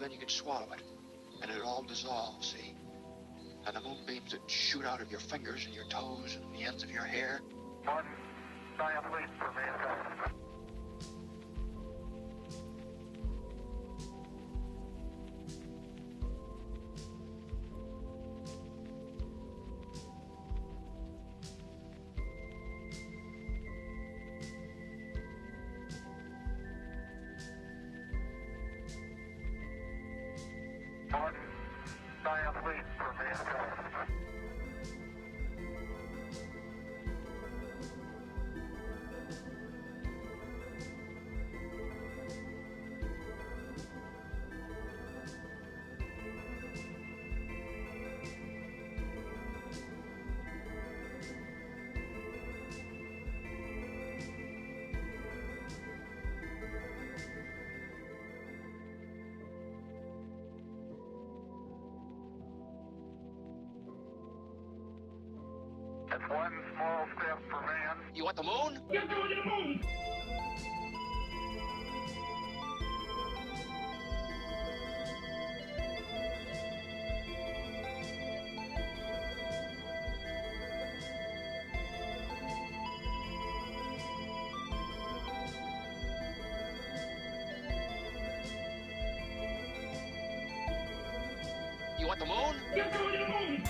then you can swallow it. And it all dissolves, see? And the moonbeams that shoot out of your fingers and your toes and the ends of your hair. One giant leap for mankind. One giant leap for mankind. That's one small step for man. You want the moon? You're going to the moon! You want the moon? You're going to the moon!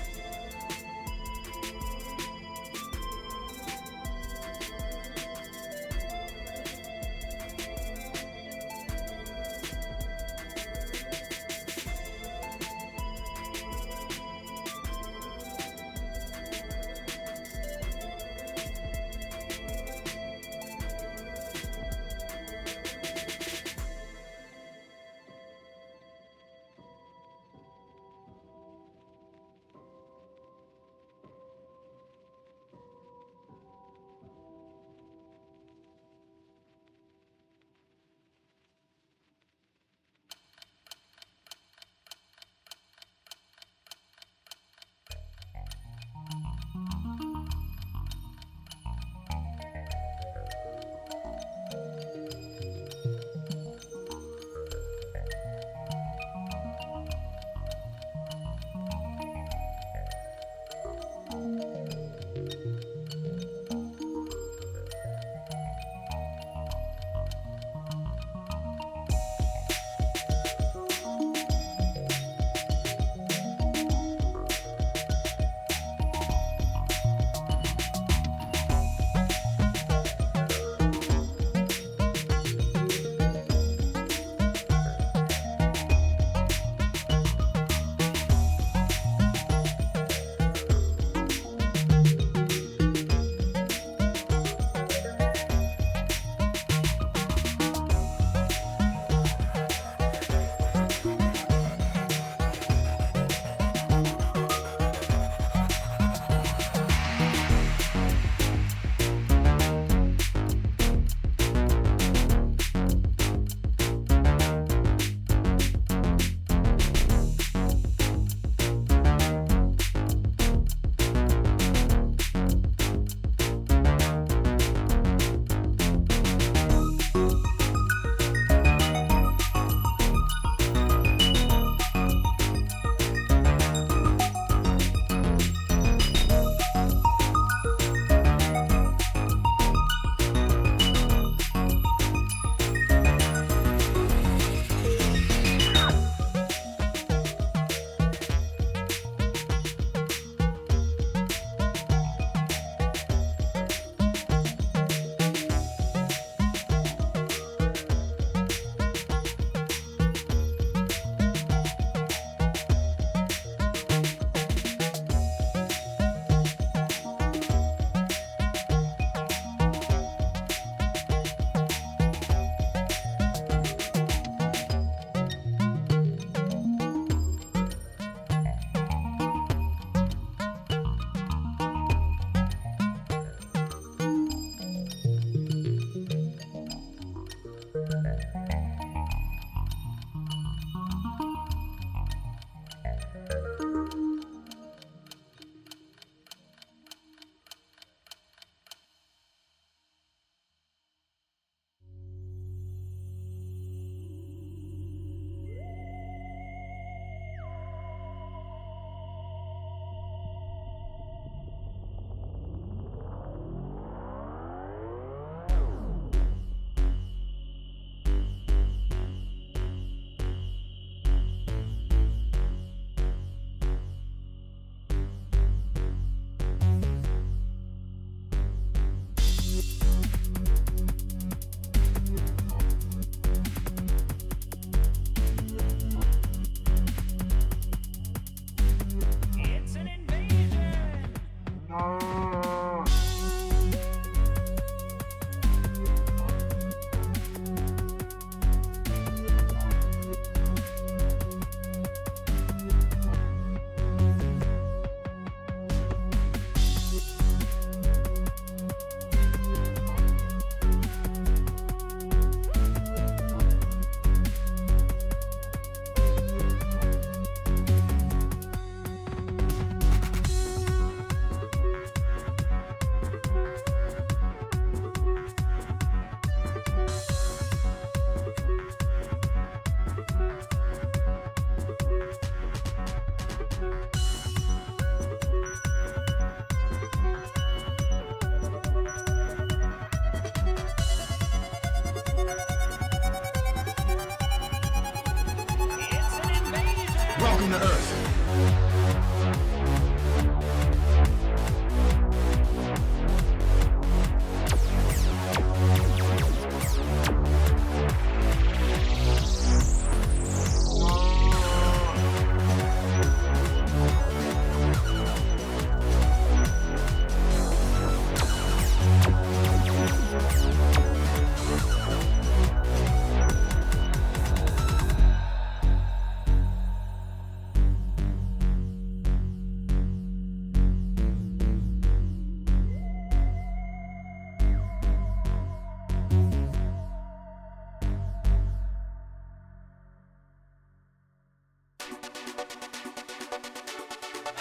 Welcome to Earth.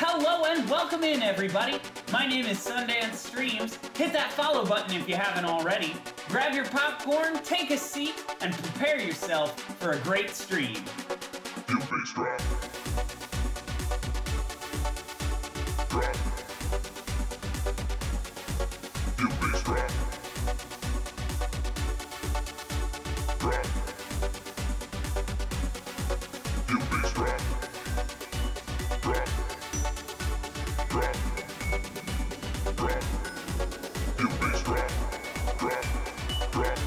Hello and welcome in, everybody. My name is Sundance Streams. Hit that follow button if you haven't already. Grab your popcorn, take a seat, and prepare yourself for a great stream. You bass drop. Drop. You bass drop. Drop. You bass drop. Drop. Drop. Drop. You bass drop. Drop. Drop. Drop.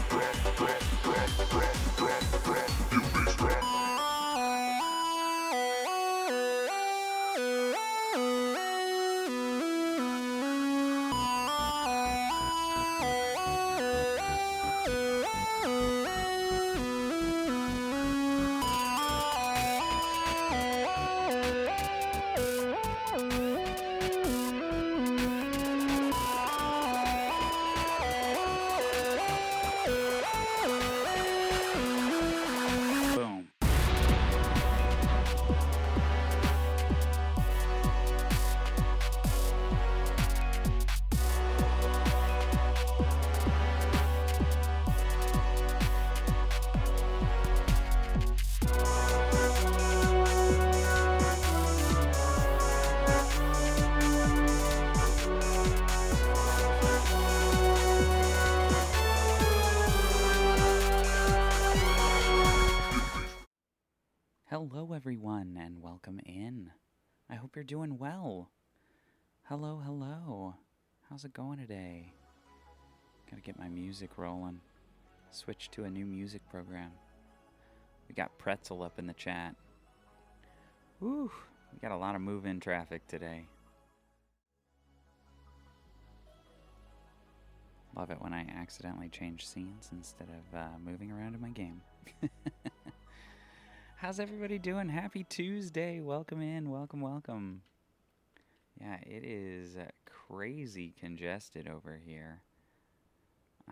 Drop. Drop. Drop. Drop. Drop. Drop. Drop. You bass drop. Boom. Hello, everyone, and welcome in. I hope you're doing well. Hello, hello. How's it going today? Gotta get my music rolling. Switch to a new music program. We got Pretzel up in the chat. Woo, we got a lot of move-in traffic today. Love it when I accidentally change scenes instead of moving around in my game. How's everybody doing? Happy Tuesday. Welcome in. Welcome, welcome. Yeah, it is crazy congested over here.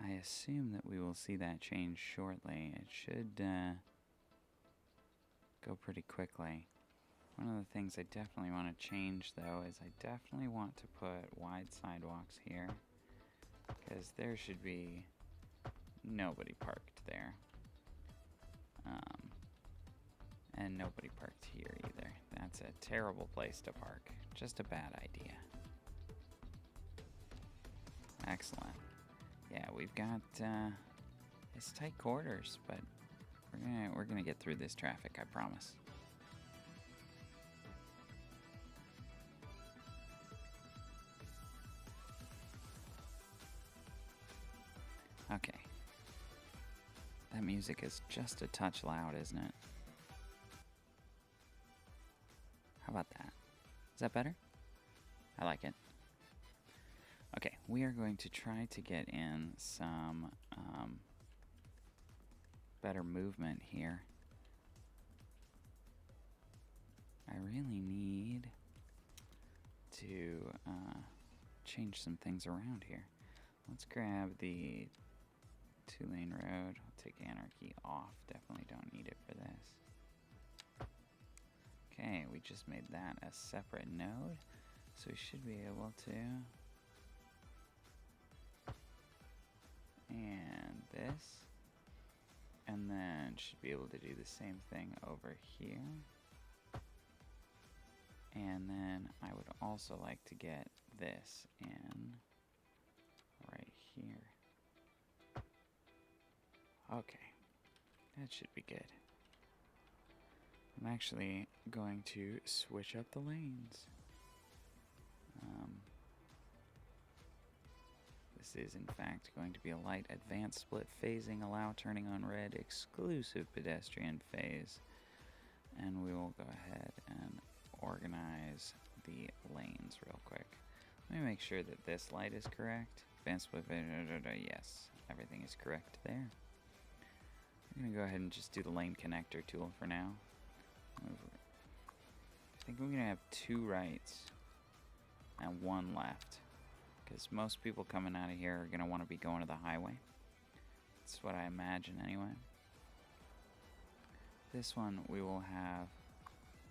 I assume that we will see that change shortly. It should go pretty quickly. One of the things I definitely want to change, though, is I definitely want to put wide sidewalks here, because there should be nobody parked there. And nobody parked here either. That's a terrible place to park. Just a bad idea. Excellent. Yeah, we've got it's tight quarters, but we're gonna get through this traffic, I promise. Okay. That music is just a touch loud, isn't it? How about that? Is that better? I like it. Okay, we are going to try to get in some better movement here. I really need to change some things around here. Let's grab the 2-lane road. I'll take Anarchy off. Definitely don't need it for this. Okay, we just made that a separate node, so we should be able to. And this. And then should be able to do the same thing over here. And then I would also like to get this in right here. Okay, that should be good. I'm actually going to switch up the lanes. This is, in fact, going to be a light advanced split phasing, allow turning on red, exclusive pedestrian phase. And we will go ahead and organize the lanes real quick. Let me make sure that this light is correct. Advanced split, yes, everything is correct there. I'm going to go ahead and just do the lane connector tool for now. I think we're going to have 2 rights and 1 left, because most people coming out of here are going to want to be going to the highway. That's what I imagine anyway. This one we will have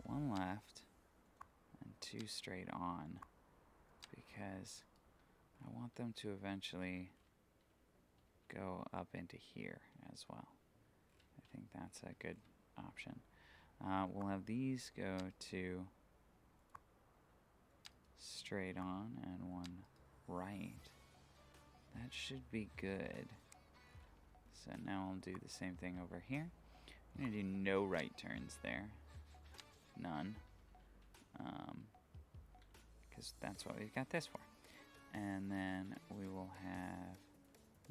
1 left and 2 straight on, because I want them to eventually go up into here as well. I think that's a good option. We'll have these go to straight on and 1 right. That should be good. So now I'll do the same thing over here. I'm going to do no right turns there. None. Because that's what we've got this for. And then we will have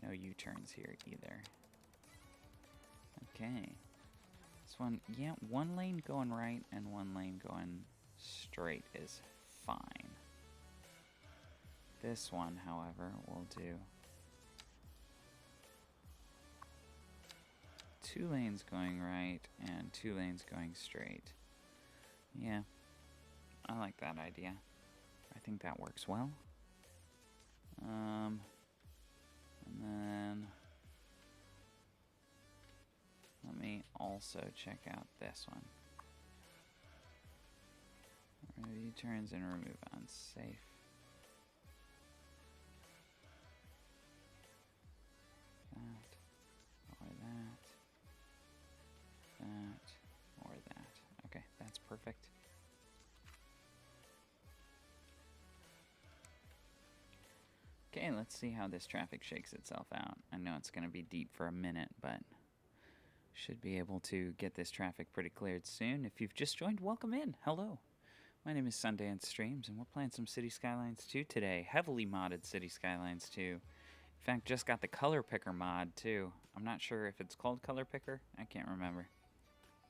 no U-turns here either. Okay. This one, yeah, 1 lane going right and 1 lane going straight is fine. This one, however, will do 2 lanes going right and 2 lanes going straight. Yeah, I like that idea. I think that works well. And then let me also check out this one. Remove U-turns and remove unsafe. That, or that. Okay, that's perfect. Okay, let's see how this traffic shakes itself out. I know it's going to be deep for a minute, but should be able to get this traffic pretty cleared soon. If you've just joined, welcome in. Hello. My name is Sundance Streams, and we're playing some City Skylines 2 today. Heavily modded City Skylines 2. In fact, just got the Color Picker mod, too. I'm not sure if it's called Color Picker. I can't remember.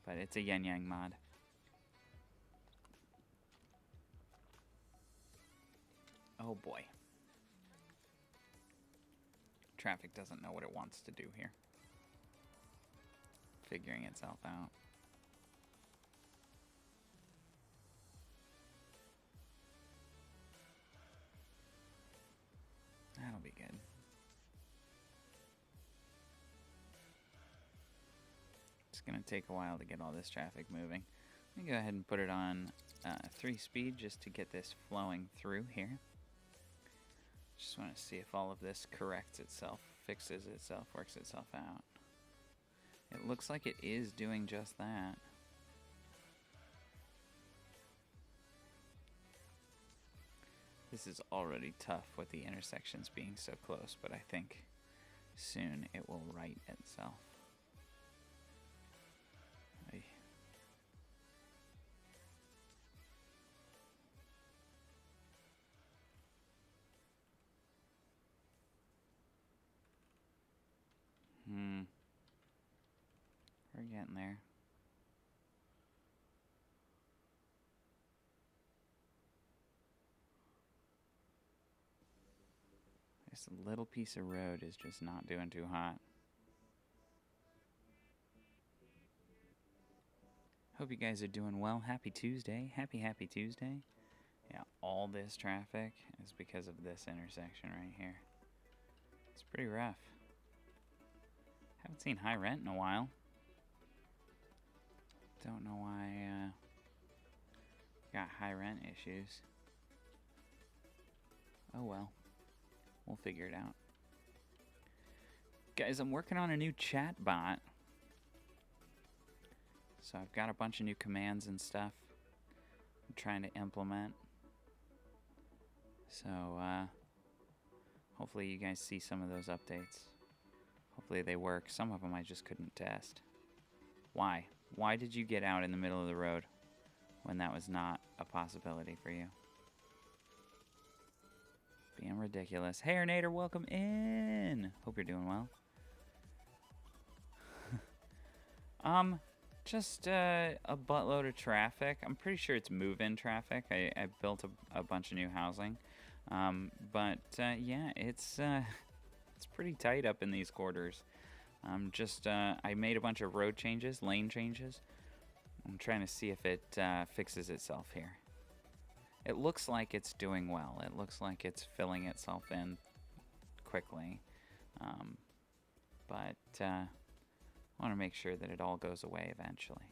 But it's a yin-yang mod. Oh, boy. Traffic doesn't know what it wants to do here. Figuring itself out. That'll be good. It's going to take a while to get all this traffic moving. Let me go ahead and put it on 3-speed just to get this flowing through here. Just want to see if all of this corrects itself, fixes itself, works itself out. It looks like it is doing just that. This is already tough with the intersections being so close, but I think soon it will right itself. Ay. We're getting there. This little piece of road is just not doing too hot. Hope you guys are doing well. Happy Tuesday. Happy Tuesday. Yeah, all this traffic is because of this intersection right here. It's pretty rough. Haven't seen high rent in a while. Don't know why got high rent issues. Oh well. We'll figure it out. Guys, I'm working on a new chat bot. So I've got a bunch of new commands and stuff I'm trying to implement. So hopefully you guys see some of those updates. Hopefully they work. Some of them I just couldn't test. Why? Why did you get out in the middle of the road when that was not a possibility for you? Being ridiculous. Hey, Nader, welcome in. Hope you're doing well. Just a buttload of traffic. I'm pretty sure it's move-in traffic. I built a bunch of new housing. Yeah, it's pretty tight up in these quarters. I made a bunch of road changes, lane changes. I'm trying to see if it fixes itself here. It looks like it's doing well. It looks like it's filling itself in quickly. I want to make sure that it all goes away eventually.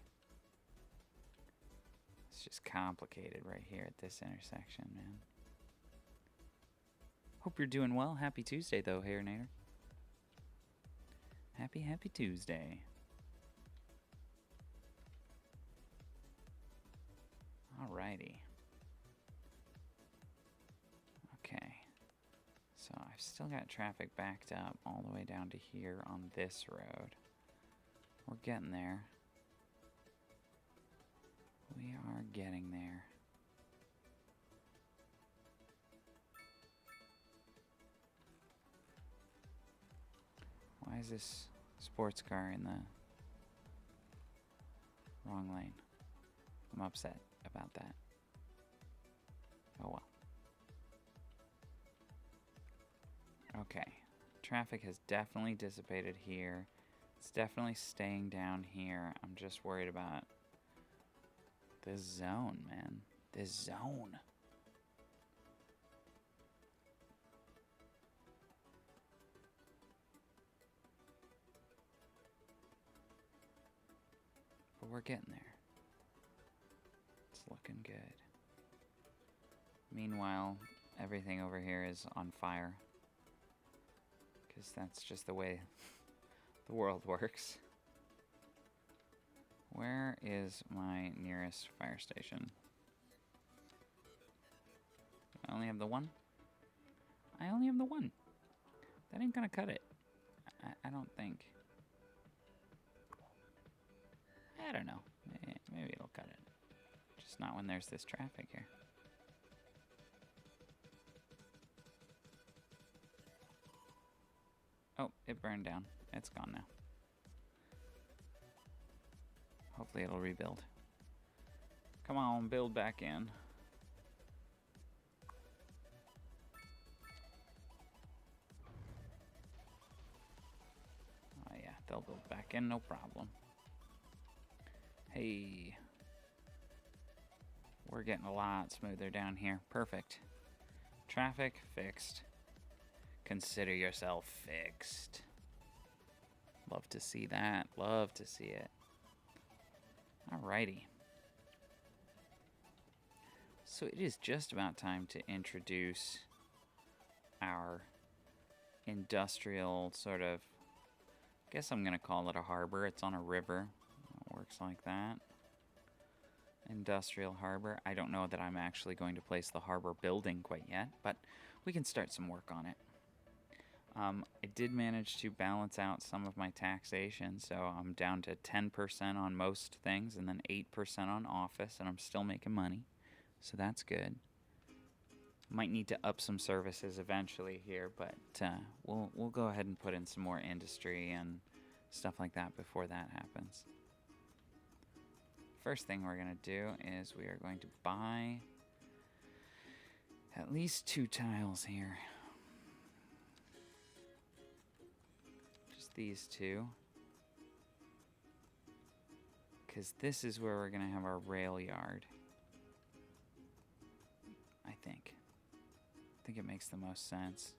It's just complicated right here at this intersection, man. Hope you're doing well. Happy Tuesday, though, Nader. Happy Tuesday. Alrighty. Okay. So I've still got traffic backed up all the way down to here on this road. We're getting there. We are getting there. Why is this sports car in the wrong lane? I'm upset about that. Oh well. Okay. Traffic has definitely dissipated here. It's definitely staying down here. I'm just worried about this zone, man. This zone. But we're getting there. It's looking good. Meanwhile, everything over here is on fire. Because that's just the way the world works. Where is my nearest fire station? I only have the one? I only have the one. That ain't gonna cut it. I don't think. I don't know. Maybe it'll cut it. Just not when there's this traffic here. Oh, it burned down. It's gone now. Hopefully it'll rebuild. Come on, build back in. Oh yeah, they'll build back in, no problem. Hey. We're getting a lot smoother down here. Perfect. Traffic fixed. Consider yourself fixed. Love to see that. Love to see it. Alrighty. So it is just about time to introduce our industrial sort of, I guess I'm going to call it a harbor. It's on a river. It works like that. Industrial harbor. I don't know that I'm actually going to place the harbor building quite yet, but we can start some work on it. I did manage to balance out some of my taxation, so I'm down to 10% on most things and then 8% on office, and I'm still making money, so that's good. Might need to up some services eventually here, but we'll go ahead and put in some more industry and stuff like that before that happens. First thing we're going to do is we are going to buy at least 2 tiles here. These 2, because this is where we're going to have our rail yard. I think it makes the most sense.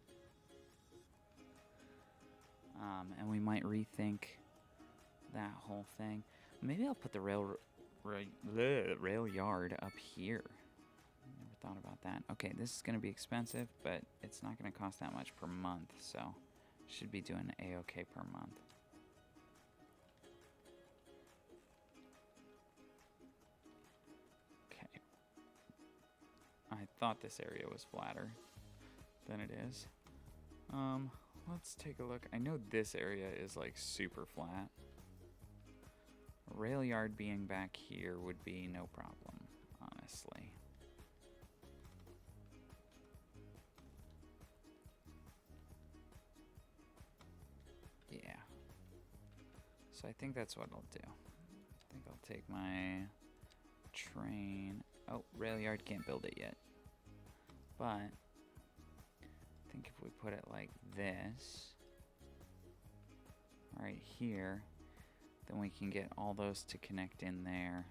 And we might rethink that whole thing. Maybe I'll put the rail yard up here. Never thought about that. Okay, this is going to be expensive, but it's not going to cost that much per month, so should be doing A-okay per month. Okay. I thought this area was flatter than it is. Let's take a look. I know this area is like super flat. A rail yard being back here would be no problem, honestly. Yeah. So I think that's what I'll do. I think I'll take my train. Oh, rail yard can't build it yet. But I think if we put it like this, right here, then we can get all those to connect in there.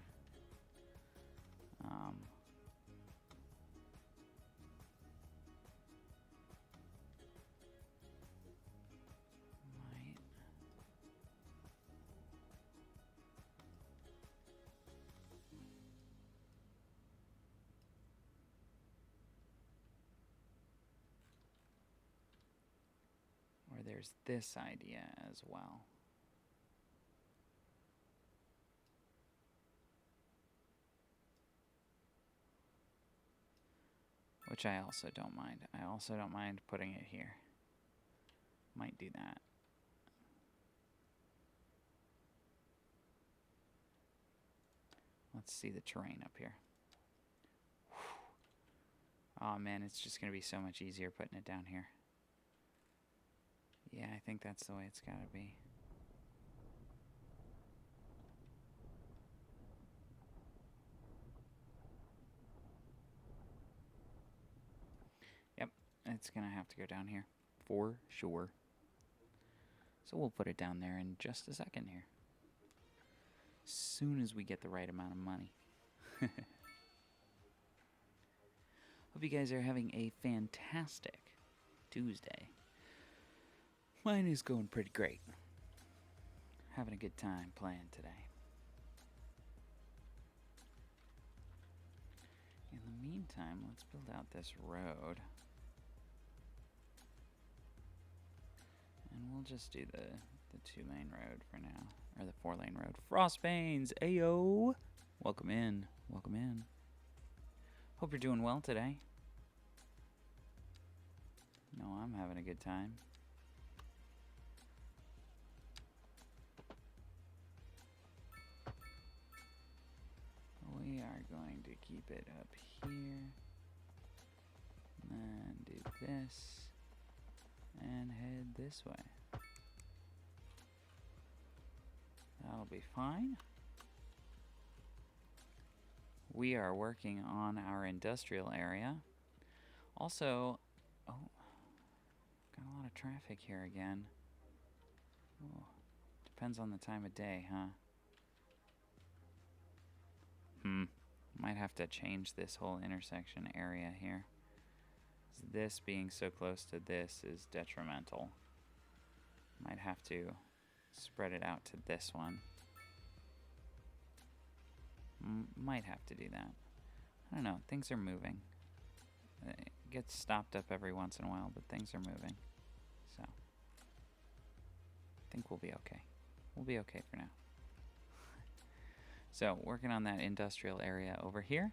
Might. Or there's this idea as well. Which I also don't mind. I also don't mind putting it here. Might do that. Let's see the terrain up here. Oh man, it's just going to be so much easier putting it down here. Yeah, I think that's the way it's got to be. Yep, it's going to have to go down here for sure. So we'll put it down there in just a second here. Soon as we get the right amount of money. Hope you guys are having a fantastic Tuesday. Mine is going pretty great. Having a good time playing today. In the meantime, let's build out this road. And we'll just do the 2-lane road for now. Or the 4-lane road. Frostbanes! Ayo! Welcome in. Welcome in. Hope you're doing well today. No, I'm having a good time. We are going to keep it up here. And do this. And head this way. That'll be fine. We are working on our industrial area. Also, oh, got a lot of traffic here again. Oh, depends on the time of day, huh? Might have to change this whole intersection area here. This being so close to this is detrimental. Might have to spread it out to this one. Might have to do that. I don't know. Things are moving. It gets stopped up every once in a while, but things are moving. So, I think we'll be okay. We'll be okay for now. So, working on that industrial area over here.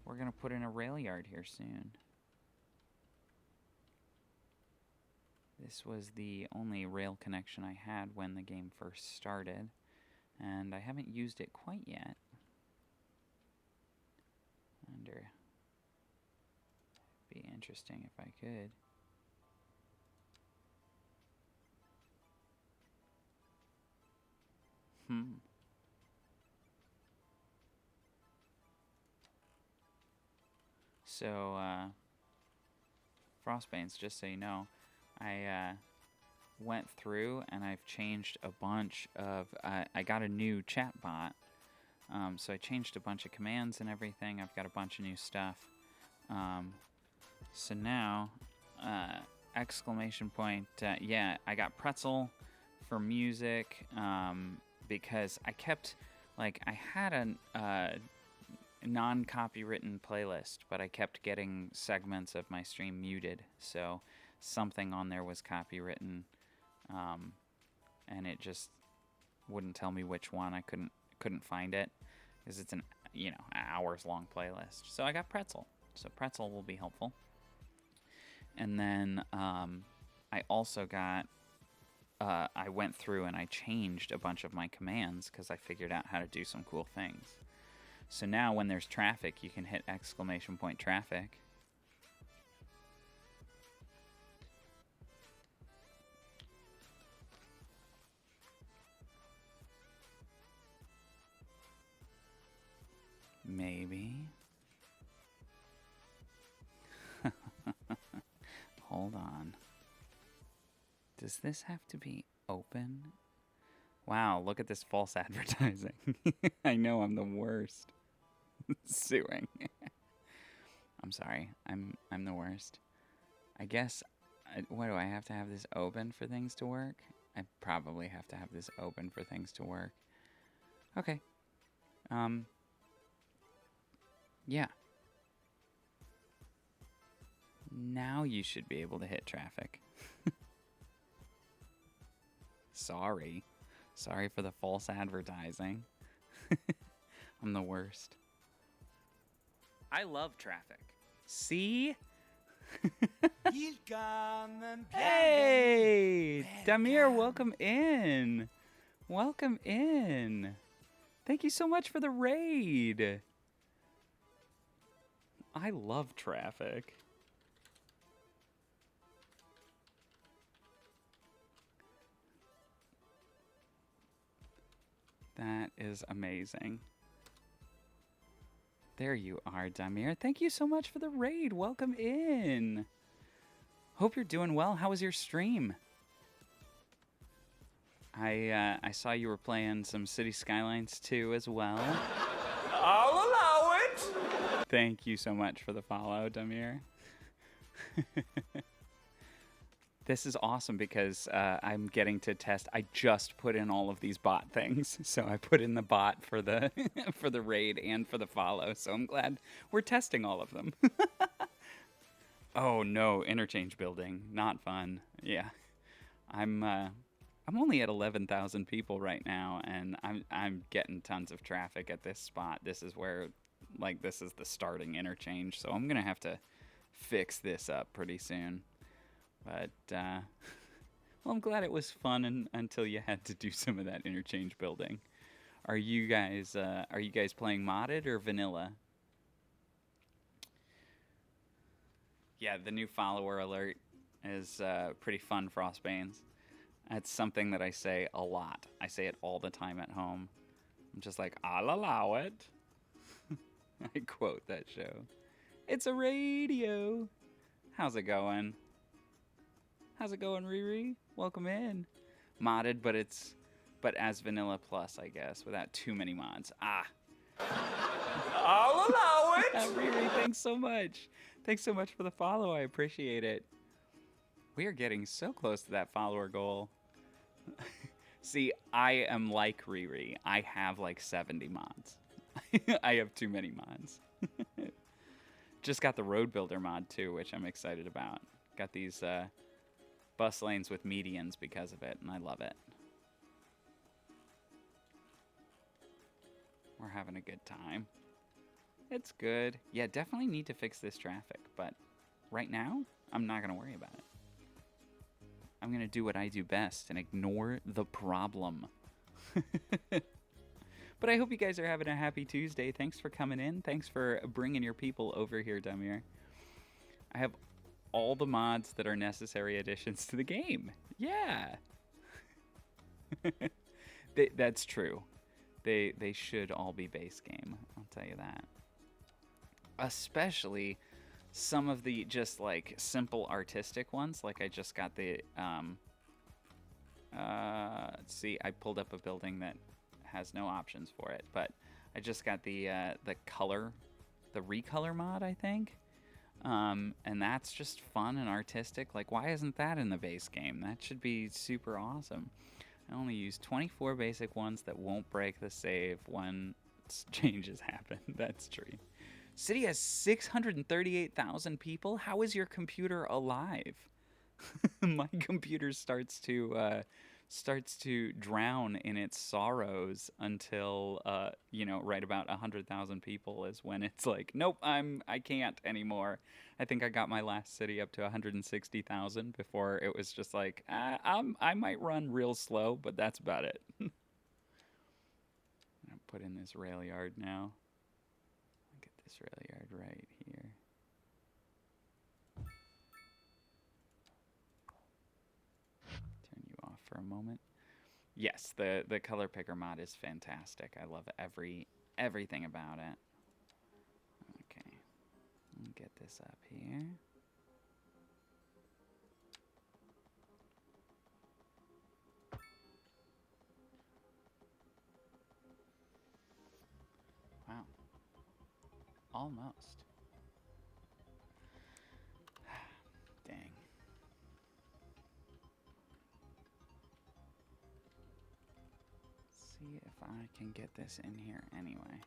We're going to put in a rail yard here soon. This was the only rail connection I had when the game first started, and I haven't used it quite yet. Be interesting if I could. So, Frostbanes, just so you know, I went through and I've changed a bunch of... I got a new chat bot, so I changed a bunch of commands and everything. I've got a bunch of new stuff. So now, exclamation point, yeah, I got Pretzel for music, because I kept, like, I had a non-copywritten playlist, but I kept getting segments of my stream muted, so something on there was copywritten, and it just wouldn't tell me which one. I couldn't find it, because it's an hours-long playlist. So I got Pretzel, so Pretzel will be helpful. And then I also got I went through and I changed a bunch of my commands because I figured out how to do some cool things. So now when there's traffic, you can hit !traffic. Maybe. Hold on. Does this have to be open? Wow, look at this false advertising. I know I'm the worst. Suing. I'm sorry. I'm the worst. I guess what do I have to have this open for things to work? I probably have to have this open for things to work. Okay. Yeah. Now you should be able to hit traffic. Sorry. Sorry for the false advertising. I'm the worst. I love traffic. See? Hey! Damir, welcome in. Welcome in. Thank you so much for the raid. I love traffic. That is amazing. There you are, Damir. Thank you so much for the raid. Welcome in. Hope you're doing well. How was your stream? I saw you were playing some City Skylines 2 as well. I'll allow it. Thank you so much for the follow, Damir. This is awesome because I'm getting to test. I just put in all of these bot things, so I put in the bot for the for the raid and for the follow. So I'm glad we're testing all of them. Oh no, interchange building, not fun. Yeah, I'm only at 11,000 people right now, and I'm getting tons of traffic at this spot. This is where, like, this is the starting interchange, so I'm gonna have to fix this up pretty soon. But, well, I'm glad it was fun until you had to do some of that interchange building. Are you guys playing modded or vanilla? Yeah, the new follower alert is pretty fun, Frostbanes. That's something that I say a lot. I say it all the time at home. I'm just like, I'll allow it. I quote that show. It's a radio. How's it going? How's it going, Riri? Welcome in. Modded, but as vanilla plus, I guess, without too many mods. Ah. I'll allow it. Riri, thanks so much. Thanks so much for the follow. I appreciate it. We are getting so close to that follower goal. See, I am like Riri. I have like 70 mods. I have too many mods. Just got the road builder mod too, which I'm excited about. Got these bus lanes with medians because of it, and I love it. We're having a good time. It's good. Yeah, definitely need to fix this traffic, but right now, I'm not going to worry about it. I'm going to do what I do best and ignore the problem. But I hope you guys are having a happy Tuesday. Thanks for coming in. Thanks for bringing your people over here, Damir. I have all the mods that are necessary additions to the game. Yeah. That's true. They should all be base game. I'll tell you that. Especially some of the just like simple artistic ones. Like I just got the let's see, I pulled up a building that has no options for it, but I just got the color, the recolor mod, I think. And that's just fun and artistic. Like, why isn't that in the base game? That should be super awesome. I only use 24 basic ones that won't break the save when changes happen. That's true. City has 638,000 people. How is your computer alive? My computer starts to starts to drown in its sorrows until right about 100,000 people is when it's like, nope, I can't anymore. I think I got my last city up to 160,000 before it was just like, I might run real slow, but that's about it. I'm gonna put in this rail yard now. I'll get this rail yard right here. Turn you off for a moment. Yes, the color picker mod is fantastic. I love everything about it. Okay, let me get this up here. Wow. Almost. Dang. See if I can get this in here anyway.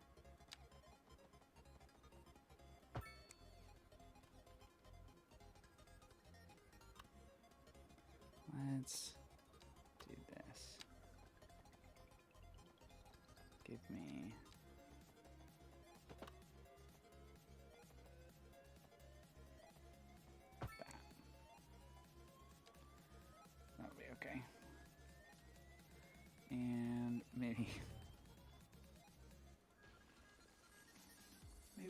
Let's do this. Give me that. That'll be okay. And maybe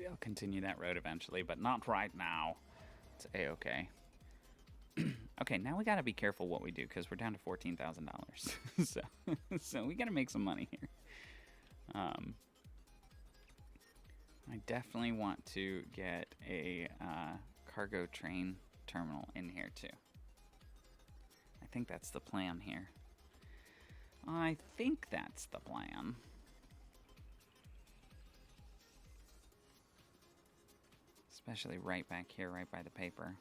I'll continue that road eventually, but not right now. It's a-okay. Okay, now we gotta be careful what we do because we're down to $14,000. so we gotta make some money here. I definitely want to get a cargo train terminal in here too. I think that's the plan here. I think that's the plan. Especially right back here, right by the paper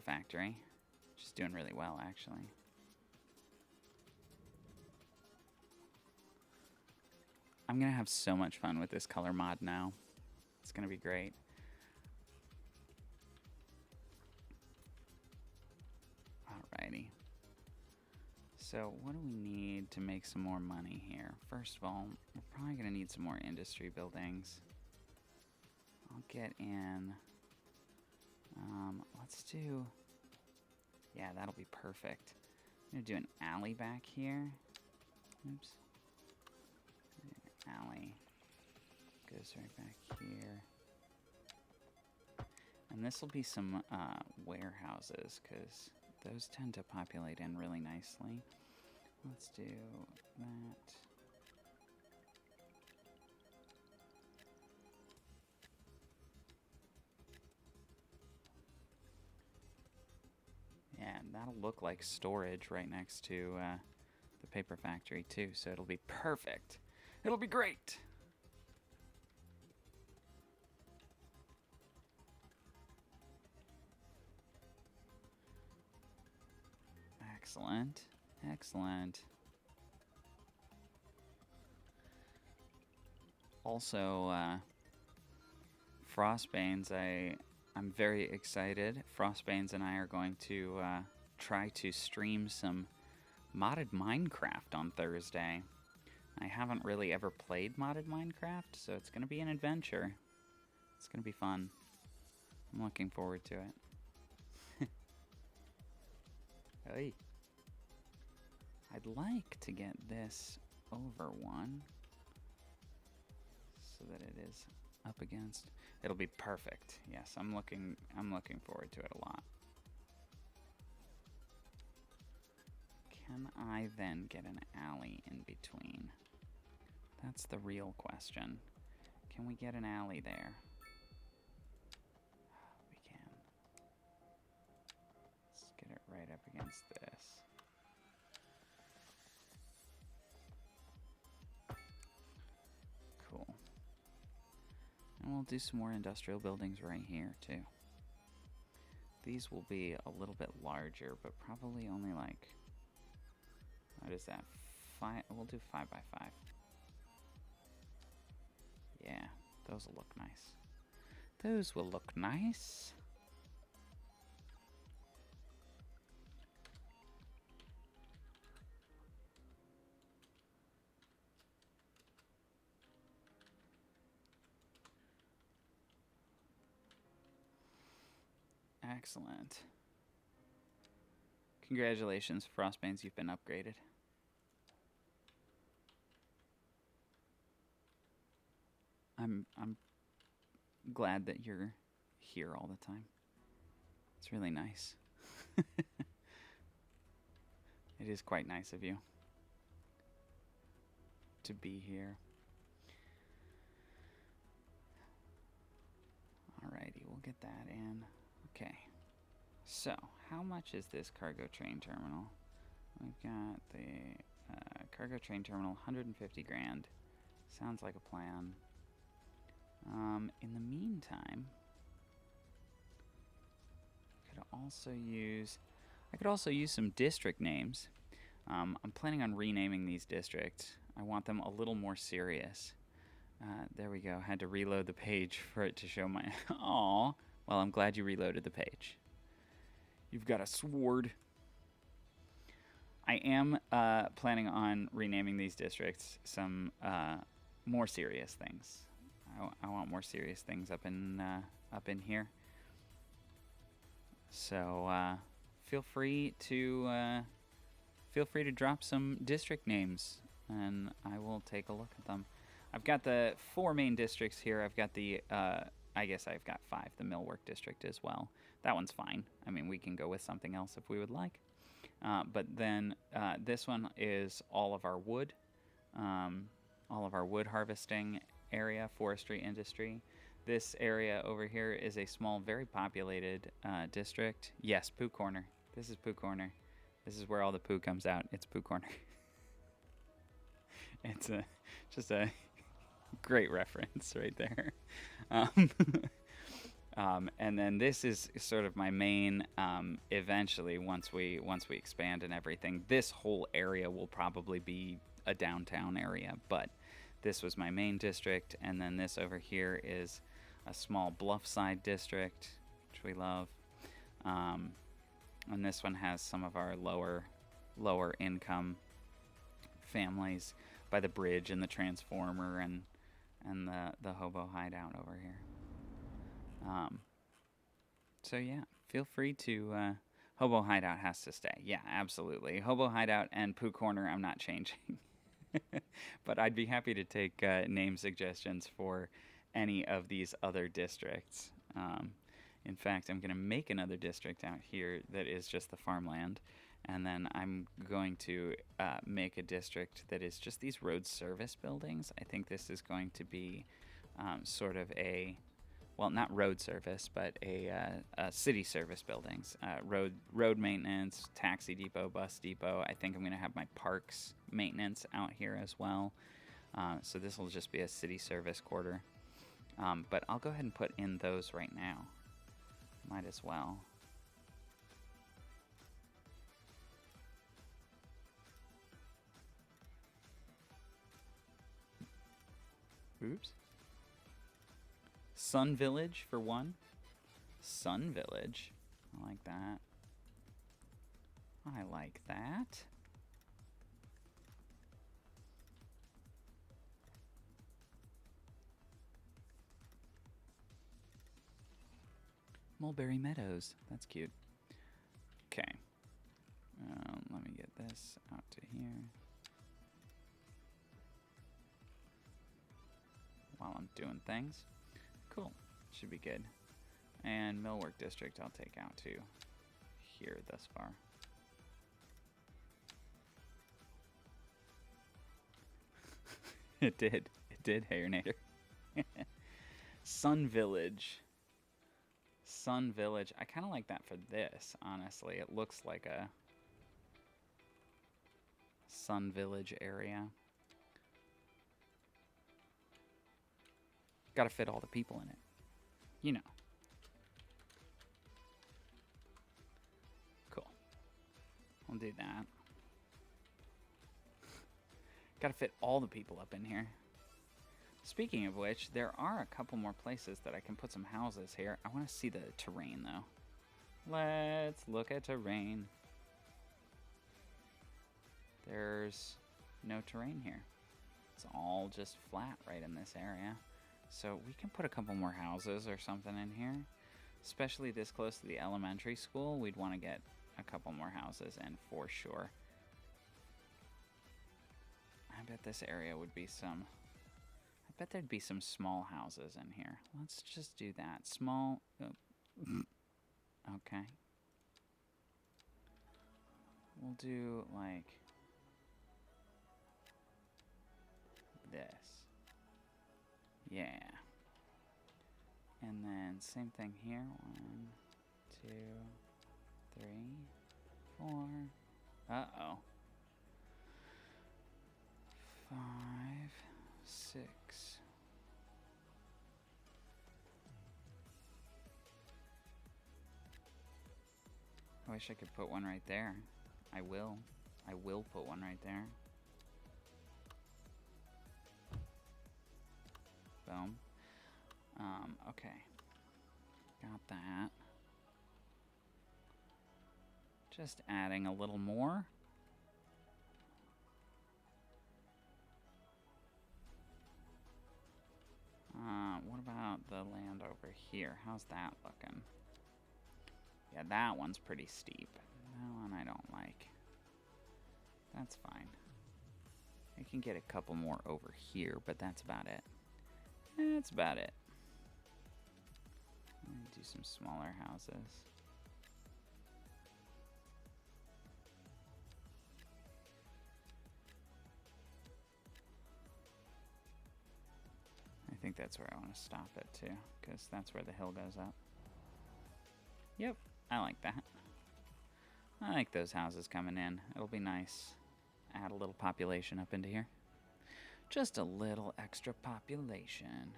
factory. Which is doing really well, actually. I'm gonna have so much fun with this color mod now. It's gonna be great. Alrighty. So what do we need to make some more money here? First of all, we're probably gonna need some more industry buildings. I'll get in. Let's do. Yeah, that'll be perfect. I'm gonna do an alley back here. Oops. Alley goes right back here. And this will be some warehouses, because those tend to populate in really nicely. Let's do that. Yeah, and that'll look like storage right next to the paper factory too, so it'll be perfect. It'll be great. Excellent. Excellent. Also, Frostbanes, I'm very excited. Frostbanes and I are going to try to stream some modded Minecraft on Thursday. I haven't really ever played modded Minecraft, so it's going to be an adventure. It's going to be fun. I'm looking forward to it. Hey. I'd like to get this over one so that it is up against. It'll be perfect. Yes, I'm looking forward to it a lot. Can I then get an alley in between? That's the real question. Can we get an alley there? We can. Let's get it right up against this. Cool. And we'll do some more industrial buildings right here, too. These will be a little bit larger, but probably only like... What is that? We'll do 5 by 5. Yeah, those will look nice. Those will look nice. Excellent. Congratulations, Frostbanes, you've been upgraded. I'm glad that you're here all the time. It's really nice. It is quite nice of you to be here. Alrighty, we'll get that in. Okay. So, how much is this cargo train terminal? We've got the cargo train terminal, 150 grand. Sounds like a plan. In the meantime, I could also use some district names. I'm planning on renaming these districts. I want them a little more serious. There we go. Had to reload the page for it to show my... Aw. Well, I'm glad you reloaded the page. You've got a sword. I am planning on renaming these districts some more serious things. I want more serious things up in here. So feel free to drop some district names, and I will take a look at them. I've got the 4 main districts here. I've got the I guess I've got 5, the millwork district as well. That one's fine. I mean, we can go with something else if we would like. But then this one is all of our wood harvesting area, forestry industry. This area over here is a small, very populated district. Yes, Poo Corner. This is Poo Corner. This is where all the poo comes out. It's Poo Corner. It's just a great reference right there. And then this is sort of my main. Eventually, once we expand and everything, this whole area will probably be a downtown area. But this was my main district, and then this over here is a small bluffside district, which we love. And this one has some of our lower income families by the bridge and the transformer and the hobo hideout over here. So yeah, feel free to hobo hideout has to stay. Yeah, absolutely. Hobo hideout and Poo Corner I'm not changing. But I'd be happy to take name suggestions for any of these other districts. In fact, I'm going to make another district out here that is just the farmland, and then I'm going to make a district that is just these road service buildings. I think this is going to be sort of a, well, not road service, but a city service buildings. Road maintenance, taxi depot, bus depot. I think I'm going to have my parks maintenance out here as well. So this will just be a city service quarter. But I'll go ahead and put in those right now. Might as well. Oops. Sun Village for one. Sun Village. I like that. I like that. Mulberry Meadows. That's cute. Okay. Let me get this out to here. While I'm doing things. Cool. Should be good. And Millwork District I'll take out to here thus far. It did. It did, Hayernator. Sun Village. Sun Village. I kind of like that for this, honestly. It looks like a Sun Village area. Gotta fit all the people in it. You know. Cool. I'll do that. Gotta fit all the people up in here. Speaking of which, there are a couple more places that I can put some houses here. I want to see the terrain, though. Let's look at terrain. There's no terrain here. It's all just flat right in this area. So we can put a couple more houses or something in here. Especially this close to the elementary school, we'd want to get a couple more houses in for sure. I bet this area would be some... I bet there'd be some small houses in here. Let's just do that. Small... Okay. We'll do, like... this. Yeah. And then same thing here. 1, 2, 3, 4. Uh-oh. 5, 6. I wish I could put one right there. I will. I will put one right there. Boom. Okay. Got that. Just adding a little more. What about the land over here? How's that looking? Yeah, that one's pretty steep. That one I don't like. That's fine. I can get a couple more over here, but that's about it. That's about it. I'm gonna do some smaller houses. I think that's where I want to stop it too, because that's where the hill goes up. Yep, I like that. I like those houses coming in. It'll be nice. Add a little population up into here. Just a little extra population.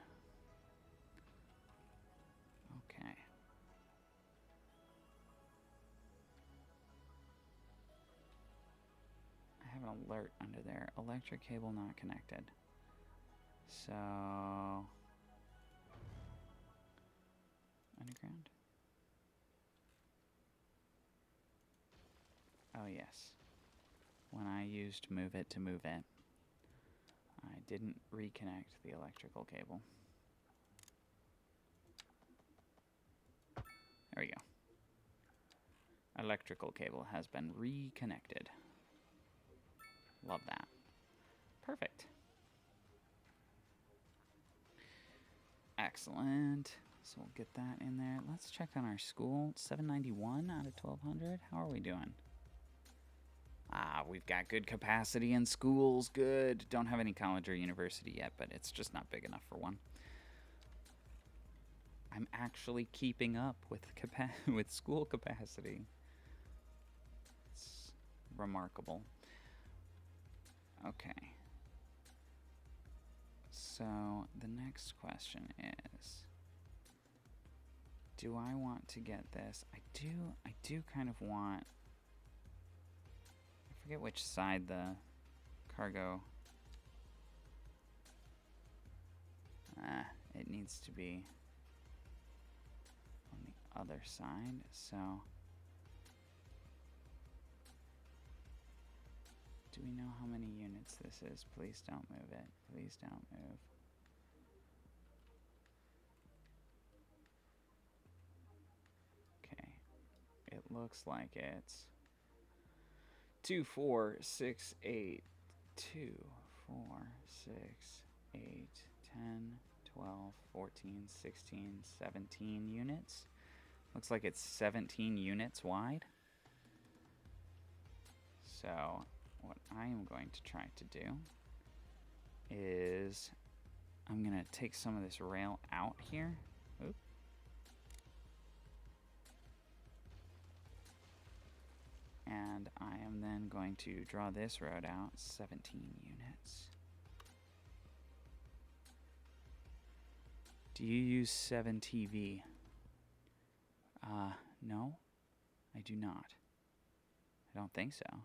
Okay. I have an alert under there. Electric cable not connected. So... underground? Oh yes. When I used Move It to move it, I didn't reconnect the electrical cable. There we go. Electrical cable has been reconnected. Love that. Perfect. Excellent. So we'll get that in there. Let's check on our school. 791 out of 1200. How are we doing? Ah, we've got good capacity in schools. Good. Don't have any college or university yet, but it's just not big enough for one. I'm actually keeping up with with school capacity. It's remarkable. Okay. So the next question is, do I want to get this? I do kind of want... I forget which side the cargo... it needs to be on the other side, so... Do we know how many units this is? Please don't move it. Please don't move. Okay. It looks like it's 2, 4, 6, 8, 2, 4, 6, 8, 10, 12, 14, 16, 17 units. Looks like it's 17 units wide. So... what I am going to try to do is I'm going to take some of this rail out here. Oop. And I am then going to draw this road out, 17 units. Do you use 7TV? No, I do not. I don't think so.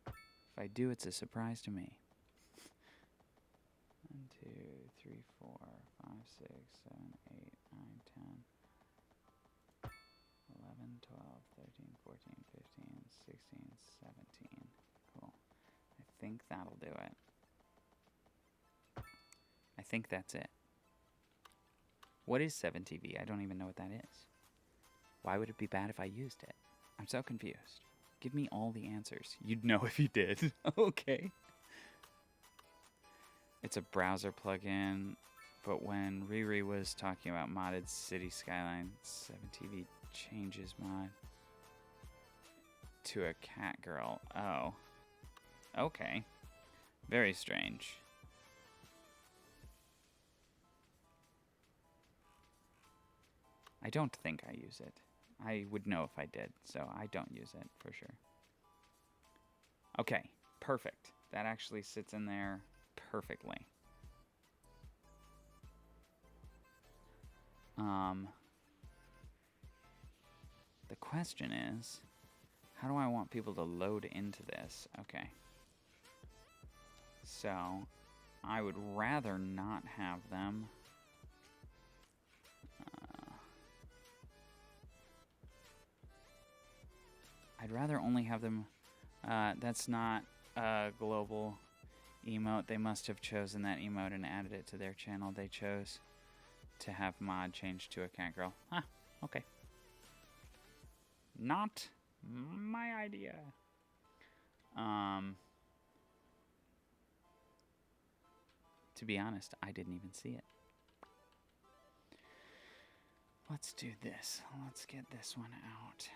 If I do, it's a surprise to me. 1, 2, 3, 4, 5, 6, 7, 8, 9, 10, 11, 12, 13, 14, 15, 16, 17. Cool. I think that'll do it. I think that's it. What is 7TV? I don't even know what that is. Why would it be bad if I used it? I'm so confused. Give me all the answers. You'd know if you did. Okay. It's a browser plugin, but when Riri was talking about modded City Skylines, 7TV changes mod to a cat girl. Oh. Okay. Very strange. I don't think I use it. I would know if I did, so I don't use it for sure. Okay, perfect. That actually sits in there perfectly. The question is, how do I want people to load into this? Okay. So, I would rather not have them. I'd rather only have them. That's not a global emote. They must have chosen that emote and added it to their channel. They chose to have mod changed to a cat girl. Ah, okay. Not my idea. To be honest, I didn't even see it. Let's do this. Let's get this one out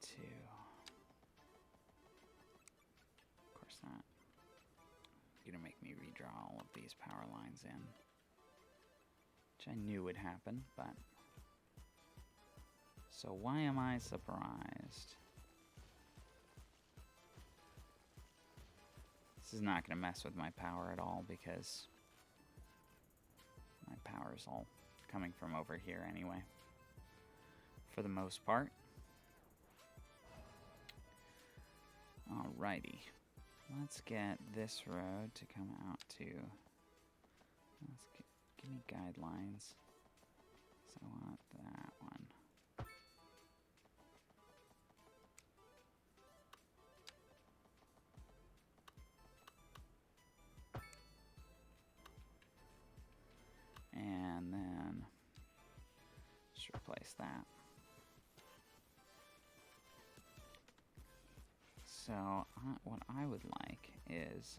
to... Of course not. It's gonna make me redraw all of these power lines in. Which I knew would happen, but... So why am I surprised? This is not gonna mess with my power at all because... my power is all coming from over here anyway. For the most part. Alrighty. Let's get this road to come out to... give me guidelines. So I want that one. And then just replace that. So what I would like is,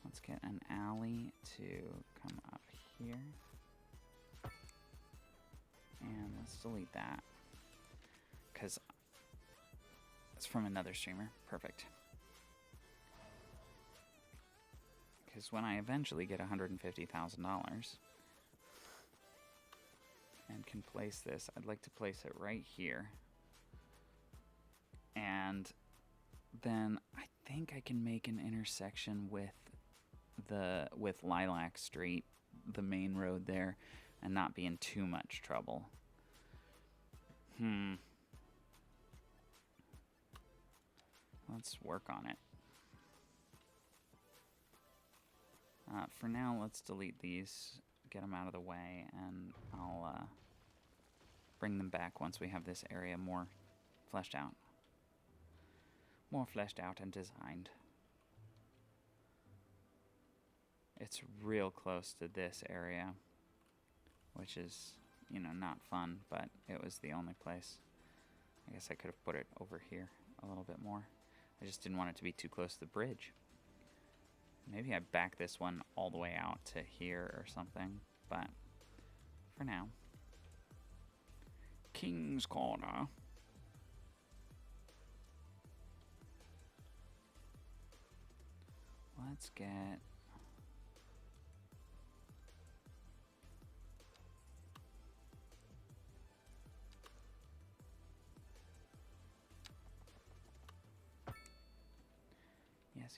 let's get an alley to come up here. And let's delete that. Because it's from another streamer. Perfect. Because when I eventually get $150,000 and can place this, I'd like to place it right here. And then I think I can make an intersection with Lilac Street, the main road there, and not be in too much trouble. Let's work on it. For now, let's delete these, get them out of the way, and I'll bring them back once we have this area more fleshed out. More fleshed out and designed. It's real close to this area, which is, you know, not fun, but it was the only place. I guess I could have put it over here a little bit more. I just didn't want it to be too close to the bridge. Maybe I back this one all the way out to here or something, but for now. King's Corner. Let's get...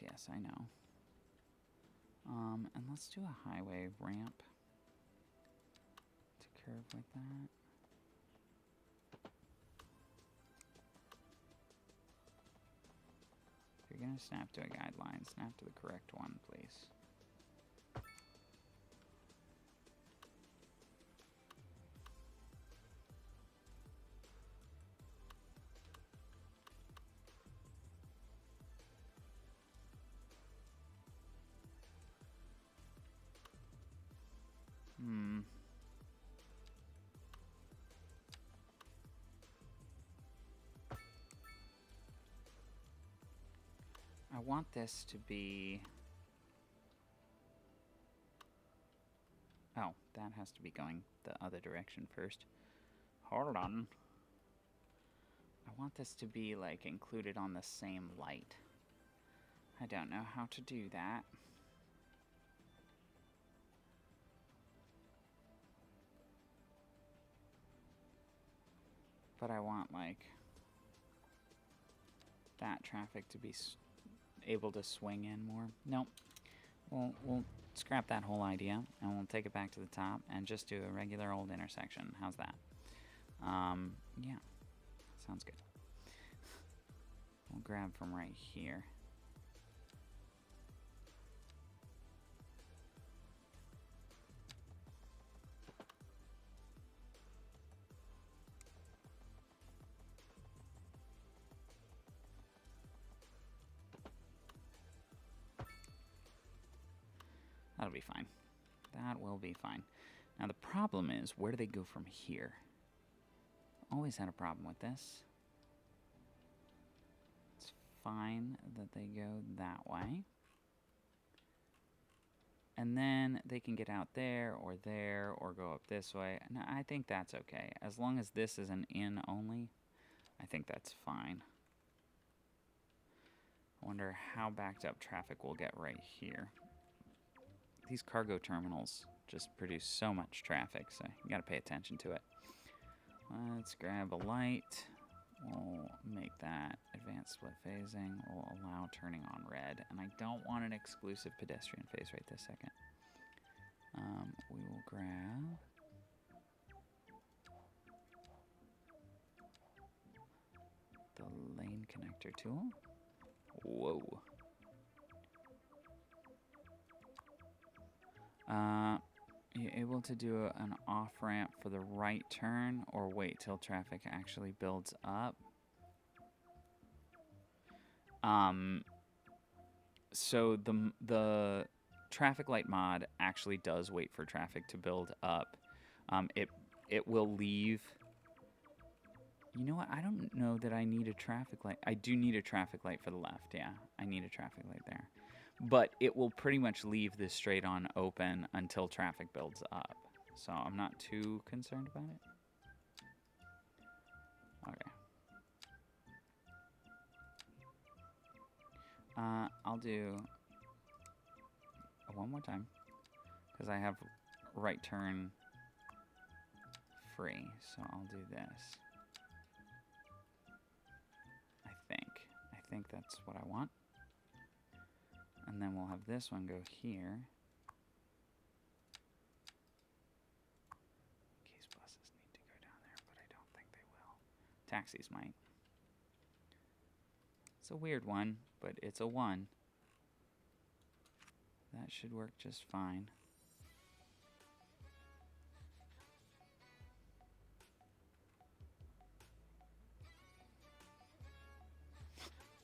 Yes, I know. And let's do a highway ramp to curve like that. If you're gonna snap to a guideline, snap to the correct one, please. want this to be... Oh, that has to be going the other direction first. Hold on. I want this to be, like, included on the same light. I don't know how to do that. But I want, like, that traffic to be able to swing in more. Nope. We'll scrap that whole idea, and we'll take it back to the top and just do a regular old intersection. How's that? Yeah. Sounds good. We'll grab from right here. That'll be fine. That will be fine. Now the problem is, where do they go from here? Always had a problem with this. It's fine that they go that way. And then they can get out there, or go up this way. And I think that's okay. As long as this is an in only, I think that's fine. I wonder how backed up traffic we'll get right here. These cargo terminals just produce so much traffic, so you gotta pay attention to it. Let's grab a light. We'll make that advanced split phasing. We'll allow turning on red. And I don't want an exclusive pedestrian phase right this second. We will grab... the lane connector tool. Whoa. You able to do an off-ramp for the right turn, or wait till traffic actually builds up? So the traffic light mod actually does wait for traffic to build up. It will leave... You know what? I don't know that I need a traffic light. I do need a traffic light for the left, yeah. I need a traffic light there. But it will pretty much leave this straight on open until traffic builds up. So I'm not too concerned about it. Okay. I'll do one more time, because I have right turn free. So I'll do this. I think that's what I want. And then we'll have this one go here. In case buses need to go down there, but I don't think they will. Taxis might. It's a weird one, but it's a 1. That should work just fine.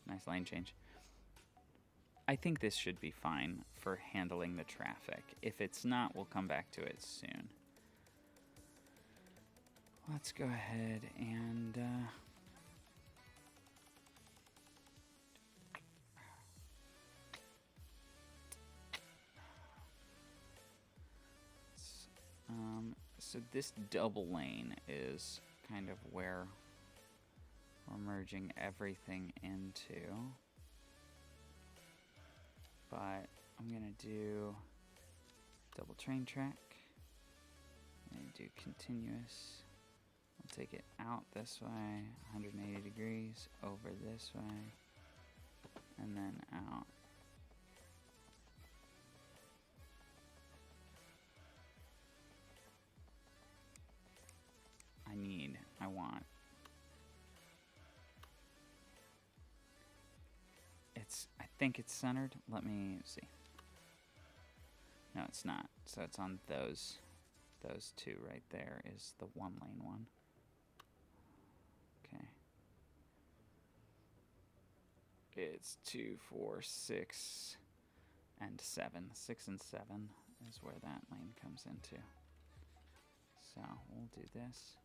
Nice lane change. I think this should be fine for handling the traffic. If it's not, we'll come back to it soon. Let's go ahead and... so this double lane is kind of where we're merging everything into. But I'm gonna do double train track. I'm gonna do continuous. We'll take it out this way, 180 degrees, over this way, and then out. I want. I think it's centered. Let me see. No, it's not. So it's on those two right there is the 1-lane one. Okay. It's 2, 4, 6, and 7. 6 and 7 is where that lane comes into. So we'll do this.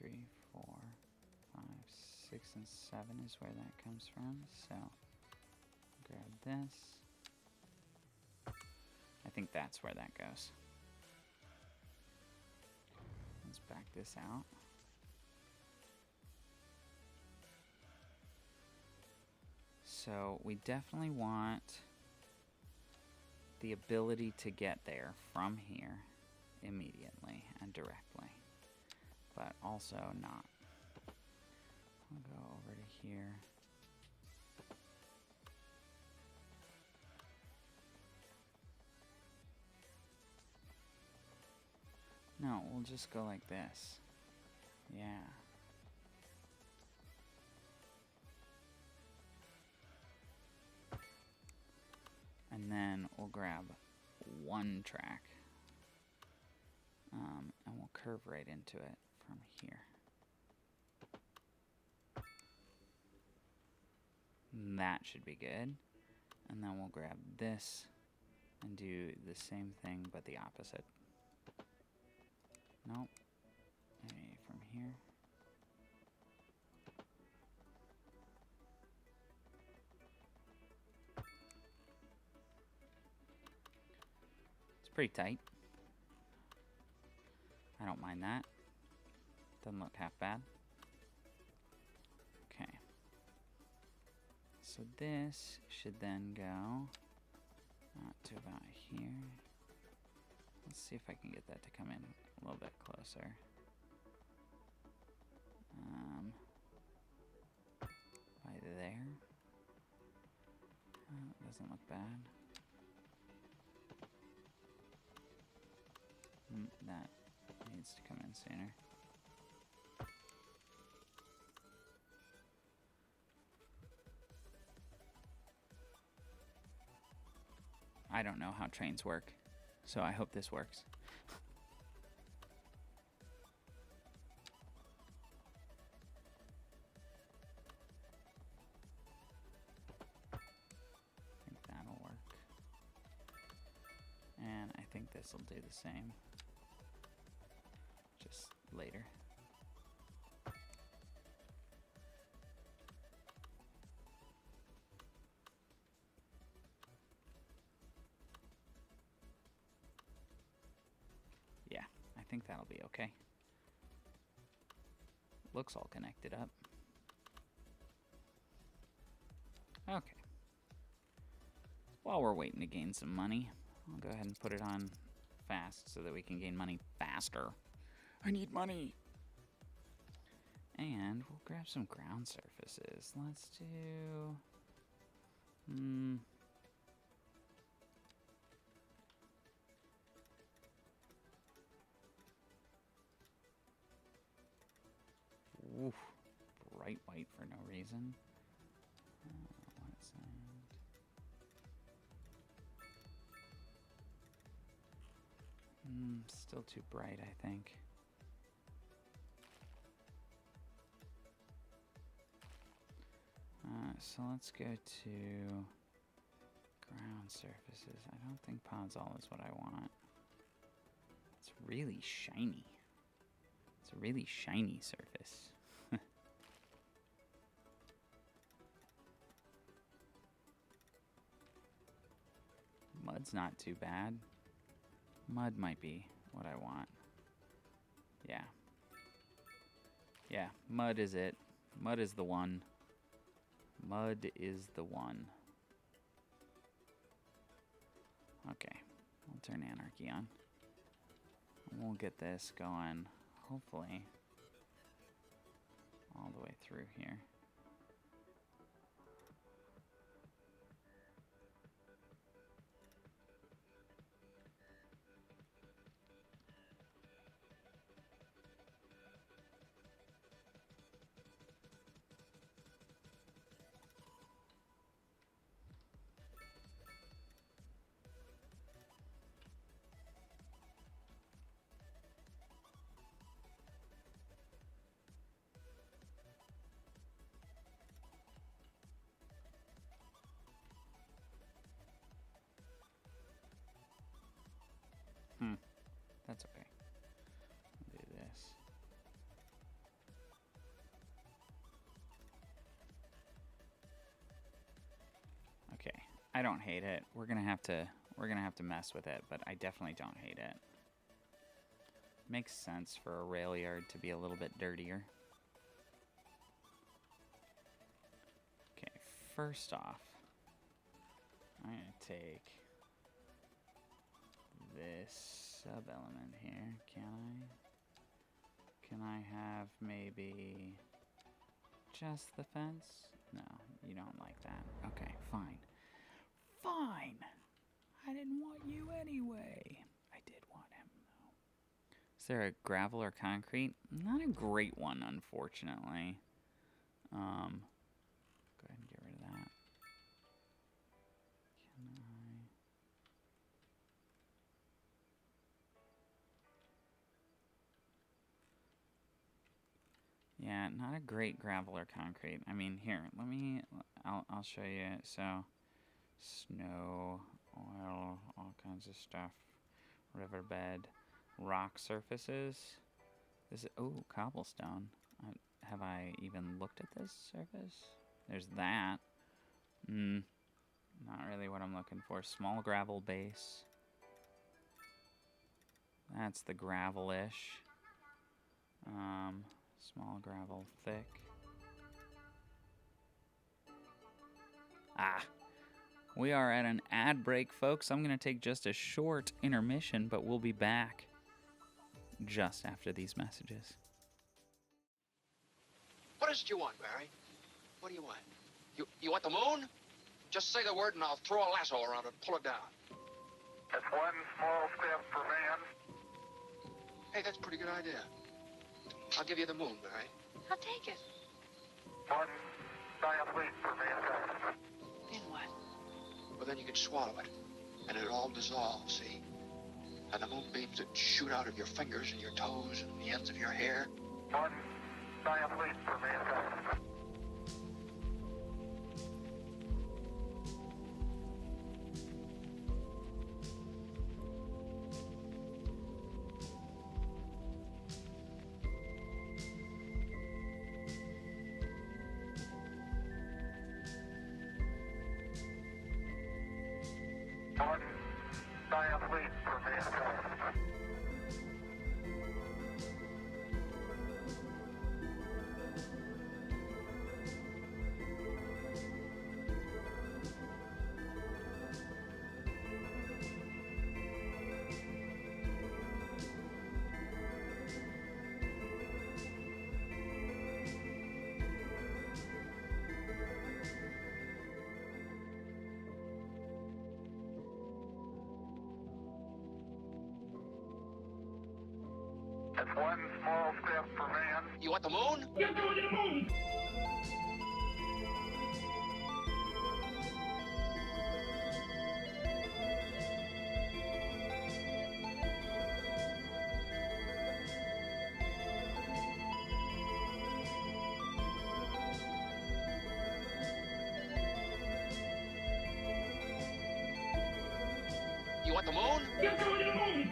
3, 4, 5, 6, and 7 is where that comes from. So grab this. I think that's where that goes. Let's back this out. So we definitely want the ability to get there from here immediately and directly, but also not. I'll go over to here. No, we'll just go like this. Yeah. And then we'll grab one track. And we'll curve right into it from here. And that should be good. And then we'll grab this and do the same thing but the opposite. Nope. Maybe from here. It's pretty tight. I don't mind that. Doesn't look half bad. Okay. So this should then go to about here. Let's see if I can get that to come in a little bit closer. By there. Doesn't look bad. That needs to come in sooner. I don't know how trains work, so I hope this works. I think that'll work. And I think this will do the same. Just later. Yeah, I think that'll be okay. Looks all connected up. Okay. While we're waiting to gain some money, I'll go ahead and put it on fast so that we can gain money faster. I need money! And we'll grab some ground surfaces. Let's do... Oof. Bright white for no reason. What's that? Still too bright, I think. So let's go to ground surfaces. I don't think Podzol is what I want. It's really shiny. It's a really shiny surface. Mud's not too bad. Mud might be what I want. Yeah. Yeah, mud is it. Mud is the one. Mud is the one. Okay, we'll turn anarchy on. And we'll get this going, hopefully, all the way through here. That's okay. I'll do this. I don't hate it. We're gonna have to mess with it, but I definitely don't hate it. Makes sense for a rail yard to be a little bit dirtier. Okay, first off, I'm gonna take this sub-element here. Can I have maybe just the fence? No, you don't like that. Okay, fine. Fine! I didn't want you anyway. I did want him, though. Is there a gravel or concrete? Not a great one, unfortunately. Go ahead and get rid of that. Yeah, not a great gravel or concrete. I mean, here, I'll show you. So, snow, oil, all kinds of stuff. Riverbed, rock surfaces. Oh, cobblestone. Have I even looked at this surface? There's that. Not really what I'm looking for. Small gravel base. That's the gravel-ish. Small gravel, thick. We are at an ad break, folks. I'm going to take just a short intermission, but we'll be back just after these messages. What is it you want, Barry? What do you want? You want the moon? Just say the word and I'll throw a lasso around it and pull it down. That's one small step for man, Hey, that's a pretty good idea. I'll give you the moon, Barry. I'll take it. one giant leap for mankind. Then what? Well, then you can swallow it, and it all dissolves, see? And the moonbeams that shoot out of your fingers and your toes and the ends of your hair. One giant leap for mankind. One giant leap for mankind. That's one small step for man, You want the moon? You're going to the moon. You want the moon? You're going to the moon.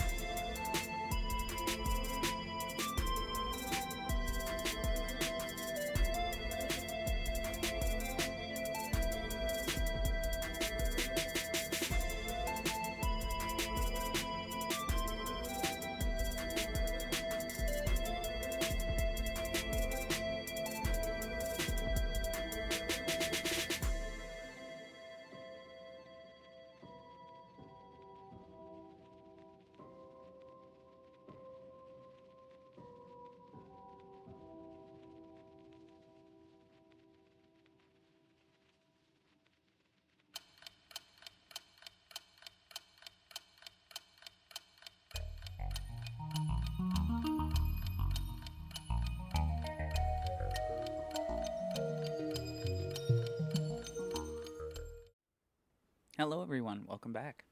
Hello, everyone. Welcome back.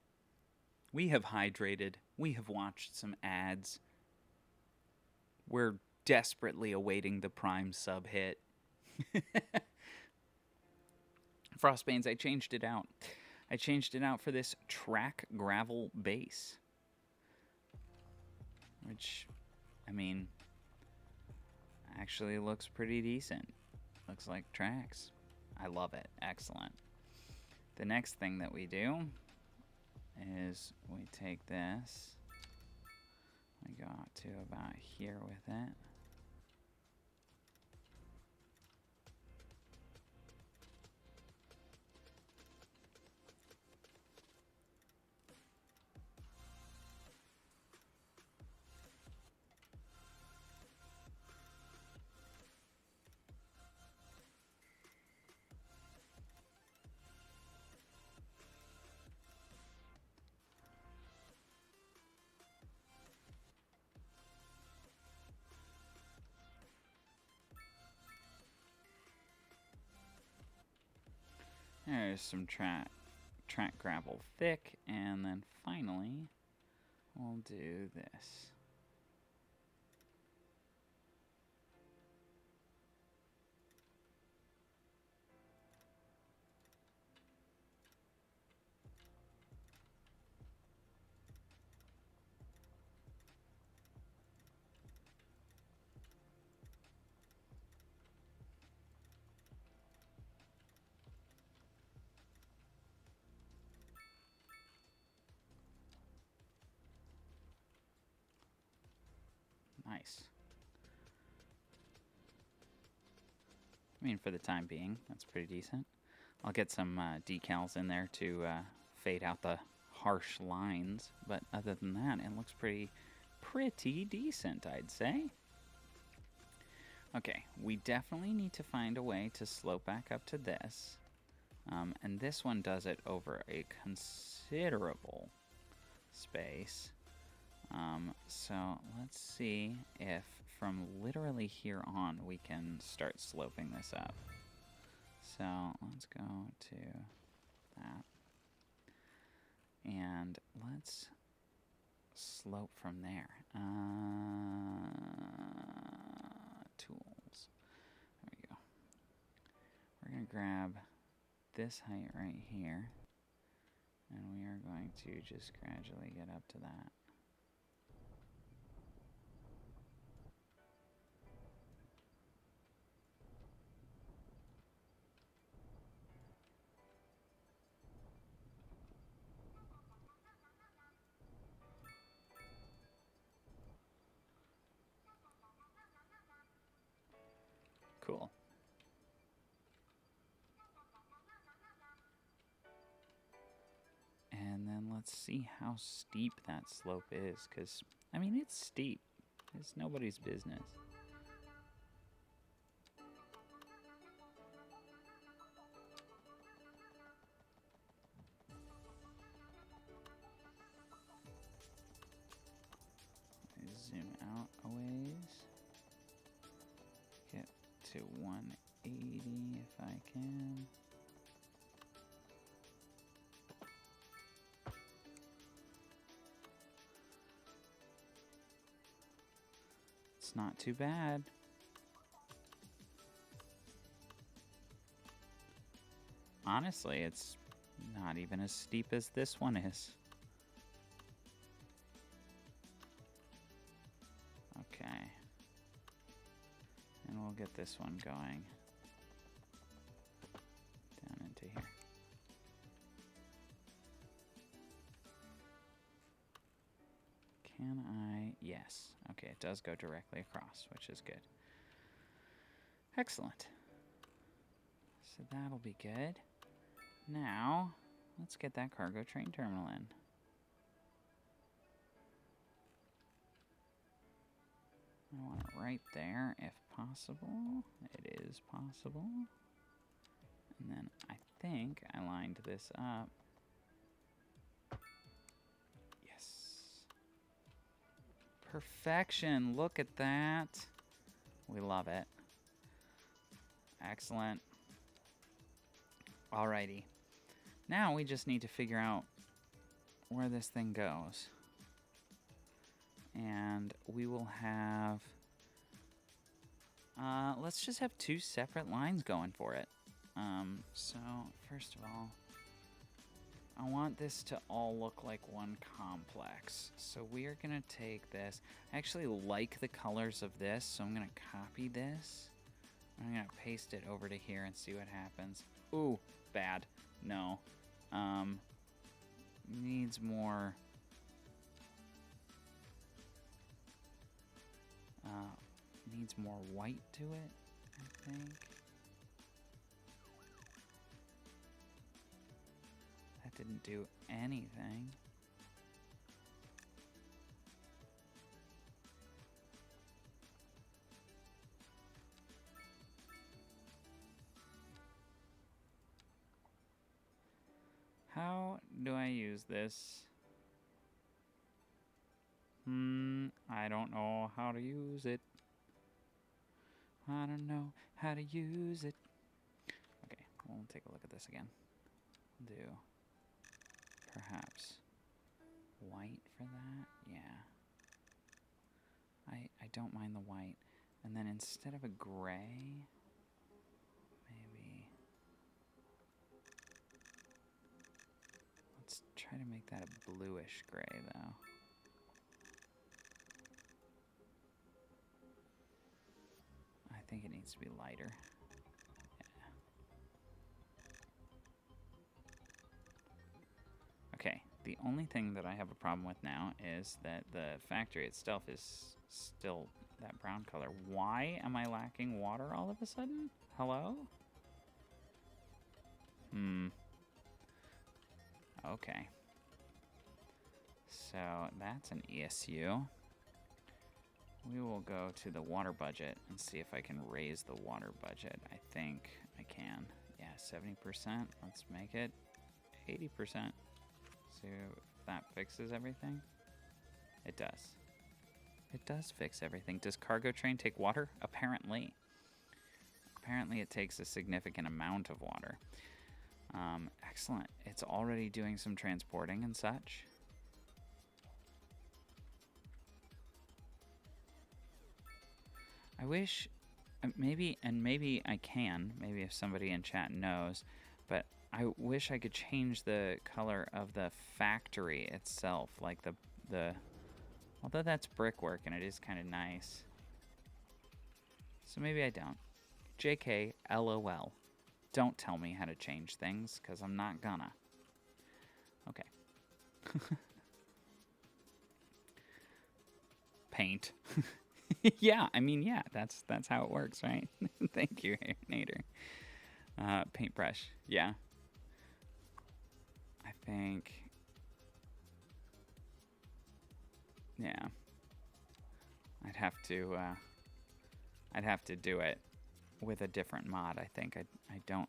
We have hydrated. We have watched some ads. We're desperately awaiting the Prime sub hit. Frostbanes, I changed it out. I changed it out for this track gravel base. Which, I mean, actually looks pretty decent. Looks like tracks. I love it. Excellent. The next thing that we do is we take this, we go out to about here with it. There's some track gravel thick, and then finally we'll do this. Nice. I mean, for the time being, that's pretty decent. I'll get some decals in there to fade out the harsh lines, but other than that, it looks pretty decent, I'd say. Okay, we definitely need to find a way to slope back up to this. And this one does it over a considerable space. So let's see if from literally here on we can start sloping this up. So let's go to that. And let's slope from there. Tools. There we go. We're going to grab this height right here. And we are going to just gradually get up to that. Cool. And then let's see how steep that slope is, because, I mean, it's steep. It's nobody's business. Zoom out a ways. Get to 180 if I can. It's not too bad. Honestly, it's not even as steep as this one is. Okay. And we'll get this one going down into here. Can I? Yes. Okay, it does go directly across, which is good. Excellent. So that'll be good. Now, let's get that cargo train terminal in. I want it right there, if possible. It is possible. And then I think I lined this up. Yes. Perfection. Look at that. We love it. Excellent. Alrighty. Now we just need to figure out where this thing goes. And we will have... let's just have two separate lines going for it. So, first of all, I want this to all look like one complex. So we are going to take this. I actually like the colors of this, so I'm going to copy this. I'm going to paste it over to here and see what happens. Ooh, bad. No. Needs more... needs more white to it, I think. That didn't do anything. How do I use this? I don't know how to use it. I don't know how to use it. Okay, we'll take a look at this again. Do perhaps white for that? Yeah. I don't mind the white. And then instead of a gray, maybe... Let's try to make that a bluish gray, though. I think it needs to be lighter. Yeah. Okay, the only thing that I have a problem with now is that the factory itself is still that brown color. Why am I lacking water all of a sudden? Hello? Okay. So that's an ESU. We will go to the water budget and see if I can raise the water budget. I think I can. Yeah, 70%. Let's make it 80%. See if that fixes everything. It does. It does fix everything. Does cargo train take water? Apparently. Apparently it takes a significant amount of water. Excellent. It's already doing some transporting and such. I wish, maybe I can, maybe if somebody in chat knows, but I wish I could change the color of the factory itself, like the although that's brickwork and it is kind of nice. So maybe I don't. JK, LOL. Don't tell me how to change things, because I'm not gonna. Okay. Paint. Yeah, I mean, yeah, that's how it works, right? Thank you, Nader. Paintbrush, yeah. I think, yeah. I'd have to do it with a different mod. I think I don't.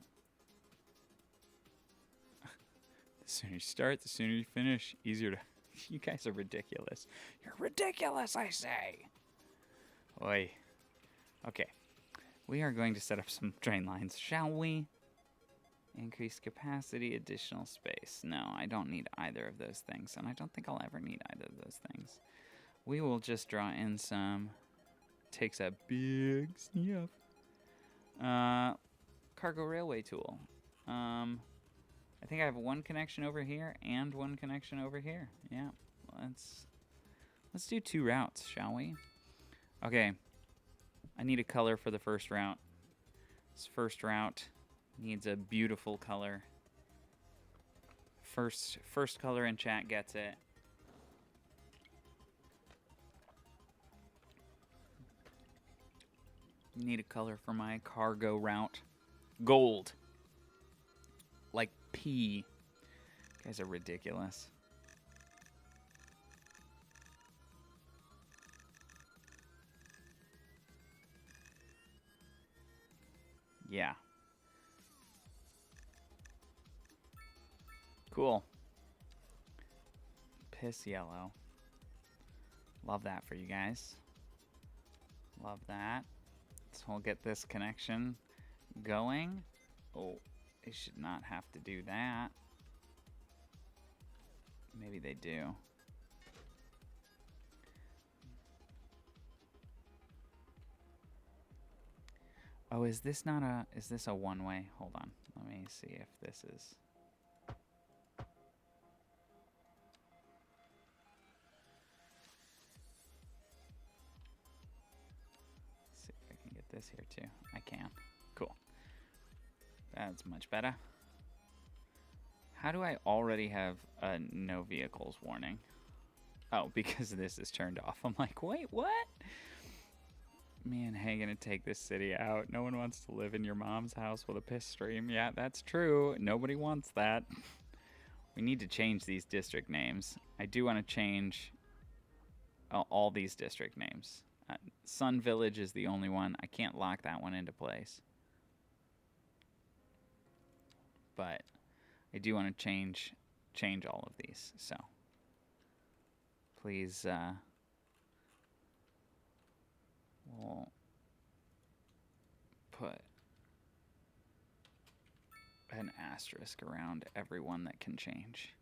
The sooner you start, the sooner you finish. Easier to. You guys are ridiculous. You're ridiculous, I say. Oi. Okay. We are going to set up some drain lines, shall we? Increased capacity, additional space. No, I don't need either of those things, and I don't think I'll ever need either of those things. We will just draw in some. Takes a big sniff. Cargo railway tool. I think I have one connection over here and one connection over here. Yeah, let's do 2 routes, shall we? Okay, I need a color for the first route. This first route needs a beautiful color. First color in chat gets it. Need a color for my cargo route. Gold. Like pea. You guys are ridiculous. Yeah. Cool. Piss yellow. Love that for you guys. Love that. So we'll get this connection going. Oh, they should not have to do that. Maybe they do. Oh, is this a one-way? Hold on. Let me see if this is. Let's see if I can get this here too. I can. Cool. That's much better. How do I already have a no vehicles warning? Oh, because this is turned off. I'm like, wait, what? Me and Hay gonna take this city out. No one wants to live in your mom's house with a piss stream. Yeah, that's true. Nobody wants that. We need to change these district names. I do want to change all these district names. Sun Village is the only one. I can't lock that one into place. But I do want to change all of these. So please, we'll put an asterisk around everyone that can change.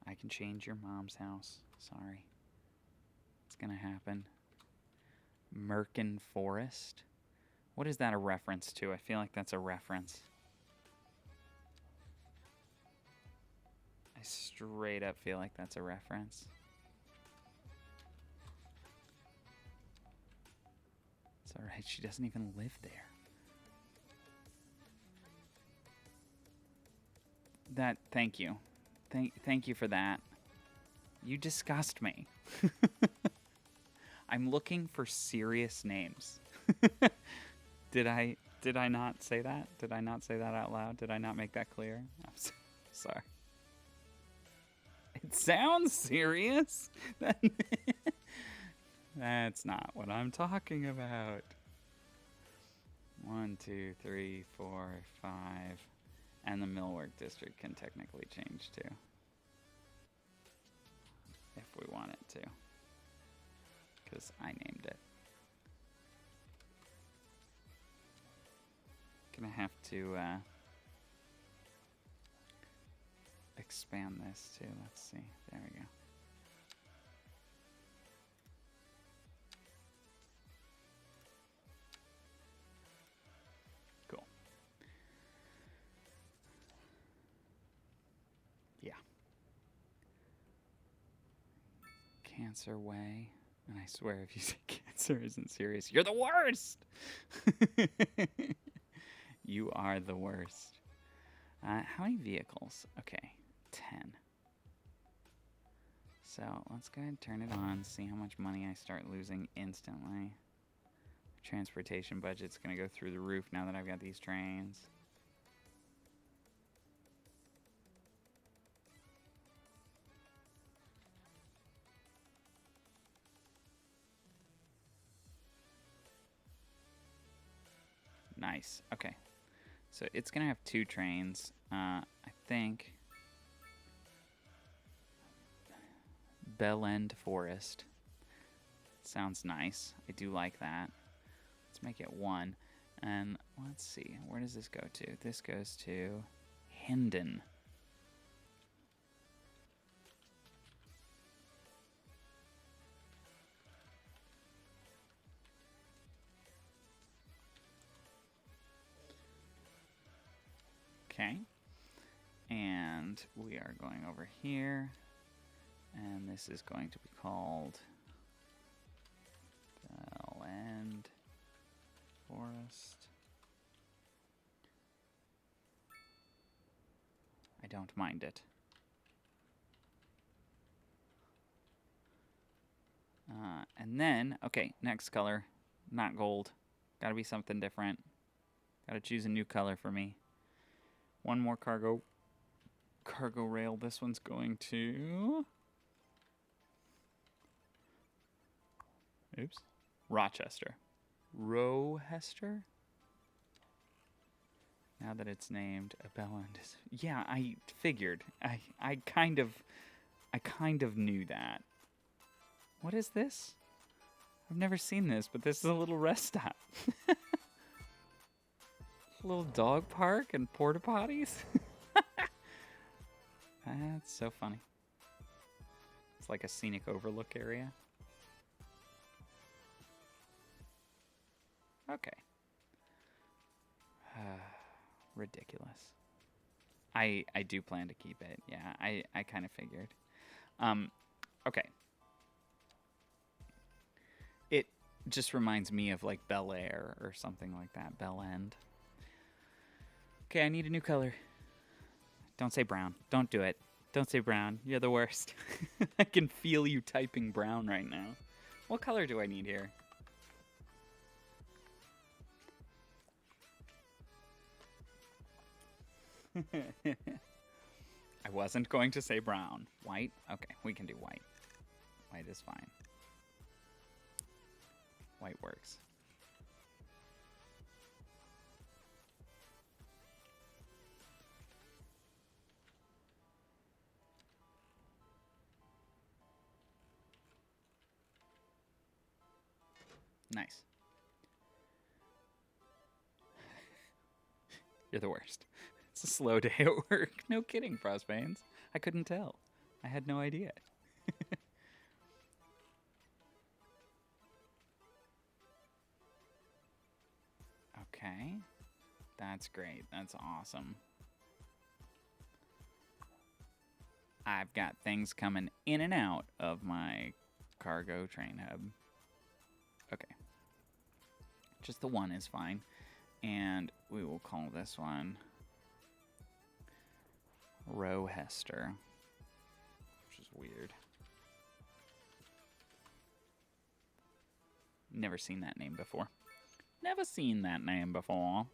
I can change your mom's house. Sorry. It's gonna happen. Merkin Forest. What is that a reference to? I feel like that's a reference. I straight up feel like that's a reference. It's alright, she doesn't even live there. Thank you. Thank you for that. You disgust me. I'm looking for serious names. Did I not say that? Did I not say that out loud? Did I not make that clear? I'm sorry. It sounds serious. That's not what I'm talking about. 1, 2, 3, 4, 5. And the Millwork District can technically change too. If we want it to. Because I named it. Gonna have to expand this too. Let's see. There we go. Cool. Yeah. Cancer Way. And I swear if you say cancer isn't serious, you're the worst! You are the worst. How many vehicles? Okay, 10. So let's go ahead and turn it on, see how much money I start losing instantly. Transportation budget's gonna go through the roof now that I've got these trains. Nice. Okay. So it's going to have 2 trains. I think Bell End Forest. Sounds nice. I do like that. Let's make it 1. And let's see. Where does this go to? This goes to Hendon. Okay, and we are going over here, and this is going to be called Bell End Forest. I don't mind it. And then, okay, next color, not gold. Gotta be something different. Gotta choose a new color for me. One more cargo rail. This one's going to... Oops. Rochester. Rochester? Now that it's named Belland. Yeah, I figured. I kind of knew that. What is this? I've never seen this, but this is a little rest stop. Little dog park and porta potties. That's so funny. It's like a scenic overlook area. Okay. Ridiculous. I do plan to keep it. Yeah, I kind of figured. Okay. just reminds me of like Bel Air or something like that. Bell End. Okay, I need a new color. Don't say brown. Don't do it. Don't say brown. You're the worst. I can feel you typing brown right now. What color do I need here? I wasn't going to say brown. White? Okay, we can do white. White is fine. White works. Nice. You're the worst. It's a slow day at work. No kidding, Frostbanes. I couldn't tell. I had no idea. Okay. That's great. That's awesome. I've got things coming in and out of my cargo train hub. Okay. Just the one is fine. And we will call this one Rohester, which is weird. Never seen that name before. Never seen that name before.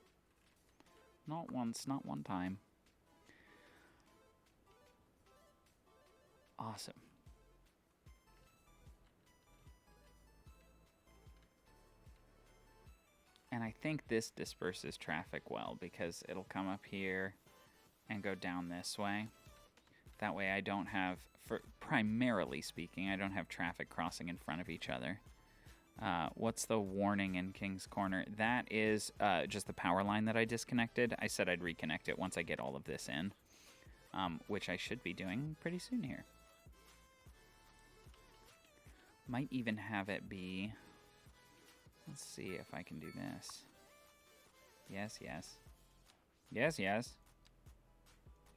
Not once, not one time. Awesome. And I think this disperses traffic well because it'll come up here and go down this way. That way I don't have, primarily speaking, I don't have traffic crossing in front of each other. What's the warning in King's Corner? That is just the power line that I disconnected. I said I'd reconnect it once I get all of this in, which I should be doing pretty soon here. Might even have it be... Let's see if I can do this. Yes, yes. Yes, yes.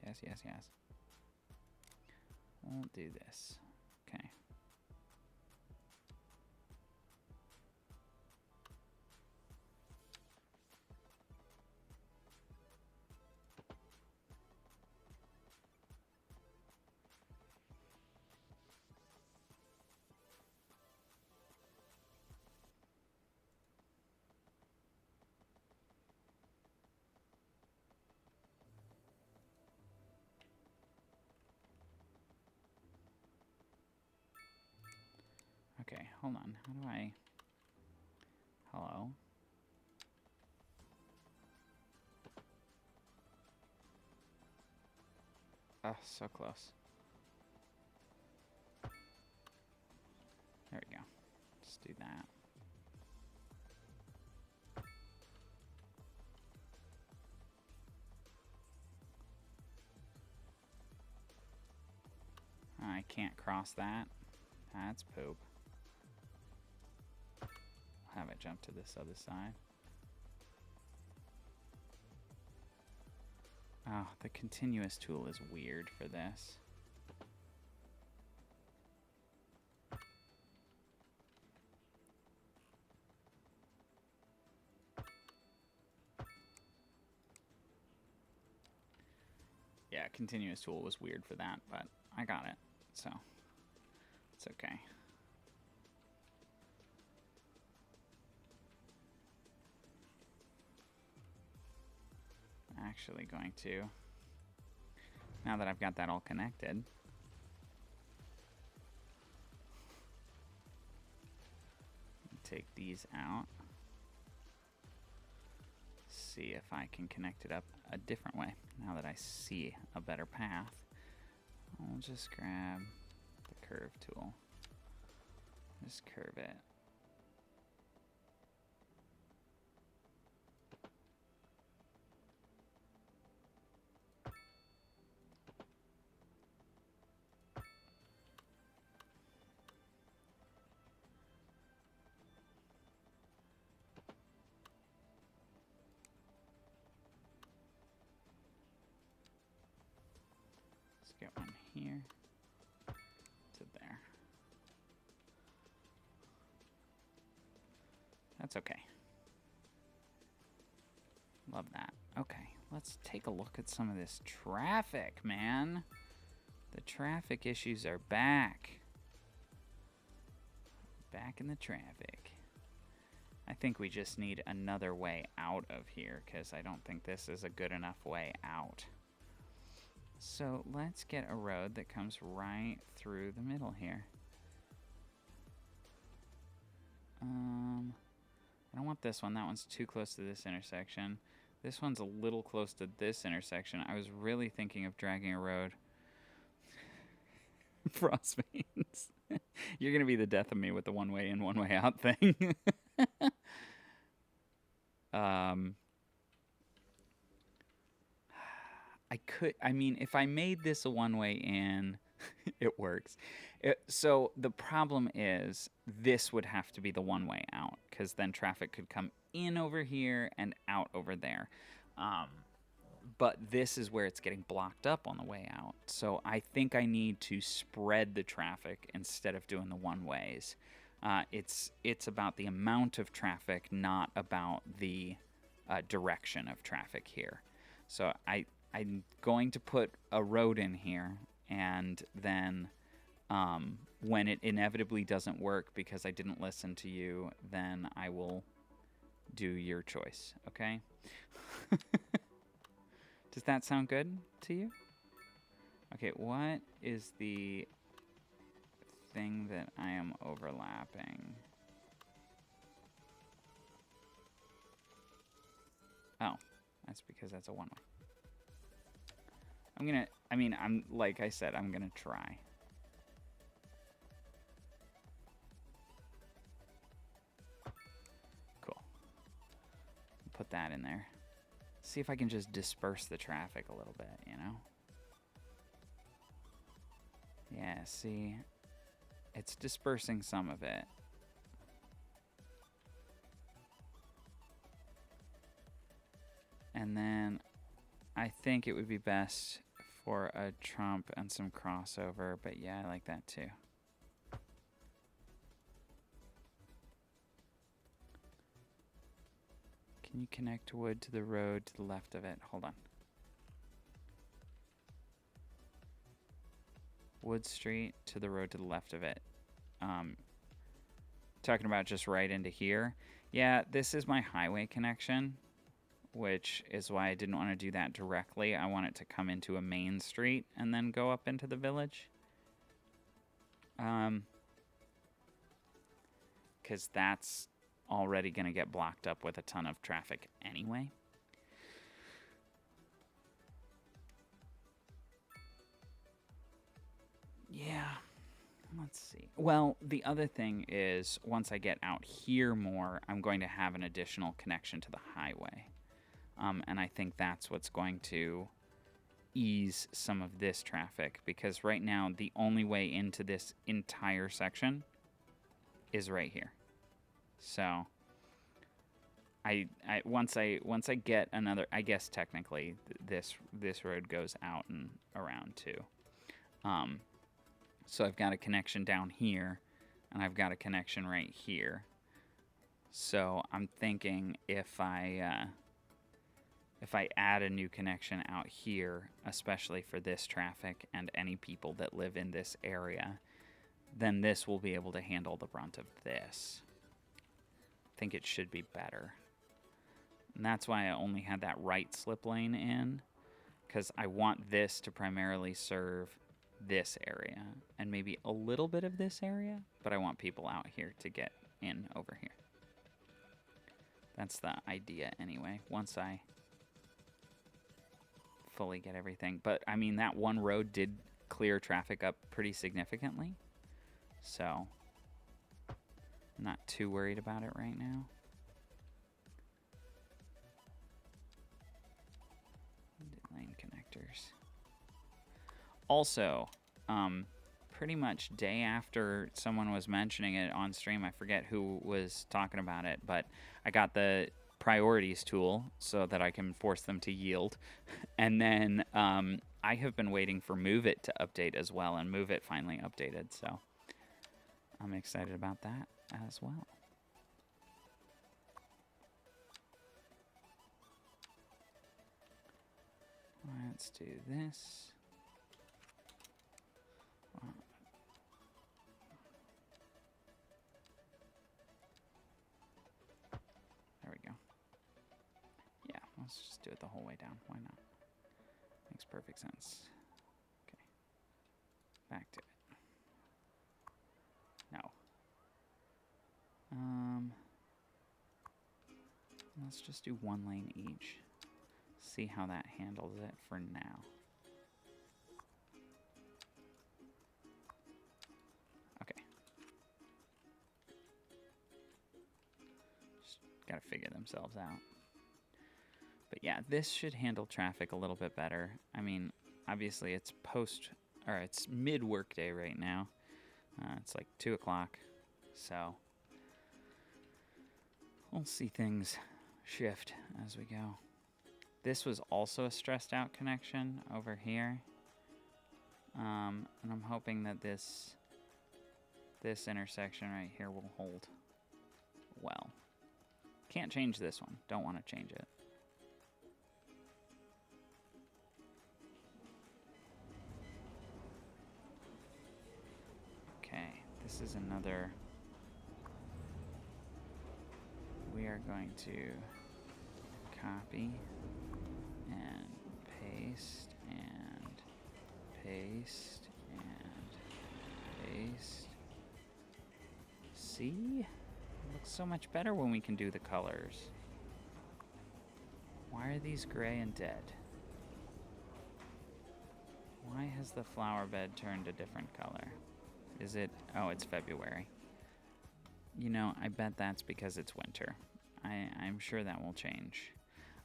Yes, yes, yes. We'll do this. Okay. Okay, hold on. How do I... Hello? Oh, so close. There we go. Just do that. I can't cross that. That's poop. Have it jump to this other side. Oh, the continuous tool is weird for this. Yeah, continuous tool was weird for that, but I got it, so it's okay. Actually going to, now that I've got that all connected, take these out, see if I can connect it up a different way. Now that I see a better path, I'll just grab the curve tool, just curve it. Get one here to there. That's okay. Love that. Okay, let's take a look at some of this traffic, man. The traffic issues are back. Back in the traffic. I think we just need another way out of here, because I don't think this is a good enough way out. So let's get a road that comes right through the middle here. I don't want this one. That one's too close to this intersection. This one's a little close to this intersection. I was really thinking of dragging a road. Frost veins. You're going to be the death of me with the one way in, one way out thing. I mean, if I made this a one way in, it works. So the problem is this would have to be the one way out, because then traffic could come in over here and out over there. But this is where it's getting blocked up on the way out. So I think I need to spread the traffic instead of doing the one ways. It's about the amount of traffic, not about the direction of traffic here. So I'm going to put a road in here, and then when it inevitably doesn't work because I didn't listen to you, then I will do your choice, okay? Does that sound good to you? Okay, what is the thing that I am overlapping? Oh, that's because that's a one-way. Like I said, I'm gonna try. Cool. Put that in there. See if I can just disperse the traffic a little bit, you know? Yeah, see? It's dispersing some of it. And then I think it would be best for a Trump and some crossover, but yeah, I like that too. Can you connect wood to the road to the left of it? Hold on. Wood Street to the road to the left of it. Talking about just right into here. Yeah, this is my highway connection, which is why I didn't want to do that directly. I want it to come into a main street and then go up into the village. Because that's already going to get blocked up with a ton of traffic anyway. Yeah, let's see. Well, the other thing is, once I get out here more, I'm going to have an additional connection to the highway. And I think that's what's going to ease some of this traffic, because right now the only way into this entire section is right here. So once I get another, I guess technically this road goes out and around too. So I've got a connection down here, and I've got a connection right here. So I'm thinking if I add a new connection out here, especially for this traffic and any people that live in this area, then this will be able to handle the brunt of this. I think it should be better. And that's why I only had that right slip lane in, because I want this to primarily serve this area and maybe a little bit of this area, but I want people out here to get in over here. That's the idea anyway, once I fully get everything. But I mean, that one road did clear traffic up pretty significantly, so I'm not too worried about it right now. Lane connectors. Also, pretty much day after someone was mentioning it on stream, I forget who was talking about it, but I got the priorities tool so that I can force them to yield. And then I have been waiting for Move It to update as well, and Move It finally updated, so I'm excited about that as well. let's do this. There we go. Yeah, let's just do it the whole way down. Why not? Makes perfect sense. Okay. Back to it. No. Let's just do 1 lane each. See how that handles it for now. Okay. Just gotta figure themselves out. But yeah, this should handle traffic a little bit better. I mean, obviously it's it's mid-workday right now. It's like 2 o'clock, so we'll see things shift as we go. This was also a stressed out connection over here. And I'm hoping that this intersection right here will hold well. Can't change this one. Don't want to change it. Okay, this is another. We are going to copy and paste and paste and paste. See? It looks so much better when we can do the colors. Why are these gray and dead? Why has the flower bed turned a different color? Is it? Oh, it's February. You know, I bet that's because it's winter. I'm sure that will change.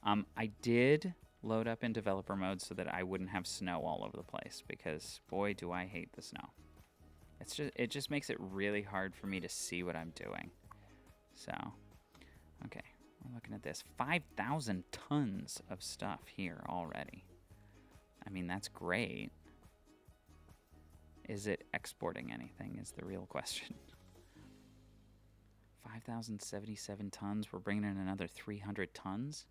I did load up in developer mode so that I wouldn't have snow all over the place because, boy, do I hate the snow. It just makes it really hard for me to see what I'm doing. So, okay, we're looking at this. 5,000 tons of stuff here already. I mean, that's great. Is it exporting anything is the real question. 5,077 tons. We're bringing in another 300 tons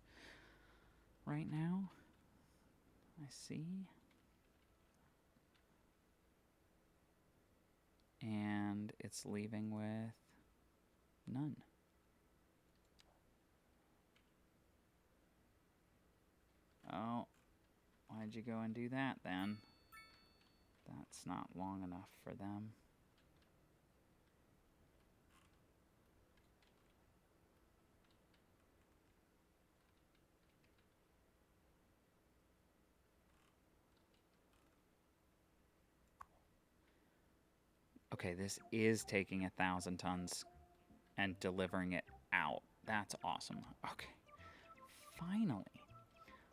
right now. I see. And it's leaving with none. Oh, why'd you go and do that then? That's not long enough for them. Okay, this is taking 1,000 tons and delivering it out. That's awesome. Okay, finally.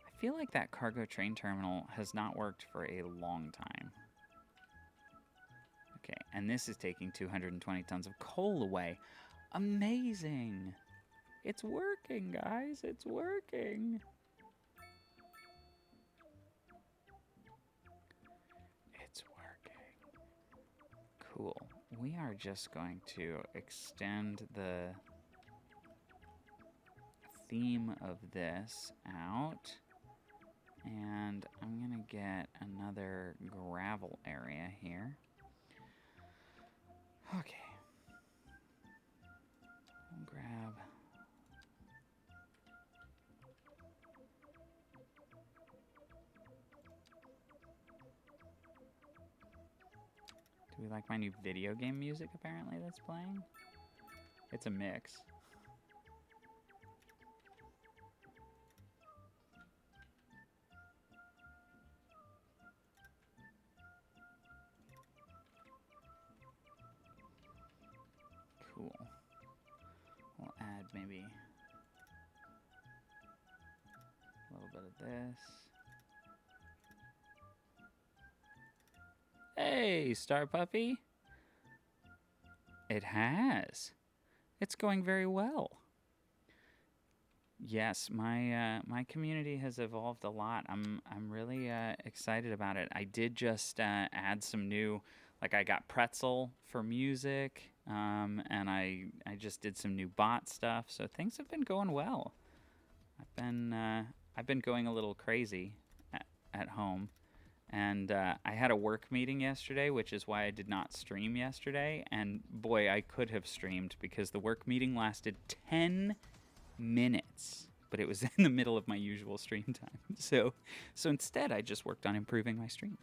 I feel like that cargo train terminal has not worked for a long time. Okay, and this is taking 220 tons of coal away. Amazing! It's working, guys. It's working. It's working. Cool. We are just going to extend the theme of this out. And I'm going to get another gravel area here. Okay. We'll grab... Do we like my new video game music, apparently, that's playing? It's a mix. Cool. We'll add maybe a little bit of this. Hey, Star Puppy. It has. It's going very well. Yes, my community has evolved a lot. I'm really excited about it. I did just add some new, like I got Pretzel for music, and I just did some new bot stuff. So things have been going well. I've been going a little crazy at home. And I had a work meeting yesterday, which is why I did not stream yesterday. And boy, I could have streamed because the work meeting lasted 10 minutes. But it was in the middle of my usual stream time. So instead, I just worked on improving my stream.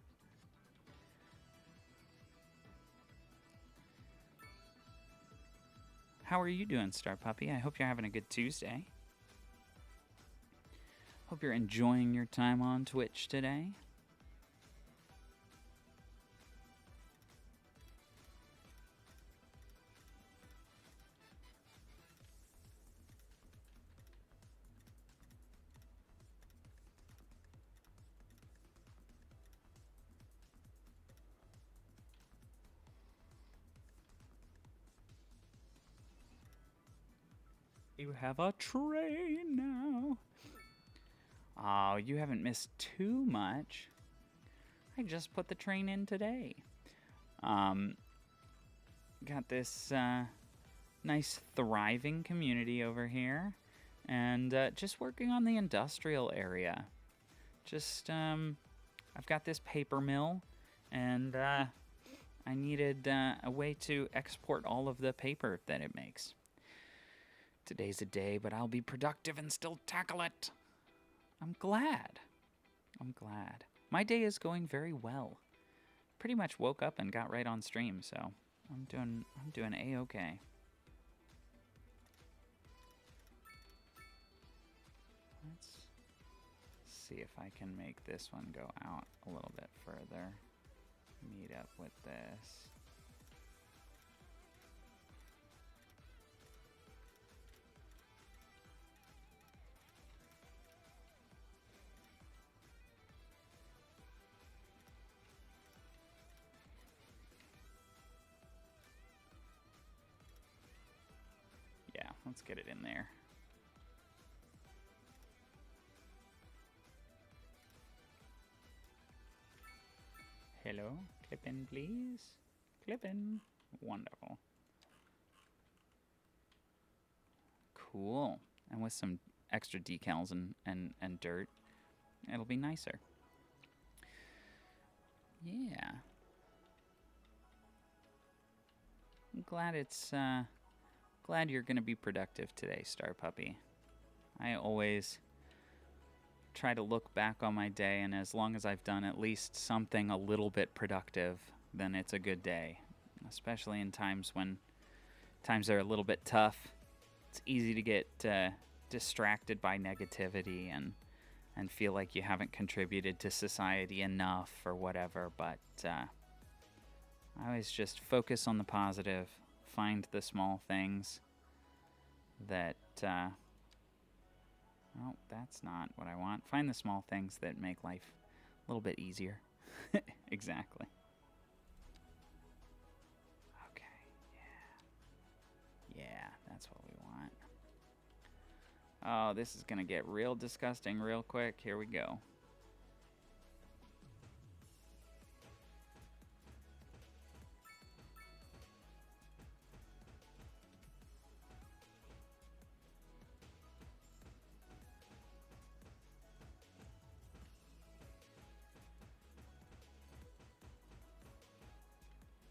How are you doing, Star Puppy? I hope you're having a good Tuesday. Hope you're enjoying your time on Twitch today. You have a train now. Oh, you haven't missed too much. I just put the train in today. Got this nice thriving community over here. And just working on the industrial area. Just, I've got this paper mill. And I needed a way to export all of the paper that it makes. Today's a day, but I'll be productive and still tackle it. I'm glad. My day is going very well. Pretty much woke up and got right on stream, so I'm doing A-okay. Let's see if I can make this one go out a little bit further. Meet up with this. Yeah, let's get it in there. Hello, clip in, please. Clip in. Wonderful. Cool. And with some extra decals and dirt, it'll be nicer. Yeah. I'm glad glad you're going to be productive today, Star Puppy. I always try to look back on my day, and as long as I've done at least something a little bit productive, then it's a good day. Especially in times when times are a little bit tough. It's easy to get distracted by negativity and feel like you haven't contributed to society enough or whatever, but I always just focus on the positive. Find the small things that, oh, that's not what I want. Find the small things that make life a little bit easier. Exactly. Okay, yeah. Yeah, that's what we want. Oh, this is going to get real disgusting real quick. Here we go.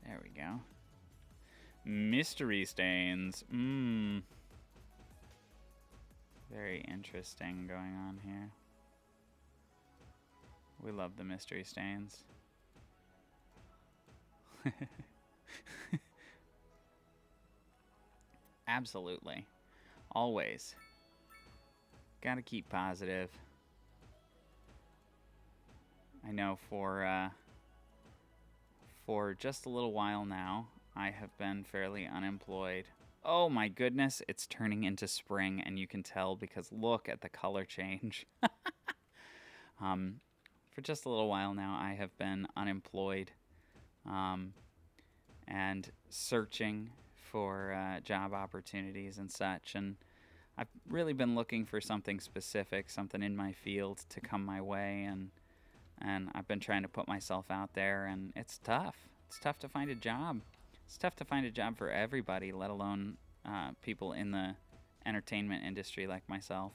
There we go. Mystery stains. Very interesting going on here. We love the mystery stains. Absolutely. Always. Gotta keep positive. I know for just a little while now, I have been fairly unemployed. Oh my goodness, it's turning into spring, and you can tell because look at the color change. For just a little while now, I have been unemployed and searching for job opportunities and such, and I've really been looking for something specific, something in my field to come my way, and I've been trying to put myself out there, and it's tough. It's tough to find a job. It's tough to find a job for everybody, let alone people in the entertainment industry like myself.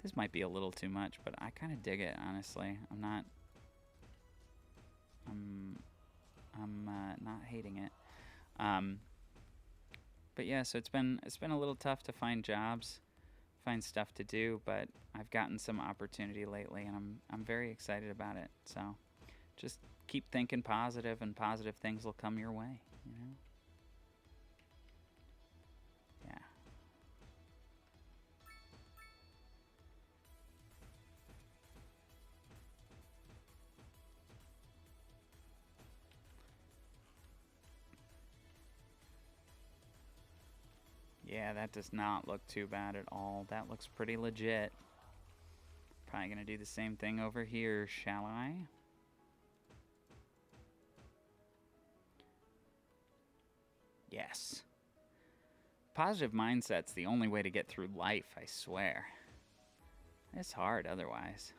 This might be a little too much, but I kind of dig it, honestly. I'm I'm not hating it. But yeah, so it's been a little tough to find jobs, find stuff to do, but I've gotten some opportunity lately, and I'm very excited about it. So just keep thinking positive, and positive things will come your way, you know? Yeah. Yeah, that does not look too bad at all. That looks pretty legit. Probably gonna do the same thing over here, shall I? Yes. Positive mindset's the only way to get through life, I swear. It's hard otherwise.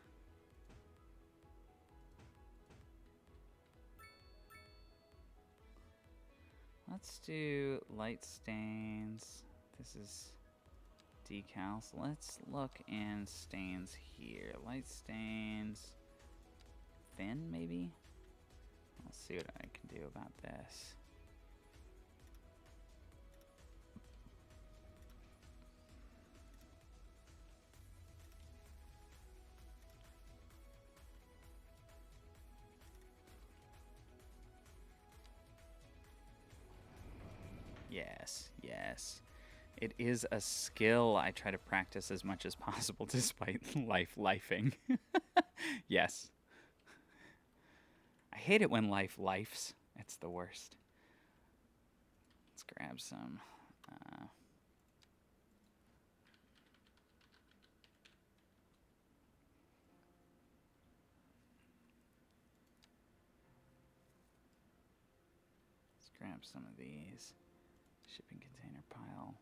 Let's do light stains. This is decals. Let's look in stains here. Light stains. Thin, maybe? Let's see what I can do about this. Yes, yes. It is a skill I try to practice as much as possible despite lifing. Yes. I hate it when life lifes. It's the worst. Let's grab some. Let's grab some of these. Shipping container pile.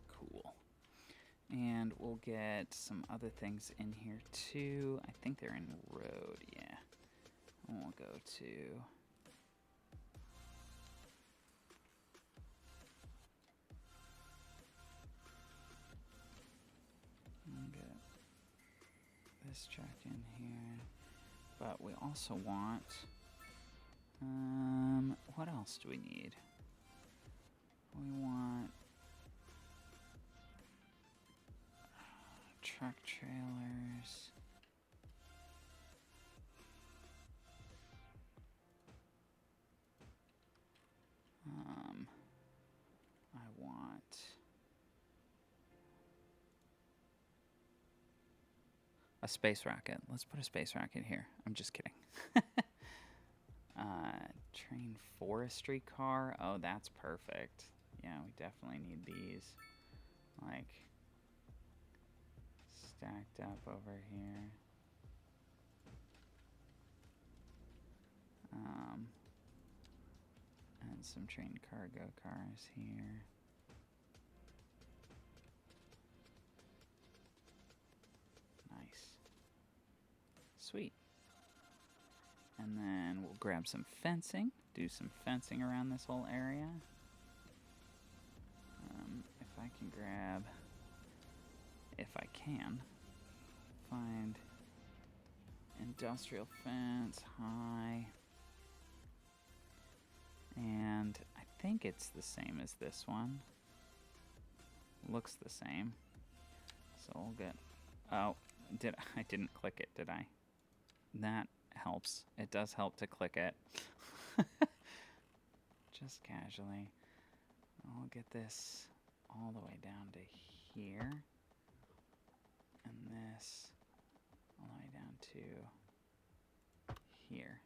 Cool. And we'll get some other things in here too. I think they're in road, yeah. And we'll go to... and get this truck in here. But we also want... what else do we need? We want... truck trailers. I want a space rocket. Let's put a space rocket here. I'm just kidding. Train forestry car. Oh, that's perfect. Yeah, we definitely need these. Like, stacked up over here. And some train cargo cars here. Nice. Sweet. And then we'll grab some fencing. Do some fencing around this whole area. If I can grab... If I can. Find industrial fence, high. And I think it's the same as this one. Looks the same. So we'll get... Oh, I didn't click it, did I? That helps. It does help to click it. Just casually. I'll get this all the way down to here. And this all the way down to here.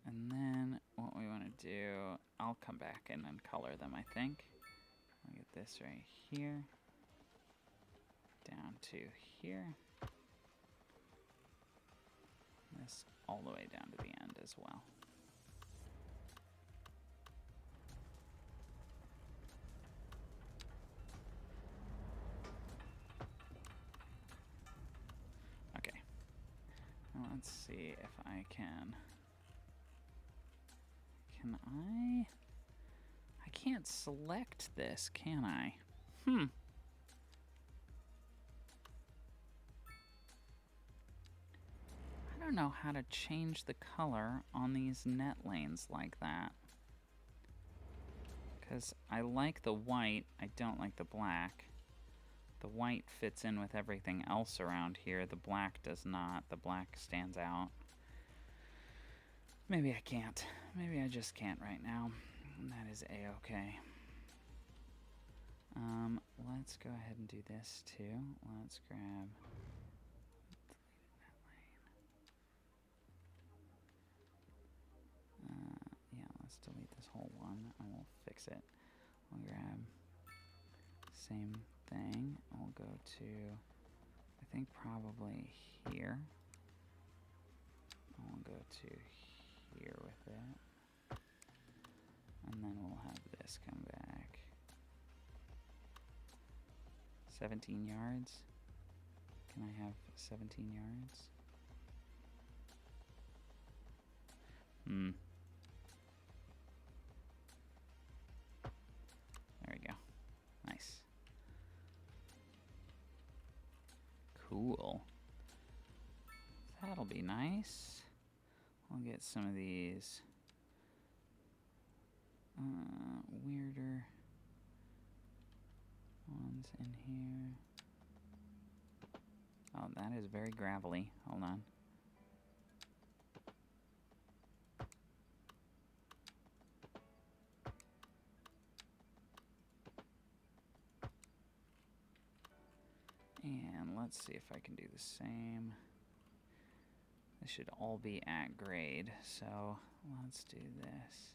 And then what we want to do, I'll come back and then color them, I think. I'll get this right here. Down to here. This all the way down to the end as well. let's see if I can. Can I? I can't select this, can I? I don't know how to change the color on these net lanes like that. Because I like the white, I don't like the black. The white fits in with everything else around here. The black does not. The black stands out. Maybe I can't. Maybe I just can't right now. And that is a-okay. Let's go ahead and do this too. Let's grab... yeah, let's delete this whole one and we'll fix it. We'll grab same thing. We'll go to, I think probably here. And we'll go to here with it. And then we'll have this come back. 17 yards. Can I have 17 yards? There we go. Nice. Cool. That'll be nice. I'll get some of these weirder ones in here. Oh, that is very gravelly. Hold on. And let's see if I can do the same. This should all be at grade, so let's do this.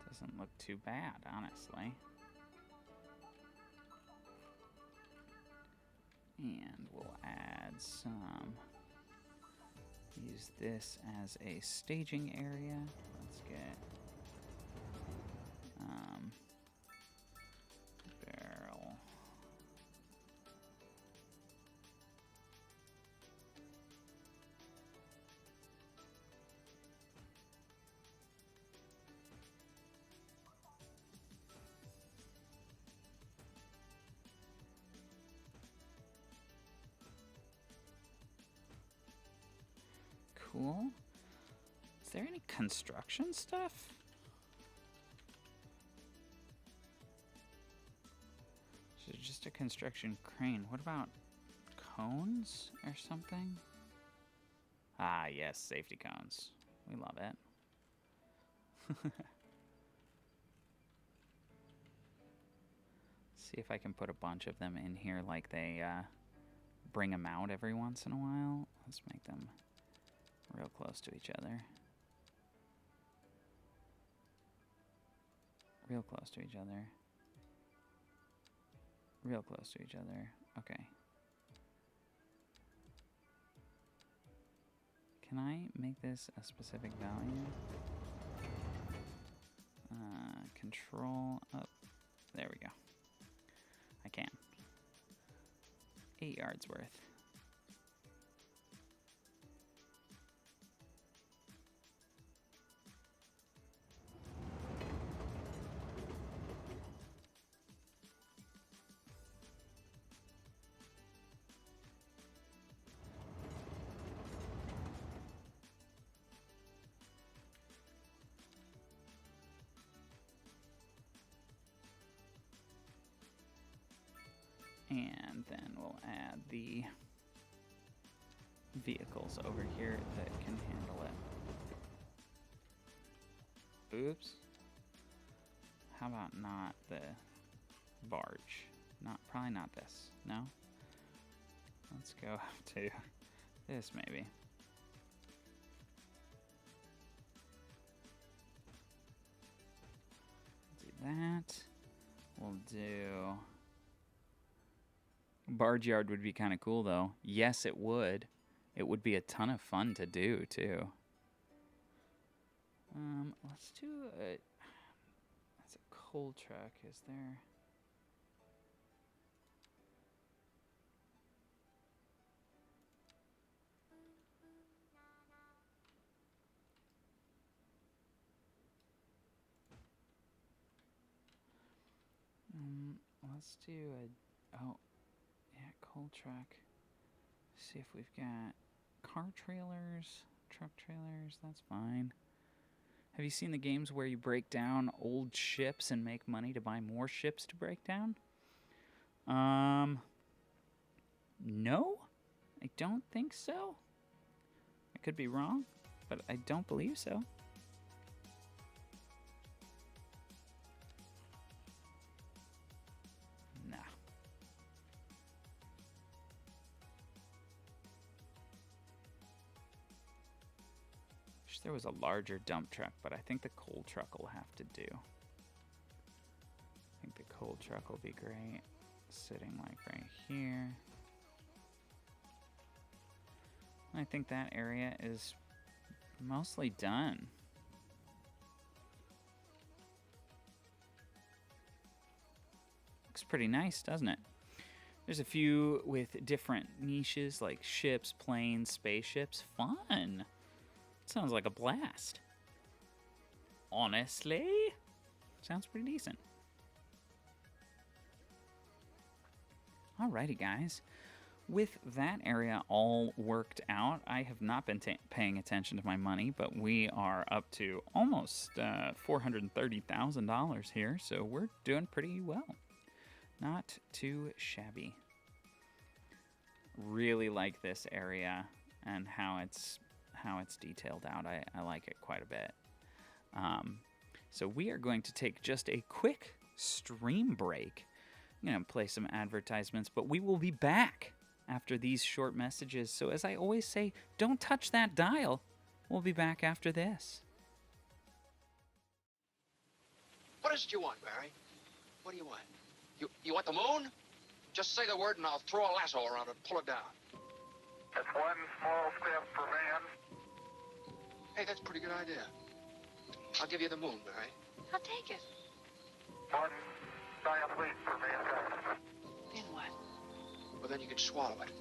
Doesn't look too bad, honestly. And we'll add some, use this as a staging area. Let's get barrel. Cool. Is there any construction stuff? Is it just a construction crane? What about cones or something? Ah, yes, safety cones. We love it. See if I can put a bunch of them in here like they bring them out every once in a while. Let's make them real close to each other. Real close to each other. Real close to each other. Okay. Can I make this a specific value? Control up. There we go. I can. 8 yards worth. And then we'll add the vehicles over here that can handle it. Oops. How about not the barge? Probably not this. No? Let's go up to this maybe. Do that. We'll do Barge yard would be kind of cool, though. Yes, it would. It would be a ton of fun to do, too. Let's do a... That's a coal truck, is there? Let's do a... Oh, yeah, coal truck. See if we've got car trailers, truck trailers. That's fine. Have you seen the games where you break down old ships and make money to buy more ships to break down? No, I don't think so. I could be wrong, but I don't believe so. Nah. Wish there was a larger dump truck, but I think the coal truck will have to do. I think the coal truck will be great. Sitting like right here. I think that area is mostly done. Looks pretty nice, doesn't it? There's a few with different niches like ships, planes, spaceships. Fun. Sounds like a blast. Honestly, sounds pretty decent. Alrighty, guys. With that area all worked out, I have not been paying attention to my money, but we are up to almost $430,000 here, so we're doing pretty well. Not too shabby. Really like this area and how it's detailed out. I like it quite a bit. So we are going to take just a quick stream break. I'm going to play some advertisements, but we will be back after these short messages. So as I always say, don't touch that dial. We'll be back after this. What is it you want, Barry? What do you want? You want the moon? Just say the word and I'll throw a lasso around it and pull it down. That's one small step for man, Hey, that's a pretty good idea. I'll give you the moon, Barry. I'll take it. one giant leap for mankind. Then what? Well, then you can swallow it,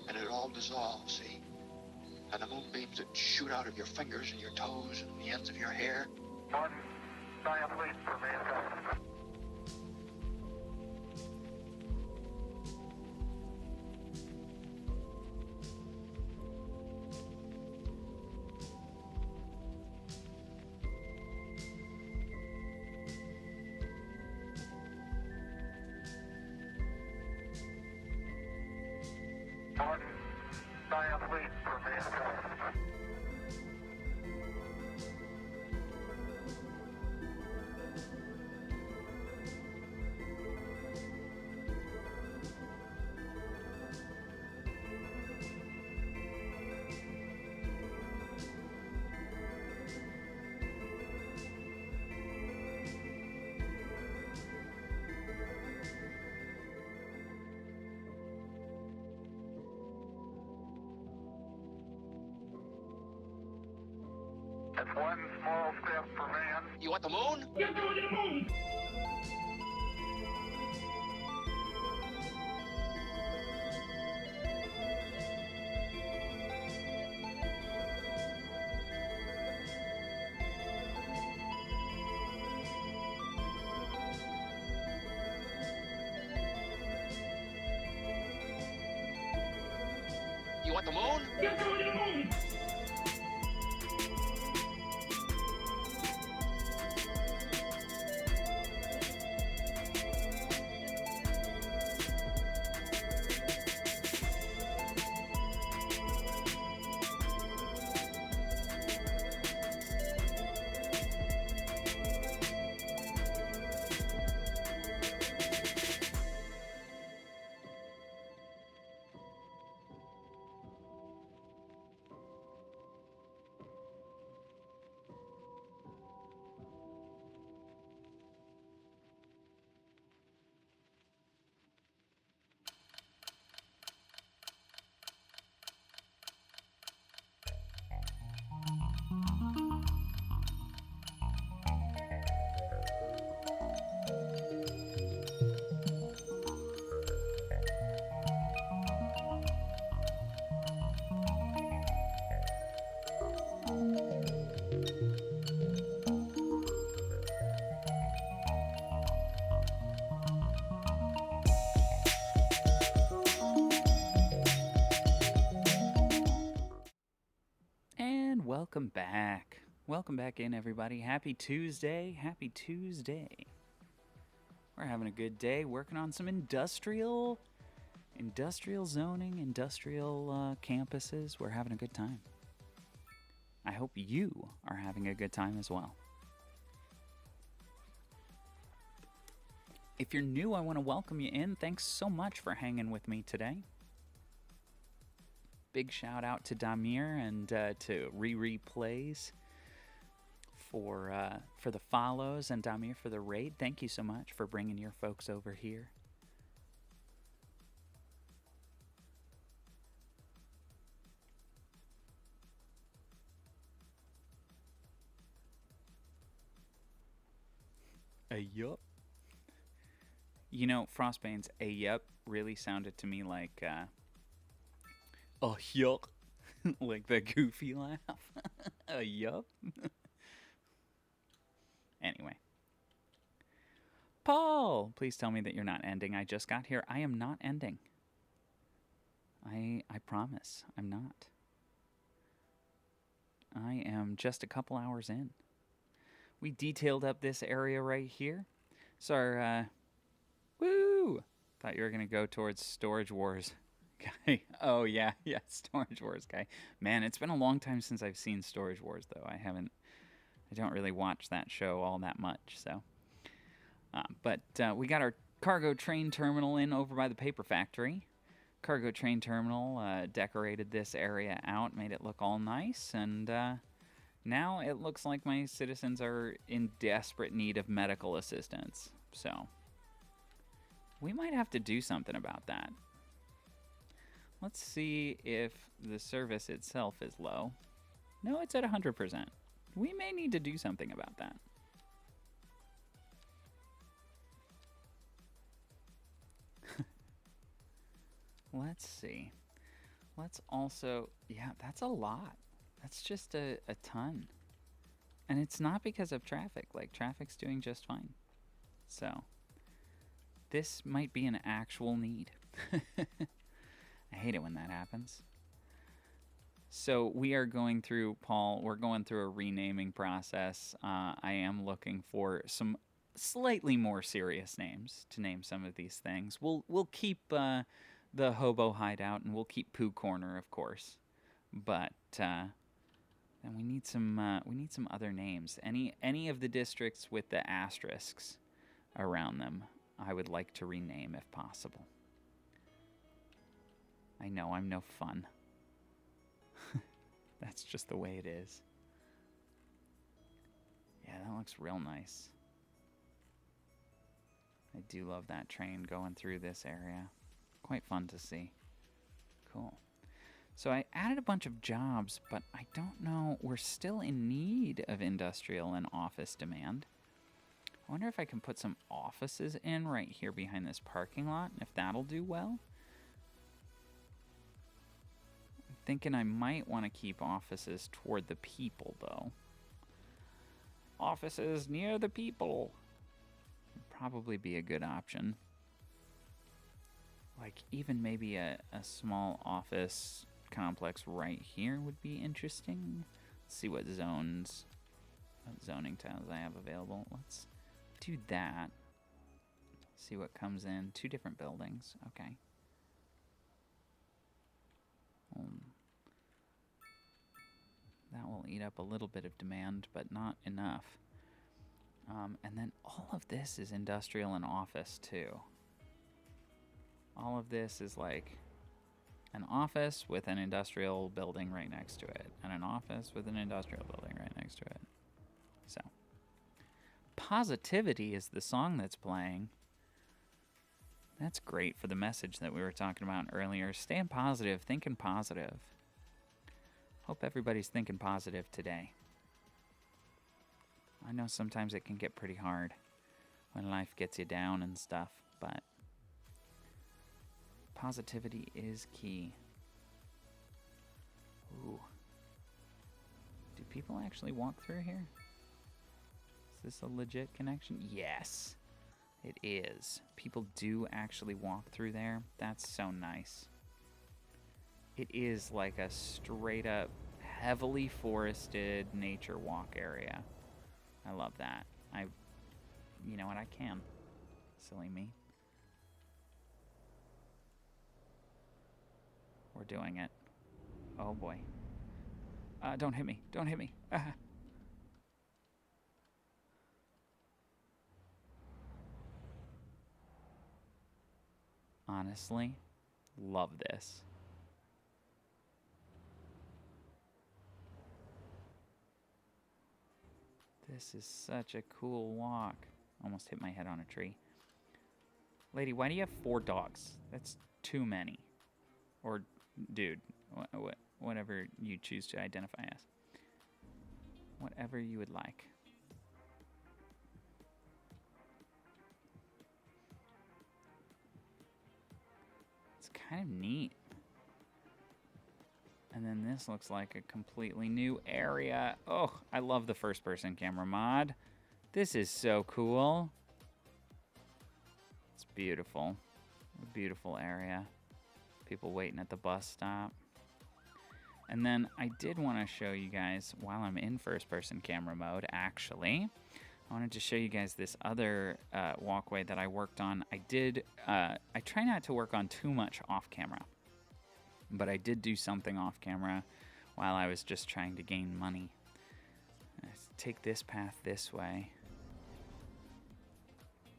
and it all dissolves, see? And the moonbeams that shoot out of your fingers and your toes and the ends of your hair. One giant leap for mankind. One giant leap for mankind. That's one small step for man, You want the moon? You're going to the moon. You want the moon? You're going to the moon. welcome back. Welcome back in, everybody. Happy Tuesday. Happy Tuesday. We're having a good day working on some industrial zoning, industrial campuses. We're having a good time. I hope you are having a good time as well. If you're new, I want to welcome you in. Thanks so much for hanging with me today. Big shout out to Damir and to Riri Plays for the follows, and Damir for the raid. Thank you so much for bringing your folks over here. Yup. You know, Frostbane's yup really sounded to me like yup. Like the goofy laugh. Yup. Anyway. Paul, please tell me that you're not ending. I just got here. I am not ending. I promise I'm not. I am just a couple hours in. We detailed up this area right here. So our, woo! Thought you were going to go towards Storage Wars guy. Oh, yeah, Storage Wars guy. Man, it's been a long time since I've seen Storage Wars, though. I don't really watch that show all that much, so. But we got our cargo train terminal in over by the paper factory. Cargo train terminal decorated this area out, made it look all nice, and now it looks like my citizens are in desperate need of medical assistance. So we might have to do something about that. Let's see if the service itself is low. No, it's at 100%. We may need to do something about that. Let's see. Let's also... Yeah, that's a lot. That's just a ton. And it's not because of traffic. Like, traffic's doing just fine. So, this might be an actual need. I hate it when that happens. So, we are going through, Paul, we're going through a renaming process. I am looking for some slightly more serious names to name some of these things. We'll keep the Hobo Hideout, and we'll keep Pooh Corner, of course. But... and we need some other names. Any of the districts with the asterisks around them, I would like to rename if possible. I know I'm no fun. That's just the way it is. Yeah, that looks real nice. I do love that train going through this area. Quite fun to see. Cool. So I added a bunch of jobs, but I don't know. We're still in need of industrial and office demand. I wonder if I can put some offices in right here behind this parking lot, and if that'll do well. I'm thinking I might want to keep offices toward the people, though. Offices near the people. Would probably be a good option. Like, even maybe a small office complex right here would be interesting. Let's see what zoning tiles I have available. Let's do that. See what comes in. 2 different buildings. Okay. That will eat up a little bit of demand, but not enough. And then all of this is industrial and office, too. All of this is like an office with an industrial building right next to it, and an office with an industrial building right next to it. So, Positivity is the song that's playing. That's great for the message that we were talking about earlier. Staying positive, thinking positive. Hope everybody's thinking positive today. I know sometimes it can get pretty hard when life gets you down and stuff, but positivity is key. Ooh. Do people actually walk through here? Is this a legit connection? Yes, it is. People do actually walk through there. That's so nice. It is like a straight up heavily forested nature walk area. I love that. You know what, I can. Silly me. We're doing it. Oh boy. Don't hit me. Don't hit me. Honestly, love this. This is such a cool walk. Almost hit my head on a tree. Lady, why do you have 4 dogs? That's too many. Or dude, whatever you choose to identify as. Whatever you would like. It's kind of neat. And then this looks like a completely new area. Oh, I love the first-person camera mod. This is so cool. It's beautiful. A beautiful area. People waiting at the bus stop. And then I did want to show you guys, while I'm in first-person camera mode, actually, I wanted to show you guys this other walkway that I worked on. I try not to work on too much off-camera. But I did do something off camera while I was just trying to gain money. Let's take this path this way.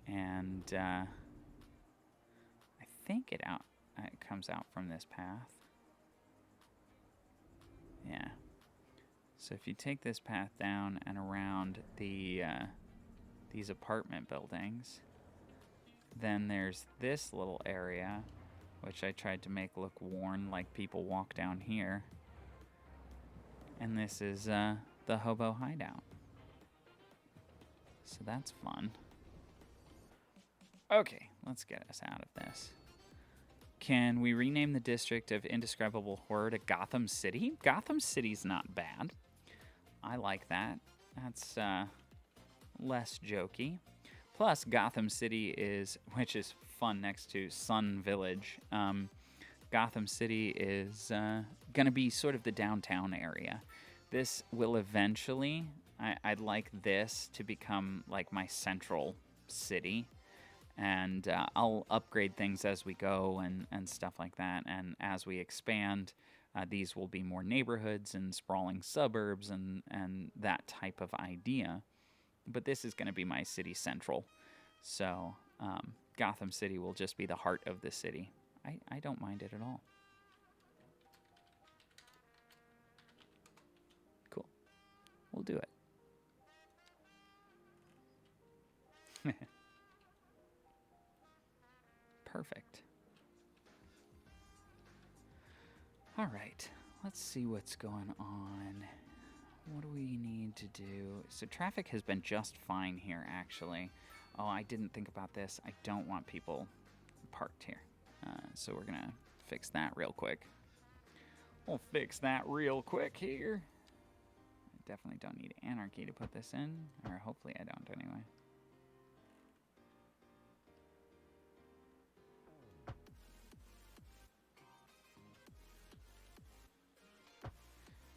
And I think it comes out from this path. Yeah. So if you take this path down and around these apartment buildings, then there's this little area, which I tried to make look worn, like people walk down here. And this is the hobo hideout. So that's fun. Okay, let's get us out of this. Can we rename the district of indescribable horror to Gotham City? Gotham City's not bad. I like that. That's less jokey. Plus, Gotham City which is fun next to Sun Village. Gotham City is going to be sort of the downtown area. This will eventually, I'd like this to become like my central city. And I'll upgrade things as we go and stuff like that. And as we expand, these will be more neighborhoods and sprawling suburbs and that type of idea. But this is going to be my city central. So Gotham City will just be the heart of the city. I don't mind it at all. Cool. We'll do it. Perfect. All right. Let's see what's going on. What do we need to do? So traffic has been just fine here, actually. Oh, I didn't think about this. I don't want people parked here. So we're going to fix that real quick. We'll fix that real quick here. I definitely don't need anarchy to put this in. Or hopefully I don't anyway.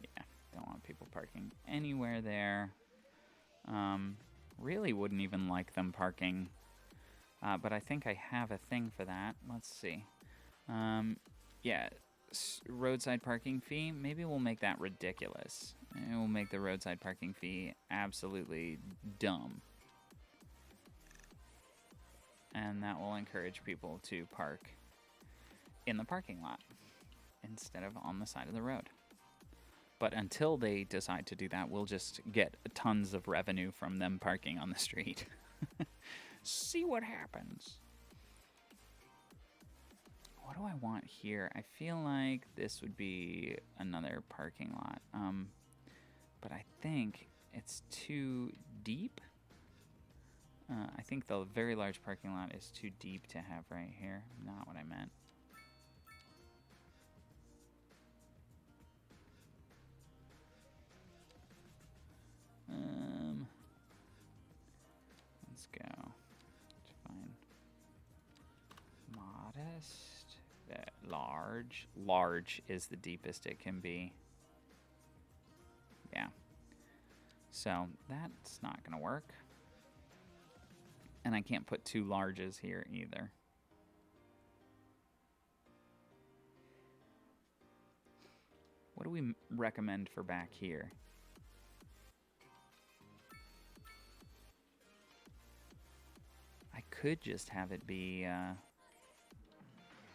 Yeah, don't want people parking anywhere there. Really wouldn't even like them parking. But I think I have a thing for that. Let's see. Yeah, roadside parking fee. Maybe we'll make that ridiculous. We'll make the roadside parking fee absolutely dumb. And that will encourage people to park in the parking lot instead of on the side of the road. But until they decide to do that, we'll just get tons of revenue from them parking on the street. See what happens. What do I want here? I feel like this would be another parking lot. But I think it's too deep. I think the very large parking lot is too deep to have right here. Not what I meant. Let's go. Fine. Modest. Large. Large is the deepest it can be. Yeah. So that's not going to work. And I can't put 2 larges here either. What do we recommend for back here? I could just have it be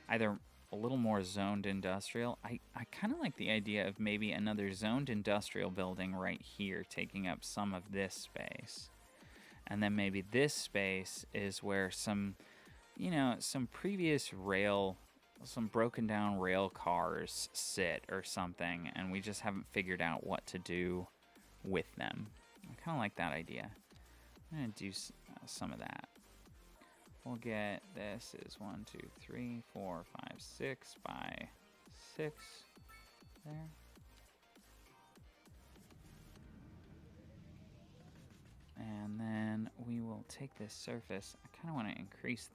either a little more zoned industrial. I kind of like the idea of maybe another zoned industrial building right here taking up some of this space. And then maybe this space is where some, you know, some previous some broken down rail cars sit or something, and we just haven't figured out what to do with them. I kind of like that idea. I'm going to do some of that. We'll get, this is 1, 2, 3, 4, 5, 6 by 6 there. And then we will take this surface. I kind of want to increase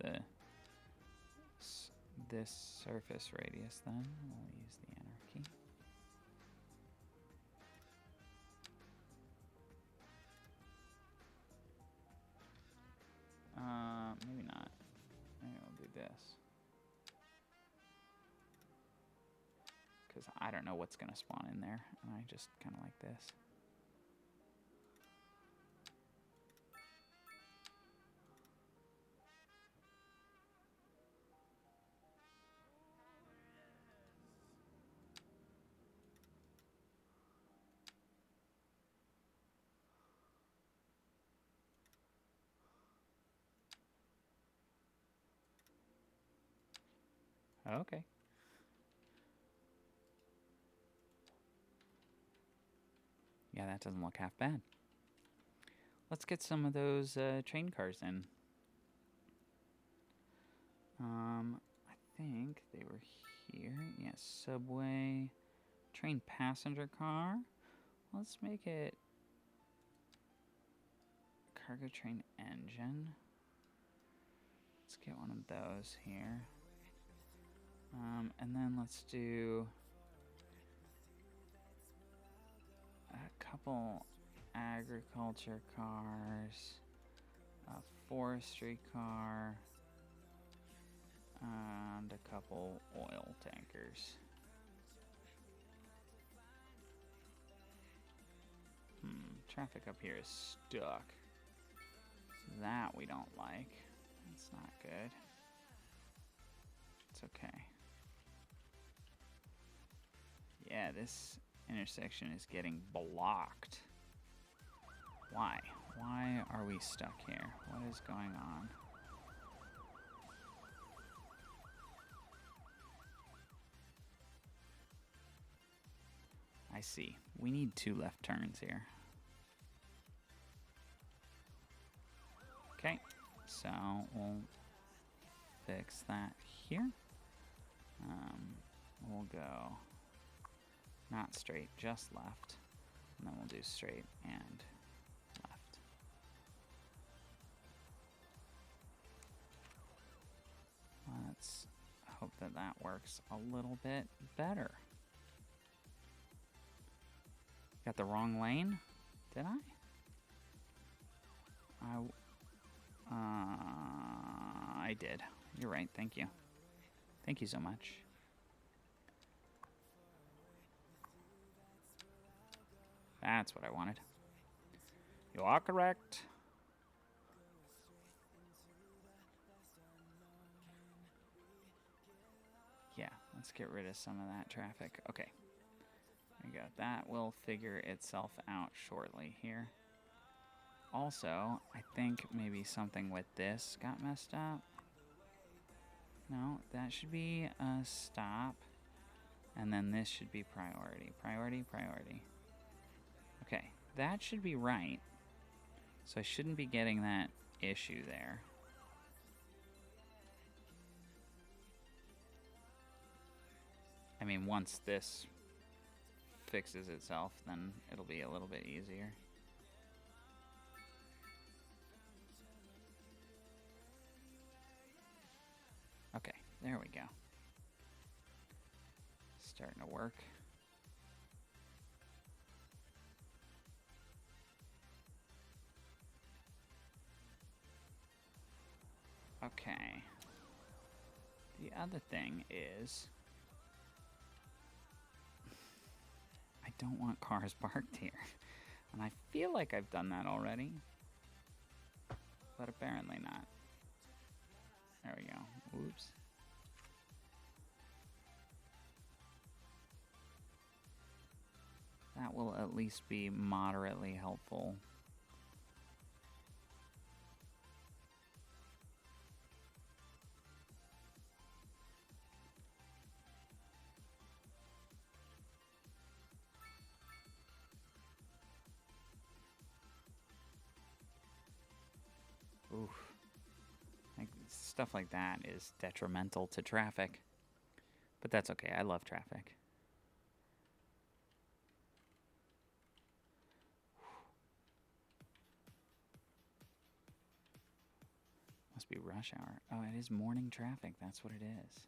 this surface radius then. We'll use the enter key. Maybe not. Maybe we'll do this. Because I don't know what's going to spawn in there. And I just kind of like this. Okay. Yeah, that doesn't look half bad. Let's get some of those train cars in. I think they were here. Yes, subway, train passenger car. Let's make it cargo train engine. Let's get one of those here. And then let's do a couple agriculture cars, a forestry car, and a couple oil tankers. Traffic up here is stuck. That we don't like. That's not good. It's okay. Yeah, this intersection is getting blocked. Why? Why are we stuck here? What is going on? I see. We need 2 left turns here. Okay, so we'll fix that here. We'll go not straight, just left. And then we'll do straight and left. Let's hope that that works a little bit better. Got the wrong lane? Did I? I did. You're right. Thank you. Thank you so much. That's what I wanted. You are correct. Yeah, let's get rid of some of that traffic. Okay. There you go. That will figure itself out shortly here. Also, I think maybe something with this got messed up. No, that should be a stop. And then this should be priority. Priority, priority. Okay, that should be right. So I shouldn't be getting that issue there. I mean, once this fixes itself, then it'll be a little bit easier. Okay, there we go. Starting to work. Okay. The other thing is, I don't want cars parked here. And I feel like I've done that already. But apparently not. There we go. Oops. That will at least be moderately helpful. Oof. Like, stuff like that is detrimental to traffic. But that's okay. I love traffic. Must be rush hour. Oh, it is morning traffic. That's what it is.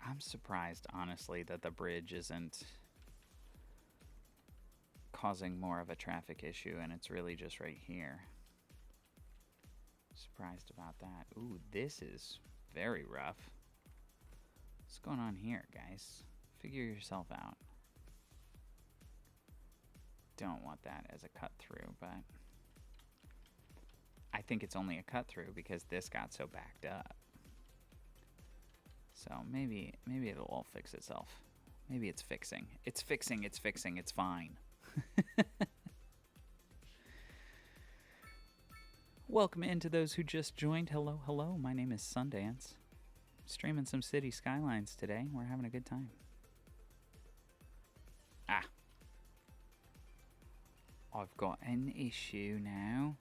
I'm surprised, honestly, that the bridge isn't causing more of a traffic issue, and it's really just right here. Surprised about that. Ooh, this is very rough. What's going on here, guys? Figure yourself out. Don't want that as a cut-through, but I think it's only a cut-through because this got so backed up. So maybe it'll all fix itself. Maybe it's fixing. It's fixing, it's fine. Welcome in to those who just joined. Hello, hello. My name is Sundance. Streaming some City Skylines today. We're having a good time. Ah. I've got an issue now.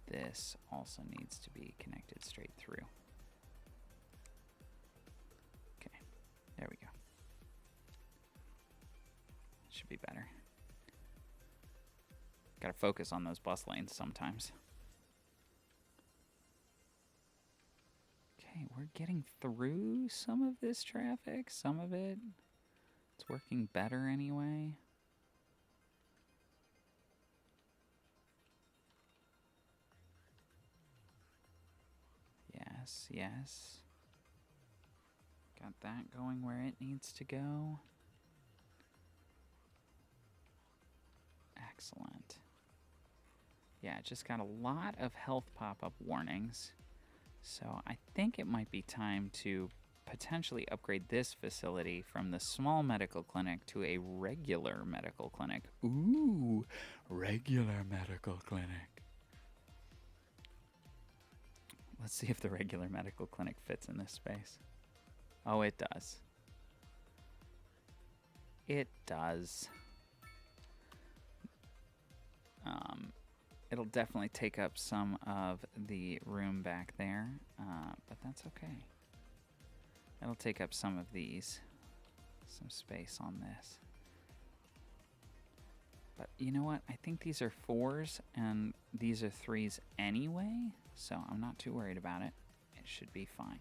This also needs to be connected straight through. Okay, there we go. Should be better. Gotta focus on those bus lanes sometimes. Okay, we're getting through some of this traffic. Some of it, it's working better anyway. Yes, yes. Got that going where it needs to go. Excellent. Yeah, just got a lot of health pop-up warnings. So I think it might be time to potentially upgrade this facility from the small medical clinic to a regular medical clinic. Ooh, regular medical clinic. Let's see if the regular medical clinic fits in this space. Oh, it does. It does. It'll definitely take up some of the room back there, but that's okay. It'll take up some of these, some space on this. But you know what? I think these are 4s and these are 3s anyway, so I'm not too worried about it. It should be fine.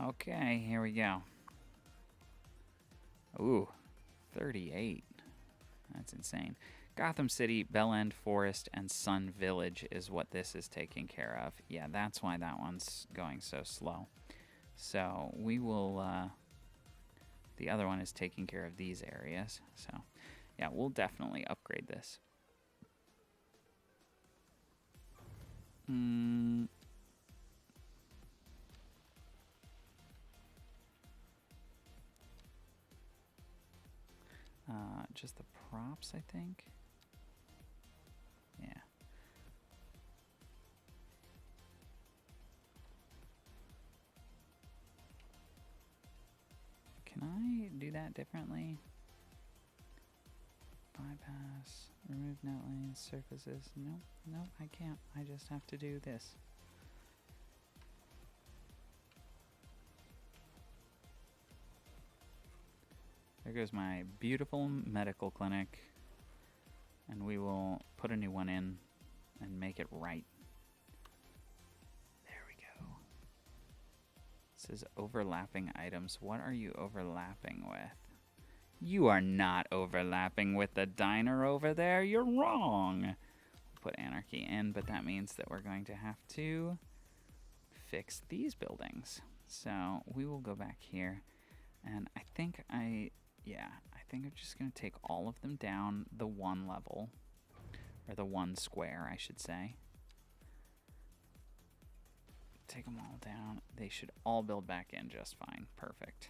Okay, here we go. Ooh, 38. That's insane. Gotham City, Bell End Forest, and Sun Village is what this is taking care of. Yeah, that's why that one's going so slow. So we will, the other one is taking care of these areas. So yeah, we'll definitely upgrade this. Just the props, I think. Yeah. Can I do that differently? Bypass, remove net lanes, surfaces. Nope, I can't. I just have to do this. There goes my beautiful medical clinic. And we will put a new one in and make it right. There we go. It says overlapping items. What are you overlapping with? You are not overlapping with the diner over there. You're wrong. Put anarchy in, but that means that we're going to have to fix these buildings. So we will go back here, and I think I'm just going to take all of them down the one level, or the one square, I should say. Take them all down. They should all build back in just fine. Perfect.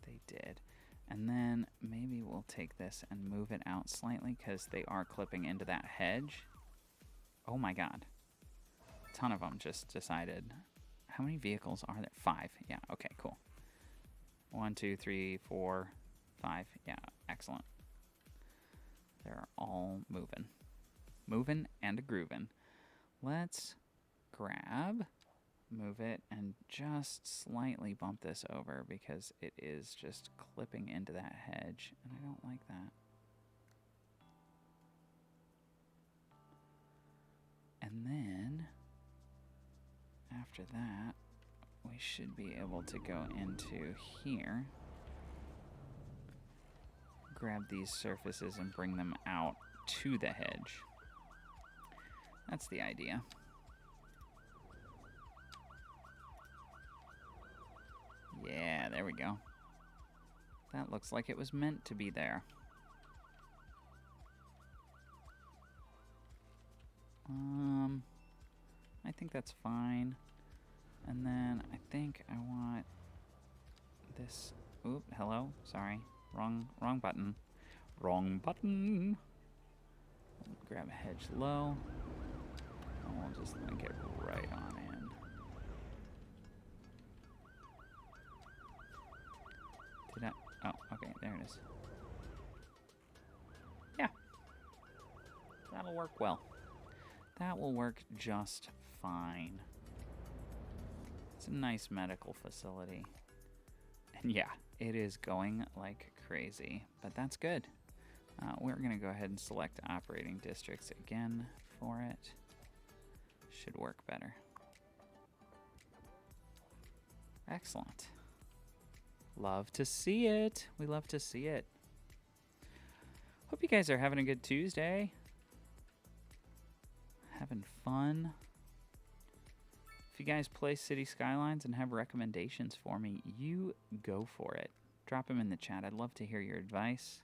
They did. And then maybe we'll take this and move it out slightly because they are clipping into that hedge. Oh my god. A ton of them just decided. How many vehicles are there? 5. Yeah, okay, cool. 1, 2, 3, 4, 5. Yeah, excellent. They're all moving. Moving and a grooving. Let's grab, move it, and just slightly bump this over because it is just clipping into that hedge, and I don't like that. And then, after that, we should be able to go into here, grab these surfaces and bring them out to the hedge. That's the idea. Yeah, there we go. That looks like it was meant to be there. I think that's fine. And then I think I want this. Oop, hello. Sorry. Wrong button. Wrong button. Grab a hedge low. And we'll just link it right on in. Did I? Oh, okay, there it is. Yeah. That'll work well. That will work just fine. It's a nice medical facility. And yeah, it is going like crazy, but that's good. We're going to go ahead and select operating districts again for it. Should work better. Excellent. Love to see it. We love to see it. Hope you guys are having a good Tuesday. Having fun. If you guys play City Skylines and have recommendations for me, you go for it. Drop them in the chat. I'd love to hear your advice.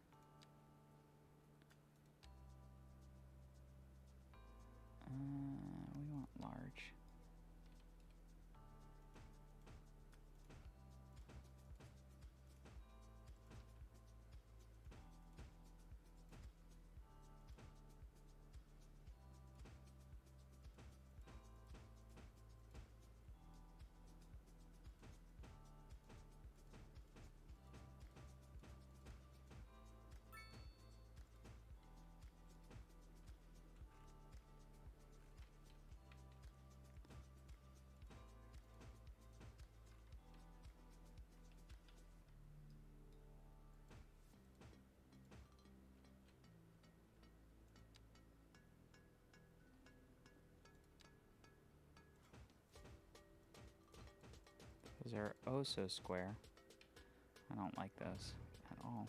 We want large. Those are oh so square. I don't like those at all.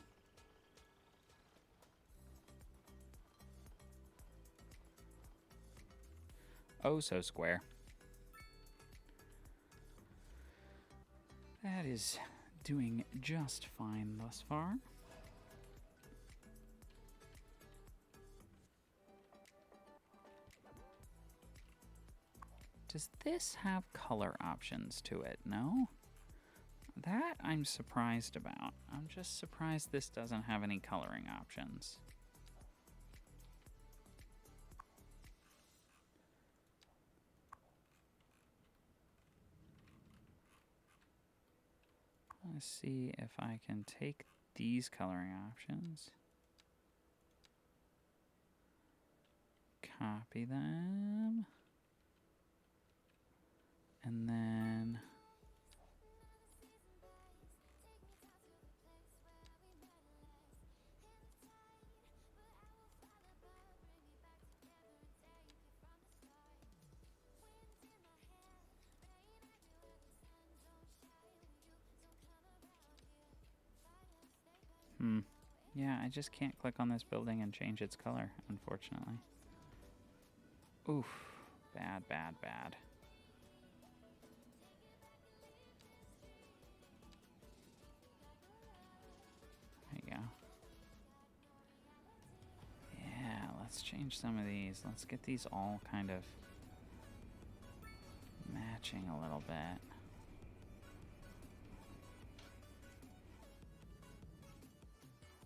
Oh so square. That is doing just fine thus far. Does this have color options to it? No? That I'm surprised about. I'm just surprised this doesn't have any coloring options. Let's see if I can take these coloring options, copy them, and then Yeah, I just can't click on this building and change its color, unfortunately. Oof. Bad, bad, bad. There you go. Yeah, let's change some of these. Let's get these all kind of matching a little bit.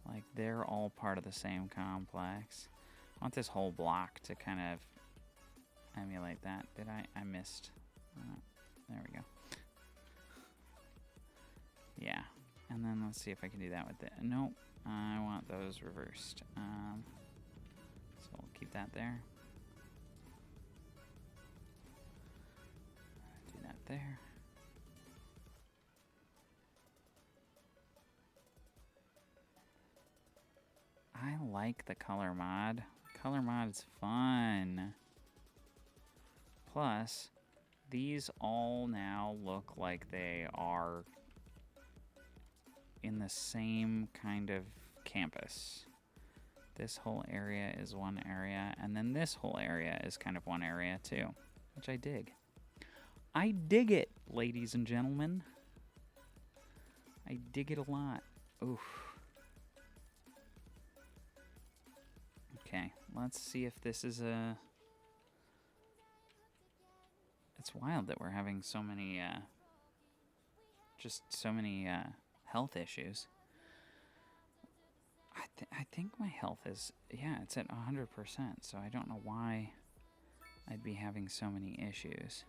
Like, they're all part of the same complex. I want this whole block to kind of emulate that. Did I missed. There we go. Yeah. And then let's see if I can do that with it. Nope. I want those reversed. So we'll keep that there. Do that there. I like the color mod. Color mod is fun. Plus, these all now look like they are in the same kind of campus. This whole area is one area, and then this whole area is kind of one area too, which I dig. I dig it, ladies and gentlemen. I dig it a lot. Oof. Okay, let's see if this is a... It's wild that we're having so many, just so many, health issues. I think my health is, yeah, it's at 100%, so I don't know why I'd be having so many issues.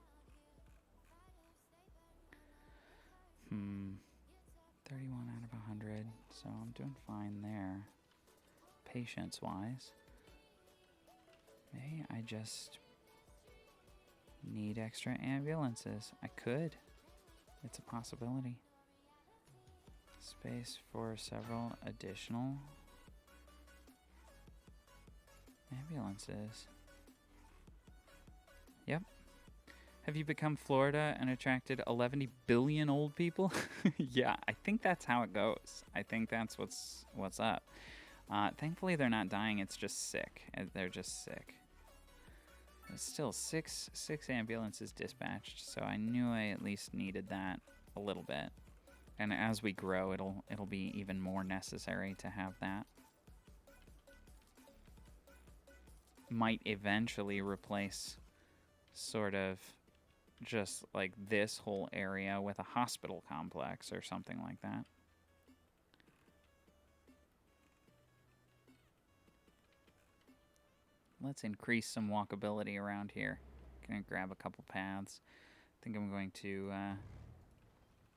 31 out of 100, so I'm doing fine there, patience-wise. Maybe I just need extra ambulances. I could. It's a possibility. Space for several additional ambulances. Yep. Have you become Florida and attracted 11 billion old people? Yeah, I think that's how it goes. I think that's what's up. Thankfully, they're not dying. It's just sick. They're just sick. There's still six ambulances dispatched, so I knew I at least needed that a little bit. And as we grow, it'll be even more necessary to have that. Might eventually replace sort of just like this whole area with a hospital complex or something like that. Let's increase some walkability around here. Gonna grab a couple paths. I think I'm going to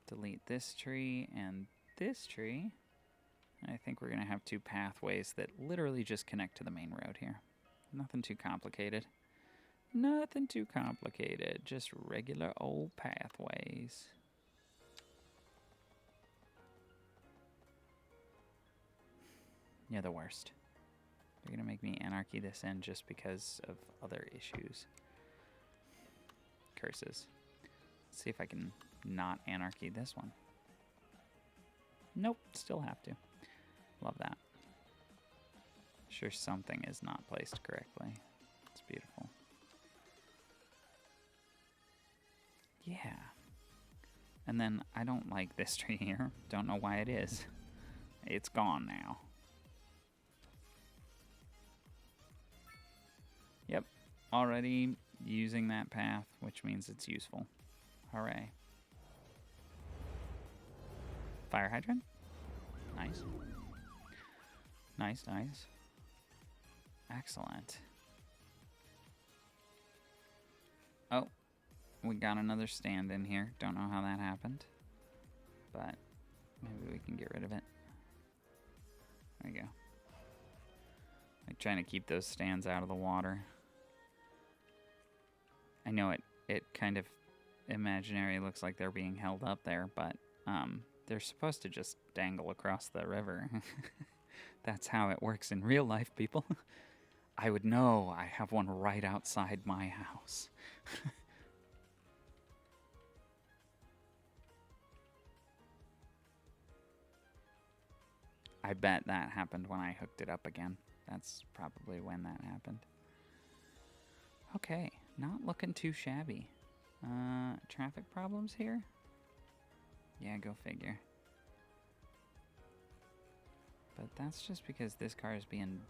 delete this tree and this tree. I think we're gonna have two pathways that literally just connect to the main road here. Nothing too complicated. Nothing too complicated. Just regular old pathways. You're the worst. They're gonna make me anarchy this in just because of other issues. Curses. Let's see if I can not anarchy this one. Nope, still have to. Love that. Sure, something is not placed correctly. It's beautiful. Yeah. And then I don't like this tree here. Don't know why it is. It's gone now. Yep. Already using that path, which means it's useful. Hooray. Fire hydrant? Nice. Nice, nice. Excellent. Oh, we got another stand in here. Don't know how that happened, but maybe we can get rid of it. There we go. Like trying to keep those stands out of the water. I know it kind of imaginary looks like they're being held up there, but they're supposed to just dangle across the river. That's how it works in real life, people. I would know. I have one right outside my house. I bet that happened when I hooked it up again. That's probably when that happened. Okay, not looking too shabby. Traffic problems here? Yeah, go figure. But that's just because this car is being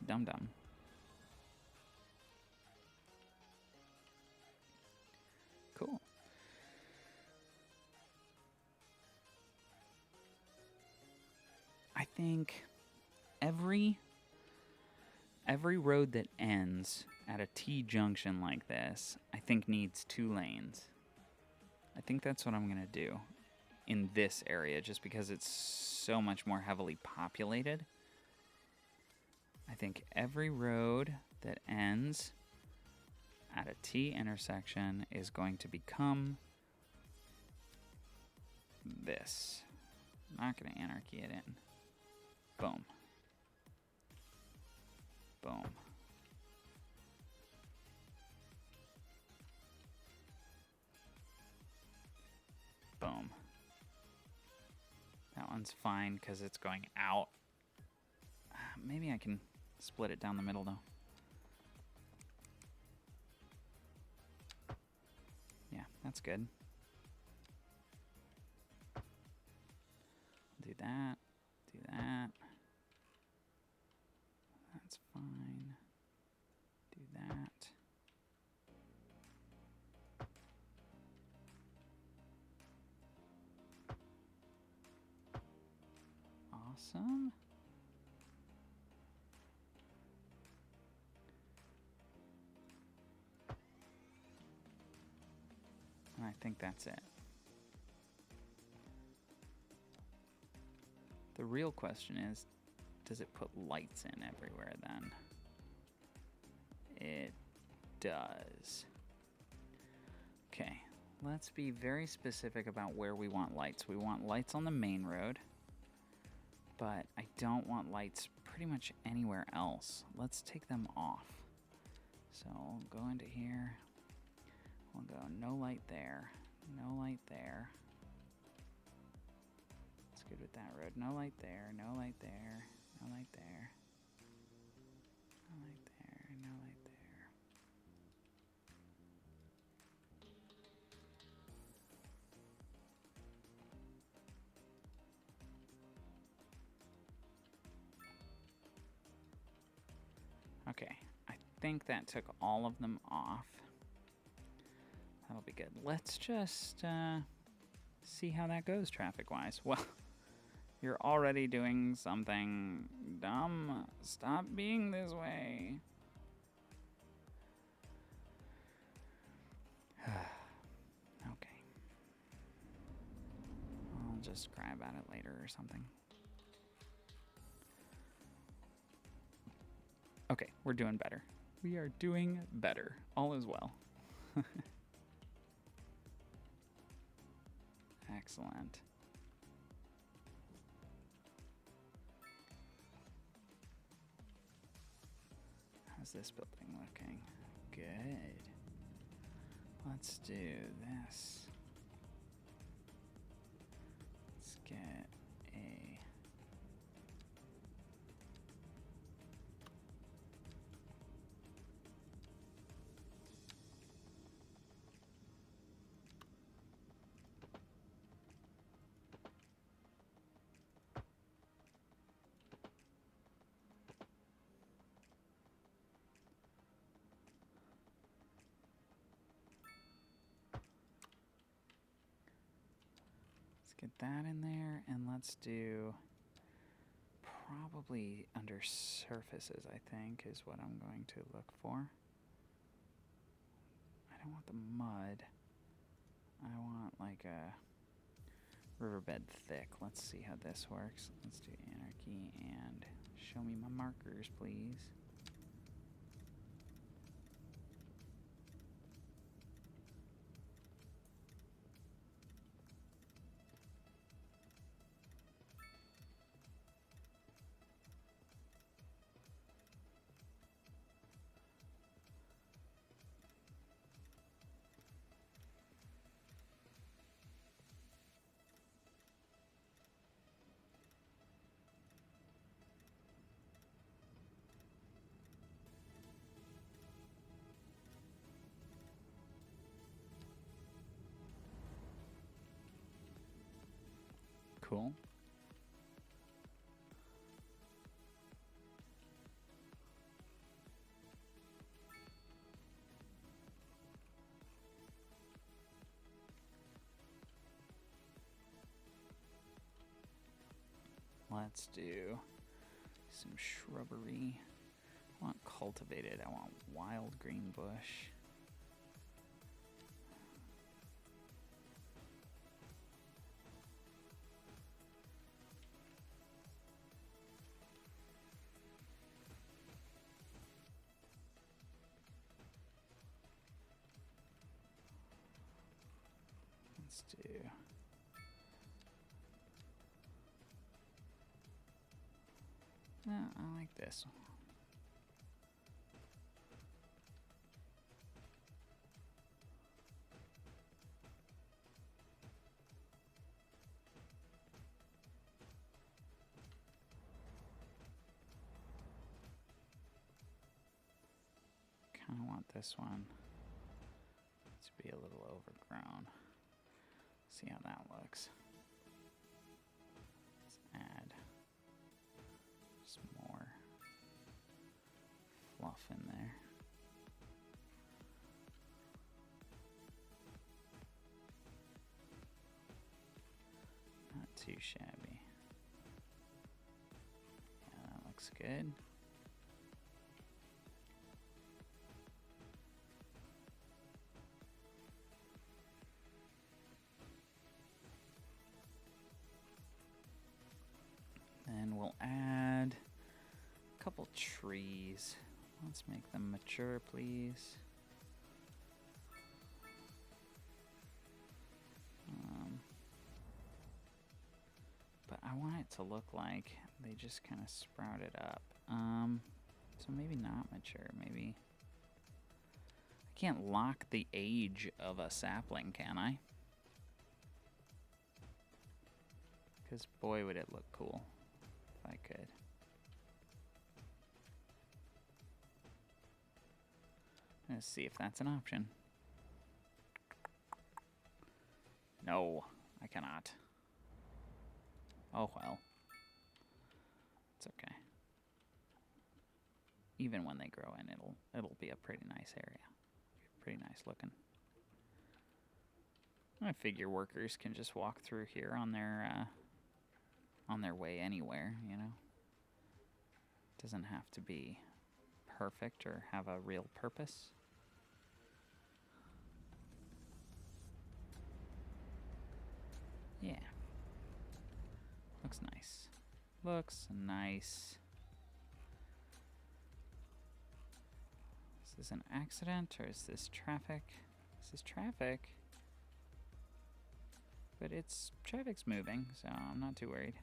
dum-dum. Cool. I think every road that ends at a T-junction like this, I think needs 2 lanes. I think that's what I'm going to do in this area, just because it's so much more heavily populated. I think every road that ends at a T intersection is going to become this. I'm not going to anarchy it in. Boom. Boom. Boom. That one's fine because it's going out. Maybe I can split it down the middle though. Yeah, that's good. Do that. Do that. That's fine. Do that. Awesome. And I think that's it. The real question is, does it put lights in everywhere then? It does. Okay, let's be very specific about where we want lights. We want lights on the main road, but I don't want lights pretty much anywhere else. Let's take them off. So we'll go into here. We'll go no light there, no light there. It's good with that road. No light there, no light there, no light there. No light there, no light there. Okay, I think that took all of them off. That'll be good. Let's just see how that goes traffic-wise. Well, you're already doing something dumb. Stop being this way. Okay. I'll just cry about it later or something. Okay, we're doing better. We are doing better. All is well. Excellent. How's this building looking? Good. Let's do this. Let's get a... Get that in there, and let's do probably under surfaces, I think, is what I'm going to look for. I don't want the mud. I want like a riverbed thick. Let's see how this works. Let's do anarchy and show me my markers, please. Cool. Let's do some shrubbery. I want cultivated. I want wild green bush. Let's do... No, I like this one. Kind of want this one to be a little overgrown. See how that looks. Let's add some more fluff in there. Not too shabby. Yeah, that looks good. Then we'll add a couple trees. Let's make them mature, please. But I want it to look like they just kind of sprouted up. So maybe not mature, maybe. I can't lock the age of a sapling, can I? Because boy, would it look cool if I could. Let's see if that's an option. No, I cannot. Oh well. It's okay. Even when they grow in, it'll be a pretty nice area. Pretty nice looking. I figure workers can just walk through here on their way anywhere, you know. Doesn't have to be perfect or have a real purpose. Yeah. Looks nice. Looks nice. Is this an accident or is this traffic? This is traffic. But traffic's moving, so I'm not too worried.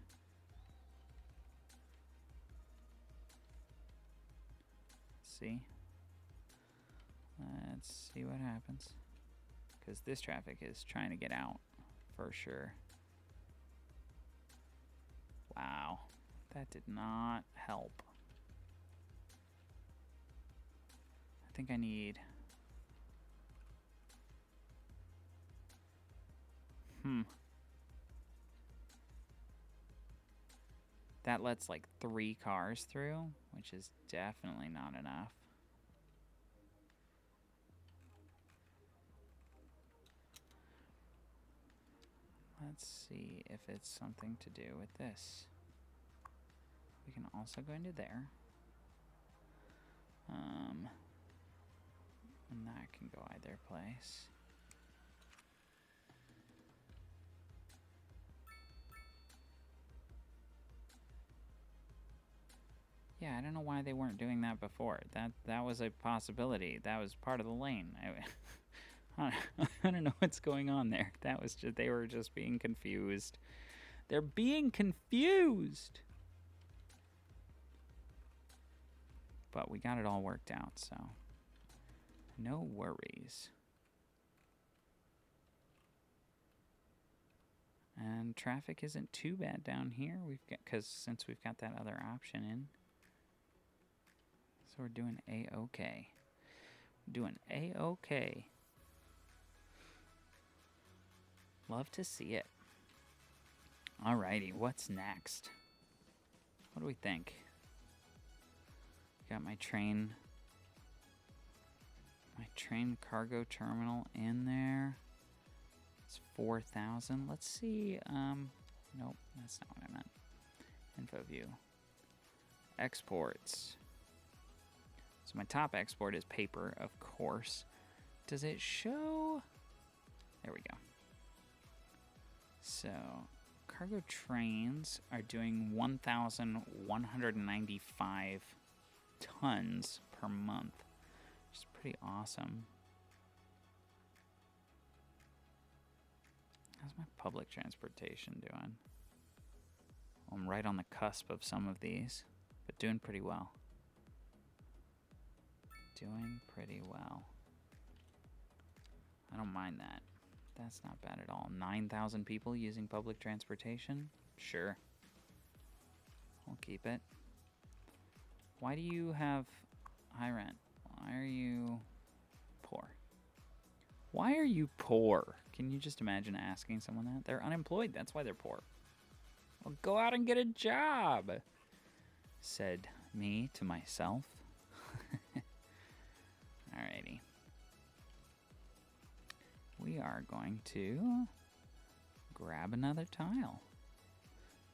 Let's see what happens. Because this traffic is trying to get out, for sure. Wow, that did not help. I think I need... That lets like 3 cars through, which is definitely not enough. Let's see if it's something to do with this. We can also go into there. And that can go either place. Yeah, I don't know why they weren't doing that before. That was a possibility. That was part of the lane. I don't know what's going on there. That was just, they were just being confused. They're being confused. But we got it all worked out, so no worries. And traffic isn't too bad down here. Since we've got that other option in. So we're doing A-okay. Doing A-okay. Love to see it. Alrighty, what's next? What do we think? Got my train cargo terminal in there. It's 4,000. Let's see. Nope, that's not what I meant. Info view. Exports. So my top export is paper, of course. Does it show? There we go. So, cargo trains are doing 1,195 tons per month, which is pretty awesome. How's my public transportation doing? I'm right on the cusp of some of these, but doing pretty well. Doing pretty well. I don't mind that. That's not bad at all. 9,000 people using public transportation? Sure. I'll keep it. Why do you have high rent? Why are you poor? Why are you poor? Can you just imagine asking someone that? They're unemployed. That's why they're poor. Well, go out and get a job, said me to myself. Alrighty. We are going to grab another tile.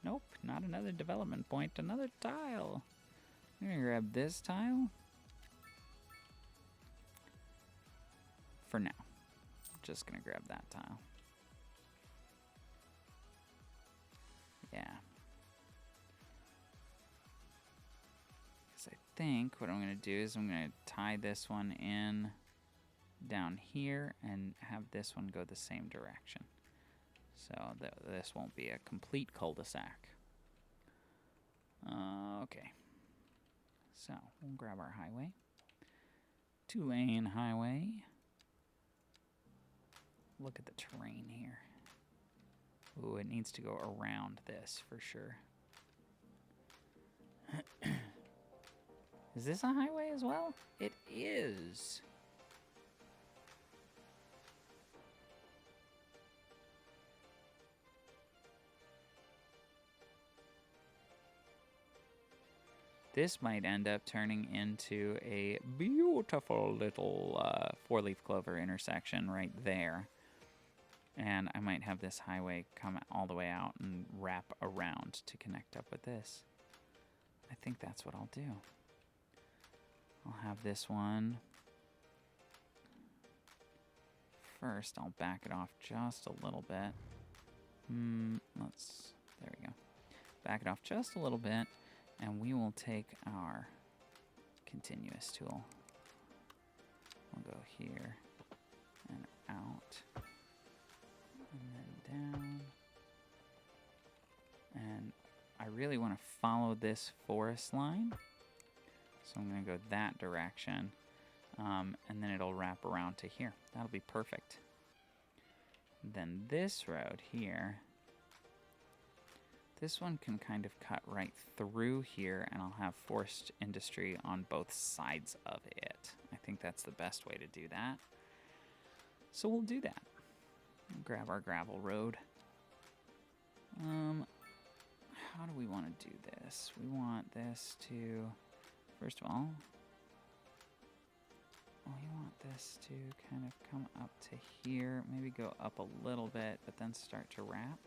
Nope, not another development point, another tile. I'm going to grab this tile. For now. Just going to grab that tile. Yeah. Because I think what I'm going to do is I'm going to tie this one in down here and have this one go the same direction. So this won't be a complete cul-de-sac. Okay. So we'll grab our highway. 2-lane highway. Look at the terrain here. Ooh, it needs to go around this for sure. Is this a highway as well? It is. This might end up turning into a beautiful little four-leaf clover intersection right there. And I might have this highway come all the way out and wrap around to connect up with this. I think that's what I'll do. I'll have this one. First, I'll back it off just a little bit. There we go. Back it off just a little bit. And we will take our continuous tool. We'll go here and out. And then down. And I really want to follow this forest line. So I'm going to go that direction. And then it'll wrap around to here. That'll be perfect. Then this road here. This one can kind of cut right through here, and I'll have forest industry on both sides of it. I think that's the best way to do that. So we'll do that. We'll grab our gravel road. How do we want to do this? We want this to, first of all, we want this to kind of come up to here, maybe go up a little bit, but then start to wrap.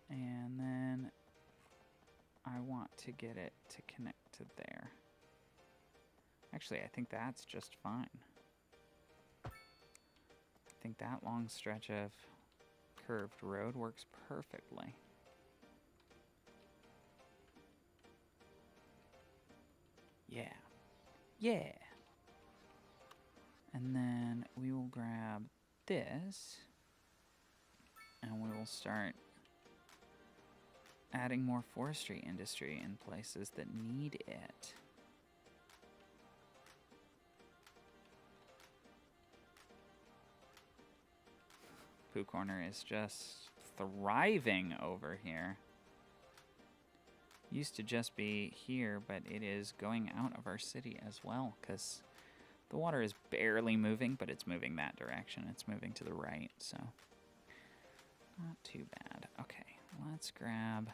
And then I want to get it to connect to there. Actually, I think that's just fine. I think that long stretch of curved road works perfectly. Yeah. Yeah. And then we will grab this and we will start adding more forestry industry in places that need it. Pooh Corner is just thriving over here. Used to just be here, but it is going out of our city as well, because the water is barely moving, but it's moving that direction. It's moving to the right, so. Not too bad. Okay, let's grab,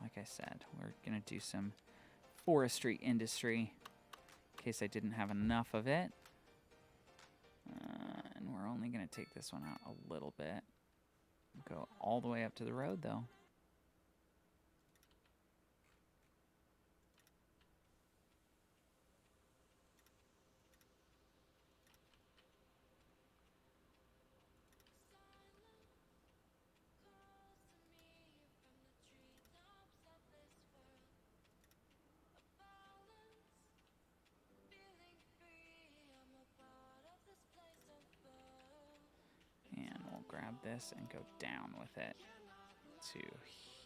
like I said, we're going to do some forestry industry in case I didn't have enough of it. And we're only going to take this one out a little bit. Go all the way up to the road, though. And we'll grab this and go down with it to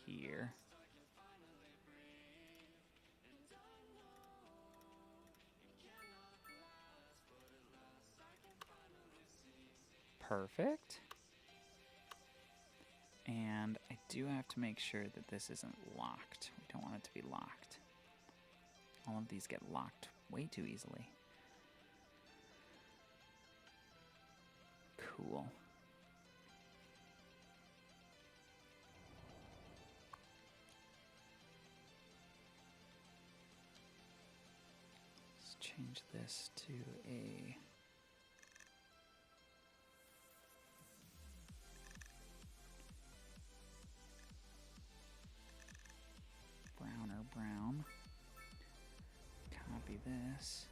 here. Perfect. And I do have to make sure that this isn't locked. We don't want it to be locked. All of these get locked way too easily. Cool. Let's change this to a browner brown. Copy this.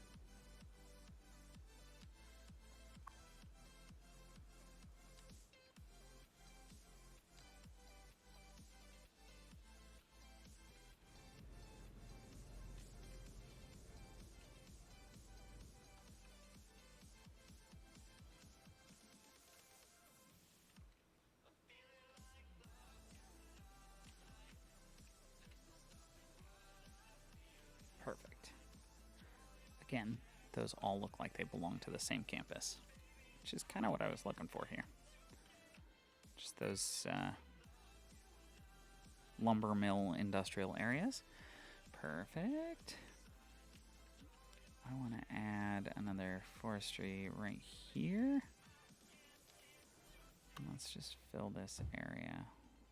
Perfect. Again, those all look like they belong to the same campus, which is kind of what I was looking for here. Just those lumber mill industrial areas. Perfect. I want to add another forestry right here. And let's just fill this area.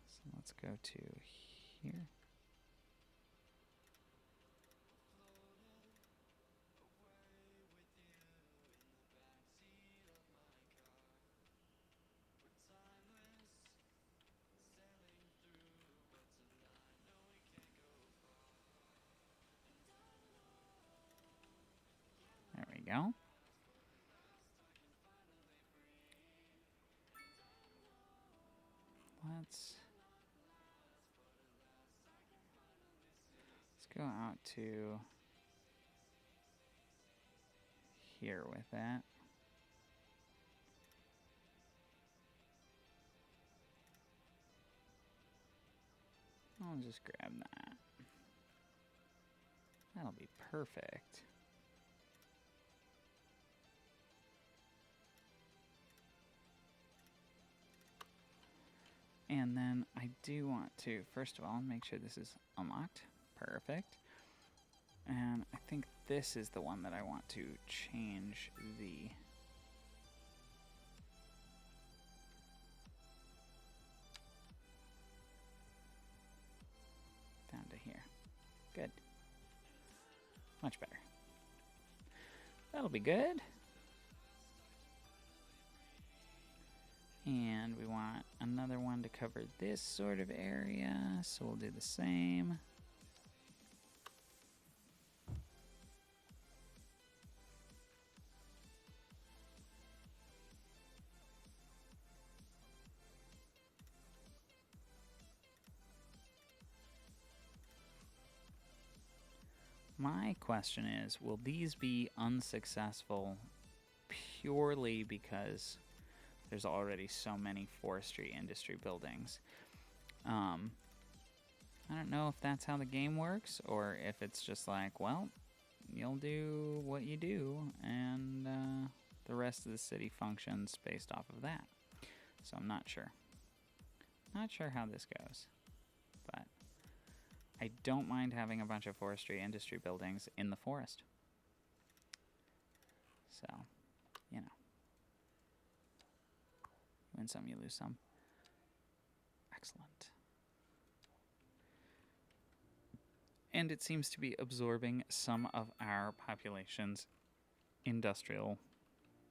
So let's go to here. There we go. Let's go out to here with that. I'll just grab that. That'll be perfect. And then I do want to, first of all, make sure this is unlocked. Perfect. And I think this is the one that I want to change the down to here. Good. Much better. That'll be good. And we want another one to cover this sort of area, so we'll do the same. My question is, will these be unsuccessful purely because there's already so many forestry industry buildings? I don't know if that's how the game works, or if it's just like, well, you'll do what you do, and the rest of the city functions based off of that. So I'm not sure. Not sure how this goes, but I don't mind having a bunch of forestry industry buildings in the forest. So, you know. You win some, you lose some. Excellent. And it seems to be absorbing some of our population's industrial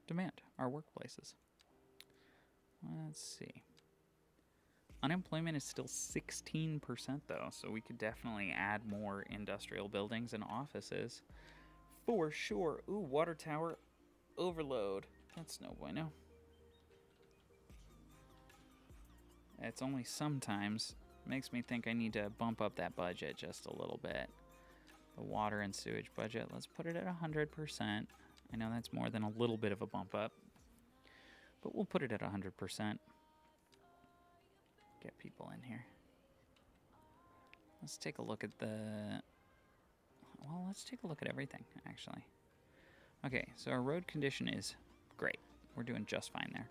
demand, our workplaces. Let's see. Unemployment is still 16%, though, so we could definitely add more industrial buildings and offices. For sure. Ooh, water tower overload. That's no bueno. It's only sometimes. Makes me think I need to bump up that budget just a little bit. The water and sewage budget, let's put it at 100%. I know that's more than a little bit of a bump up, but we'll put it at 100%. Get people in here. Let's take a look at let's take a look at everything, actually. Okay, so our road condition is great. We're doing just fine there.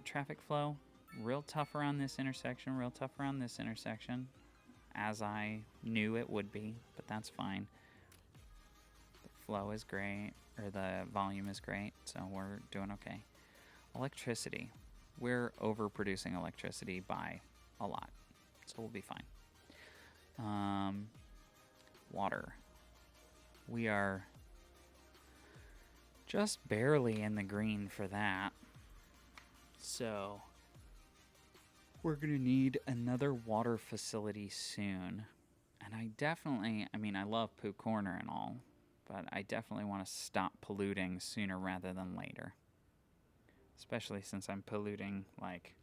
Traffic flow, real tough around this intersection, as I knew it would be, but that's fine. The flow is great, or the volume is great, so we're doing okay. Electricity. We're overproducing electricity by a lot, so we'll be fine. Water. We are just barely in the green for that. So we're going to need another water facility soon. And I love Pooh Corner and all, but I definitely want to stop polluting sooner rather than later. Especially since I'm polluting, like,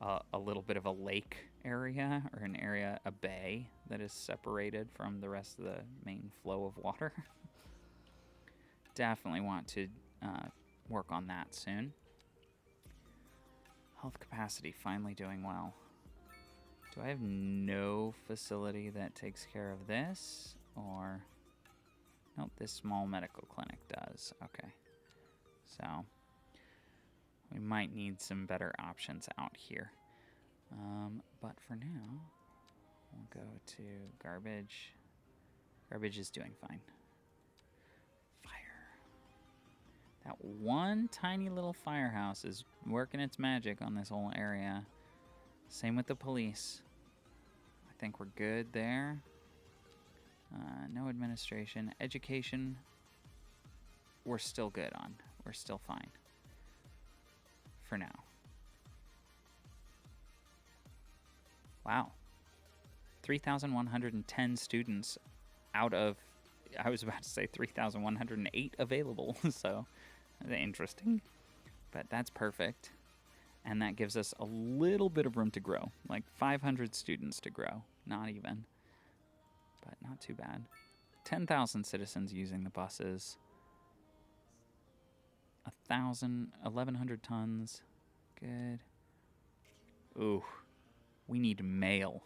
a little bit of a lake area, or an area, a bay, that is separated from the rest of the main flow of water. Definitely want to work on that soon. Health capacity, finally doing well. Do I have no facility that takes care of this? Or... Nope, this small medical clinic does. Okay. So... we might need some better options out here. But for now, we'll go to garbage. Garbage is doing fine. Fire. That one tiny little firehouse is working its magic on this whole area. Same with the police. I think we're good there. No administration. Education, we're still good on. We're still fine. For now. Wow. 3,110 students out of, I was about to say 3,108 available, so interesting. But that's perfect. And that gives us a little bit of room to grow, like 500 students to grow, not even. But not too bad. 10,000 citizens using the buses. 1,100 tons. Good. Ooh. We need mail.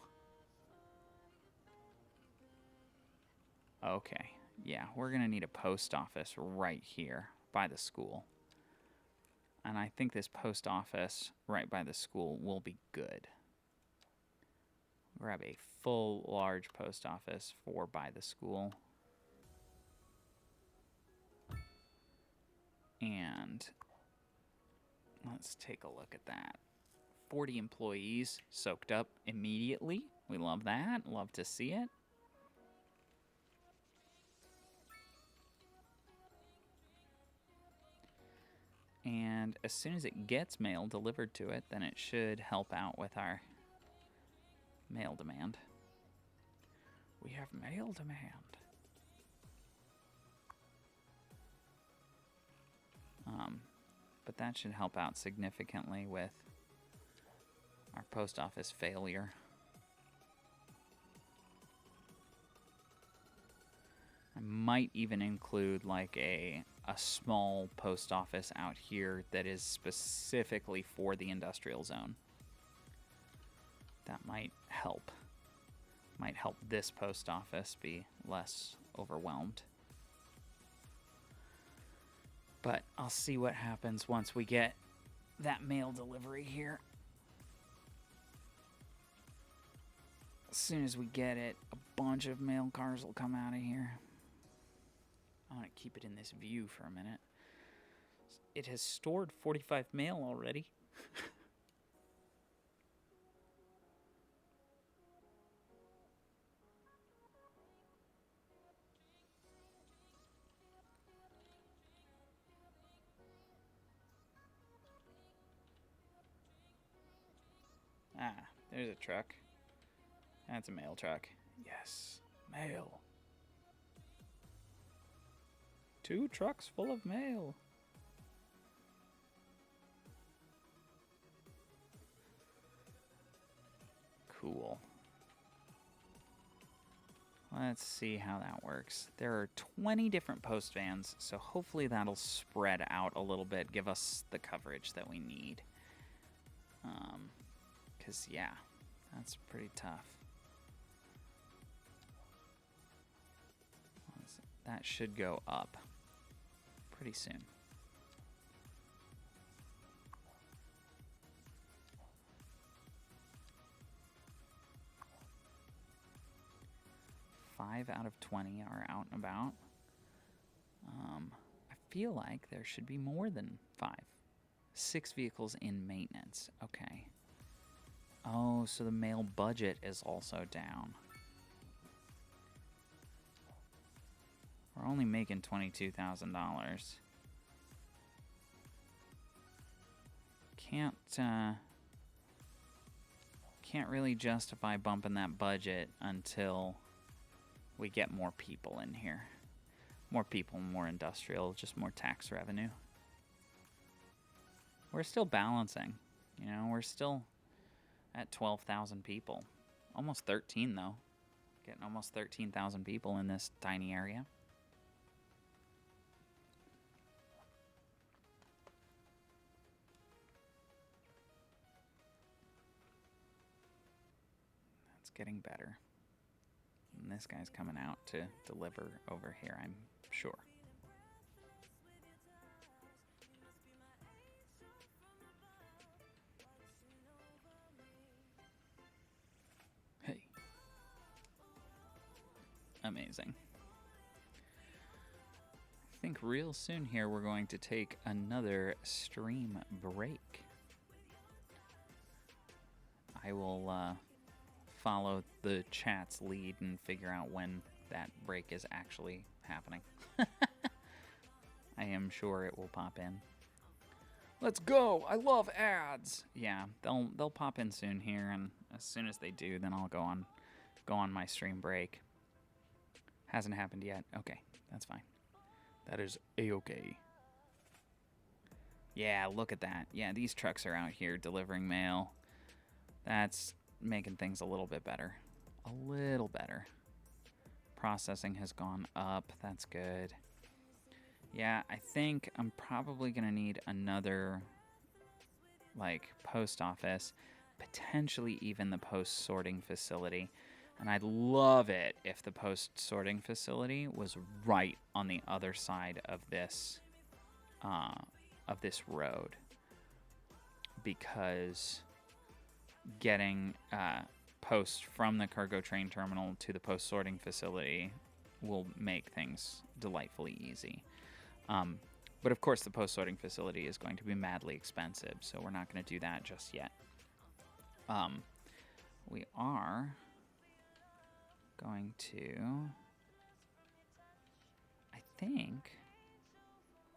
Okay. Yeah, we're going to need a post office right here by the school. And I think this post office right by the school will be good. Grab a full, large post office for by the school. And let's take a look at that. 40 employees soaked up immediately. We love that. Love to see it. And as soon as it gets mail delivered to it, then it should help out with our mail demand. We have mail demand. But that should help out significantly with our post office failure. I might even include like a small post office out here that is specifically for the industrial zone. That might help. Might help this post office be less overwhelmed. But I'll see what happens once we get that mail delivery here. As soon as we get it, a bunch of mail cars will come out of here. I want to keep it in this view for a minute. It has stored 45 mail already. There's a truck. That's a mail truck. Yes, mail. 2 trucks full of mail. Cool. Let's see how that works. There are 20 different post vans, so hopefully that'll spread out a little bit, give us the coverage that we need. 'Cause yeah, that's pretty tough. That should go up pretty soon. Five out of 20 are out and about. I feel like there should be more than 5. 6 vehicles in maintenance. Okay. Oh, so the mail budget is also down. We're only making $22,000. Can't really justify bumping that budget until we get more people in here. More people, more industrial, just more tax revenue. We're still balancing. You know, we're still at 12,000 people. Almost 13, though. Getting almost 13,000 people in this tiny area. That's getting better. And this guy's coming out to deliver over here, I'm sure. Hey. Amazing. I think real soon here we're going to take another stream break. I will follow the chat's lead and figure out when that break is actually happening. I am sure it will pop in. Let's go! I love ads. Yeah, they'll pop in soon here, and as soon as they do, then I'll go on my stream break. Hasn't happened yet. Okay, that's fine. That is a-okay. Yeah, look at that. Yeah, these trucks are out here delivering mail. That's making things a little bit better. A little better. Processing has gone up. That's good. Yeah, I think I'm probably going to need another, like, post office. Potentially even the post sorting facility. And I'd love it if the post sorting facility was right on the other side of this road. Because getting post from the cargo train terminal to the post sorting facility will make things delightfully easy. But of course the post sorting facility is going to be madly expensive, so we're not going to do that just yet. We are going to, I think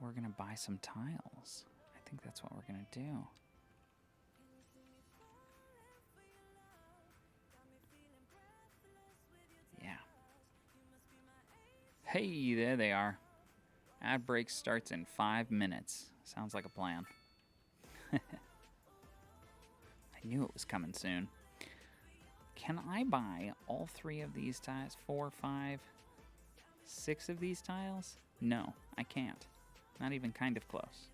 we're going to buy some tiles. I think that's what we're going to do. Yeah. Hey, there they are. Ad break starts in 5 minutes. Sounds like a plan. I knew it was coming soon. Can I buy all 3 of these tiles? 4, 5, 6 of these tiles? No, I can't. Not even kind of close.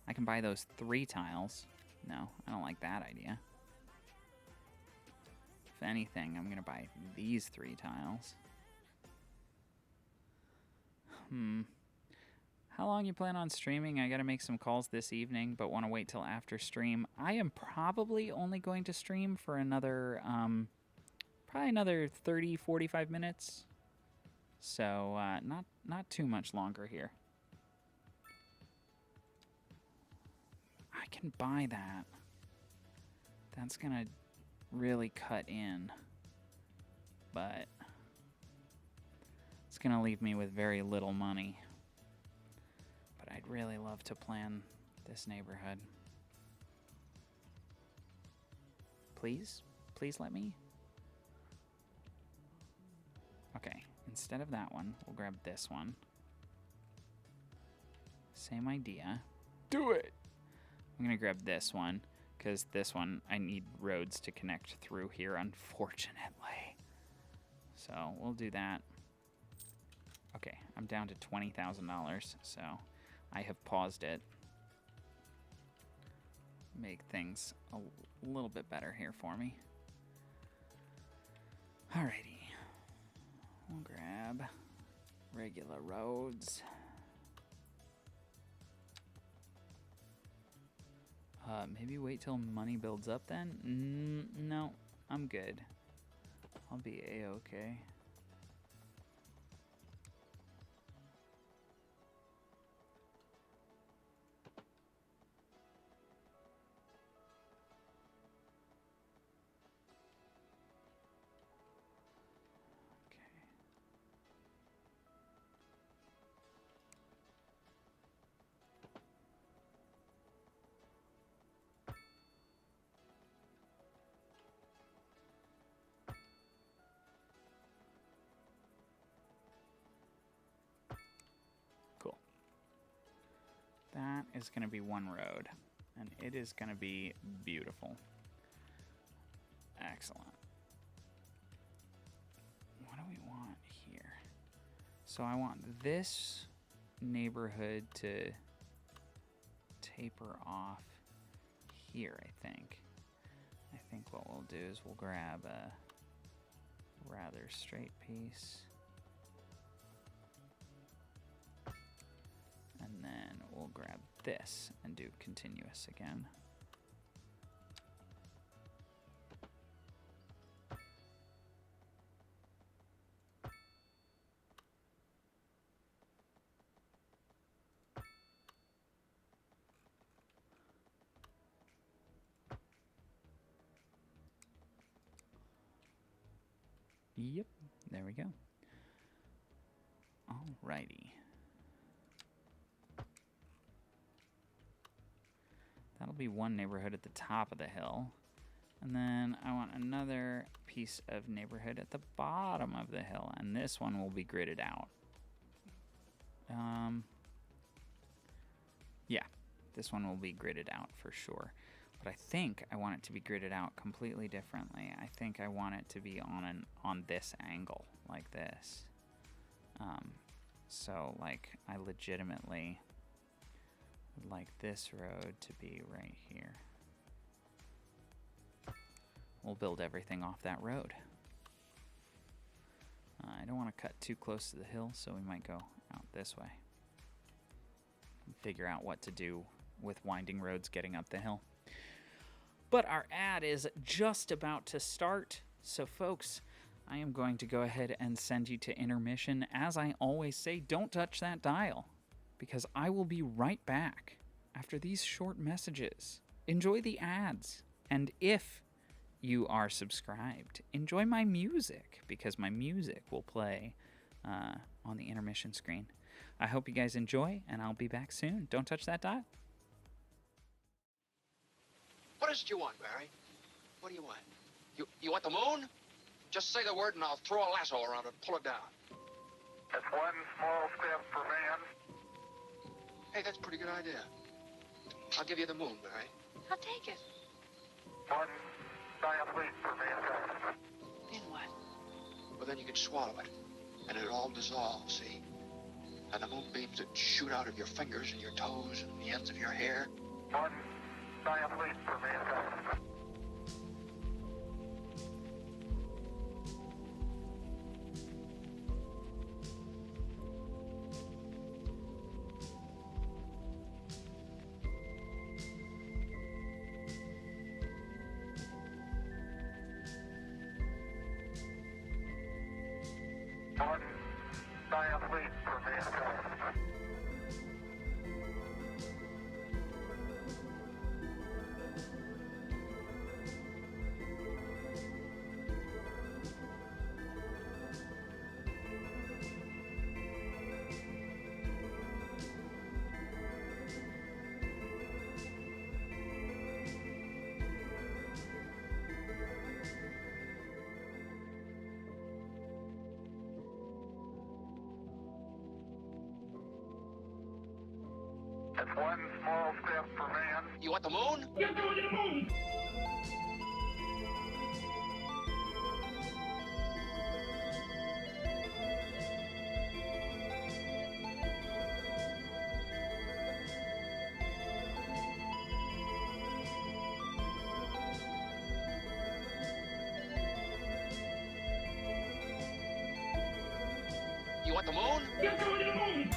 I can buy those 3 tiles. No, I don't like that idea. If anything, I'm going to buy these 3 tiles. How long you plan on streaming? I gotta make some calls this evening, but want to wait till after stream. I am probably only going to stream for another, probably another 30, 45 minutes. So, not too much longer here. I can buy that. That's gonna really cut in. But it's gonna leave me with very little money. But I'd really love to plan this neighborhood. Please? Please let me? Okay, instead of that one, we'll grab this one. Same idea. Do it! I'm gonna grab this one, because this one, I need roads to connect through here, unfortunately. So, we'll do that. Okay, I'm down to $20,000, so I have paused it. Make things a little bit better here for me. Alrighty. We'll grab regular roads. Maybe wait till money builds up then? No, I'm good. I'll be A-okay. Cool. That is going to be one road, and it is going to be beautiful. Excellent. What do we want here? So I want this neighborhood to taper off here, I think. I think what we'll do is we'll grab a rather straight piece. And then we'll grab this and do continuous again. Yep, there we go. Alrighty. That'll be one neighborhood at the top of the hill. And then I want another piece of neighborhood at the bottom of the hill. And this one will be gridded out. Yeah, this one will be gridded out for sure. But I think I want it to be gridded out completely differently. I think I want it to be on this angle, like this. So, like, I legitimately would like this road to be right here. We'll build everything off that road. I don't want to cut too close to the hill, so we might go out this way. And figure out what to do with winding roads getting up the hill. But our ad is just about to start, so folks, I am going to go ahead and send you to intermission. As I always say, don't touch that dial, because I will be right back after these short messages. Enjoy the ads, and if you are subscribed, enjoy my music, because my music will play on the intermission screen. I hope you guys enjoy, and I'll be back soon. Don't touch that dial. What is it you want, Barry? What do you want? You want the moon? Just say the word and I'll throw a lasso around it and pull it down. It's one small step for man, Hey, that's a pretty good idea. I'll give you the moon, Barry. I'll take it. one giant leap for mankind. Then what? Well, then you can swallow it, and it'll all dissolve, see? And the moonbeams that shoot out of your fingers and your toes and the ends of your hair. One giant leap for mankind. One giant leap for mankind. One small step for man. You want the moon? You're going to the moon. You want the moon? You're going to the moon.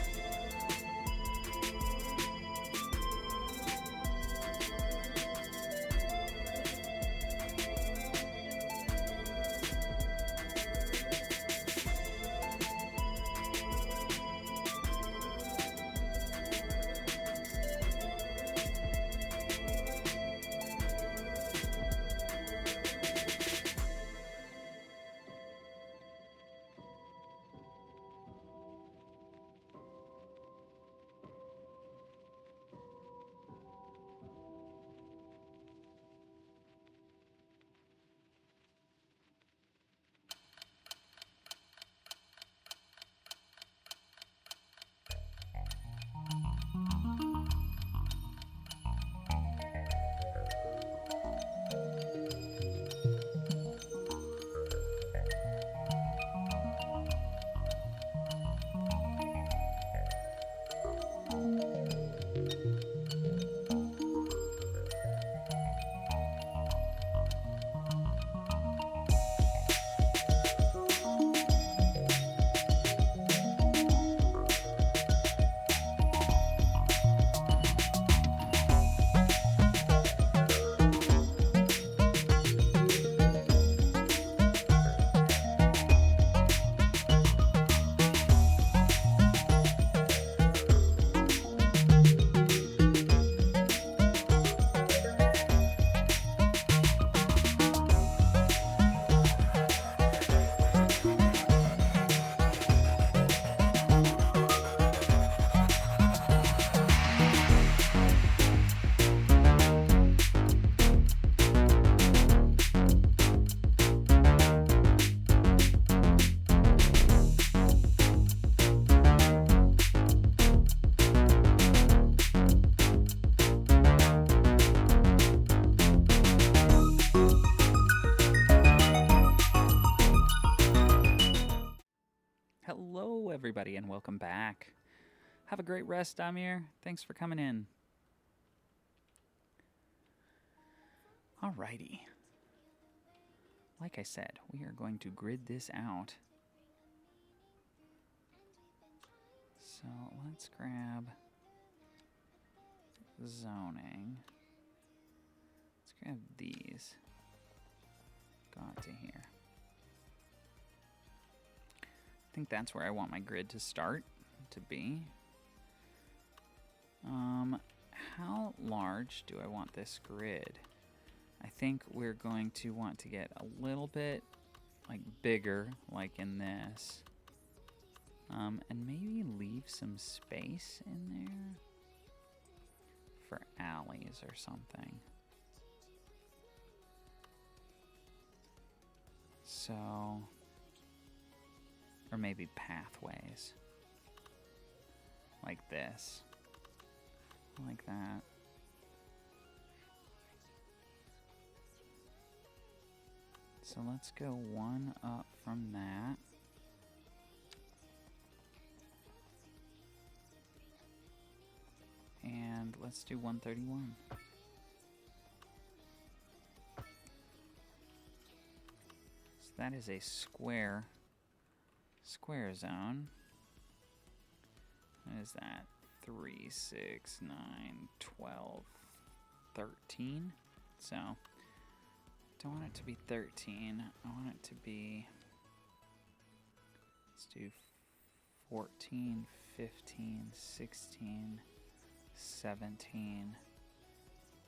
Hello, everybody, and welcome back. Have a great rest, Amir. Thanks for coming in. Alrighty. Like I said, we are going to grid this out. So let's grab zoning. Let's grab these. Got to here. I think that's where I want my grid to start to be. How large do I want this grid? I think we're going to want to get a little bit like bigger, like in this. And maybe leave some space in there for alleys or something. So, or maybe pathways. Like this. Like that. So let's go one up from that. And let's do 131. So that is a square zone. What is that? 3, 6, 9, 12, 13. So, don't want it to be 13. I want it to be, let's do 14, 15, 16, 17,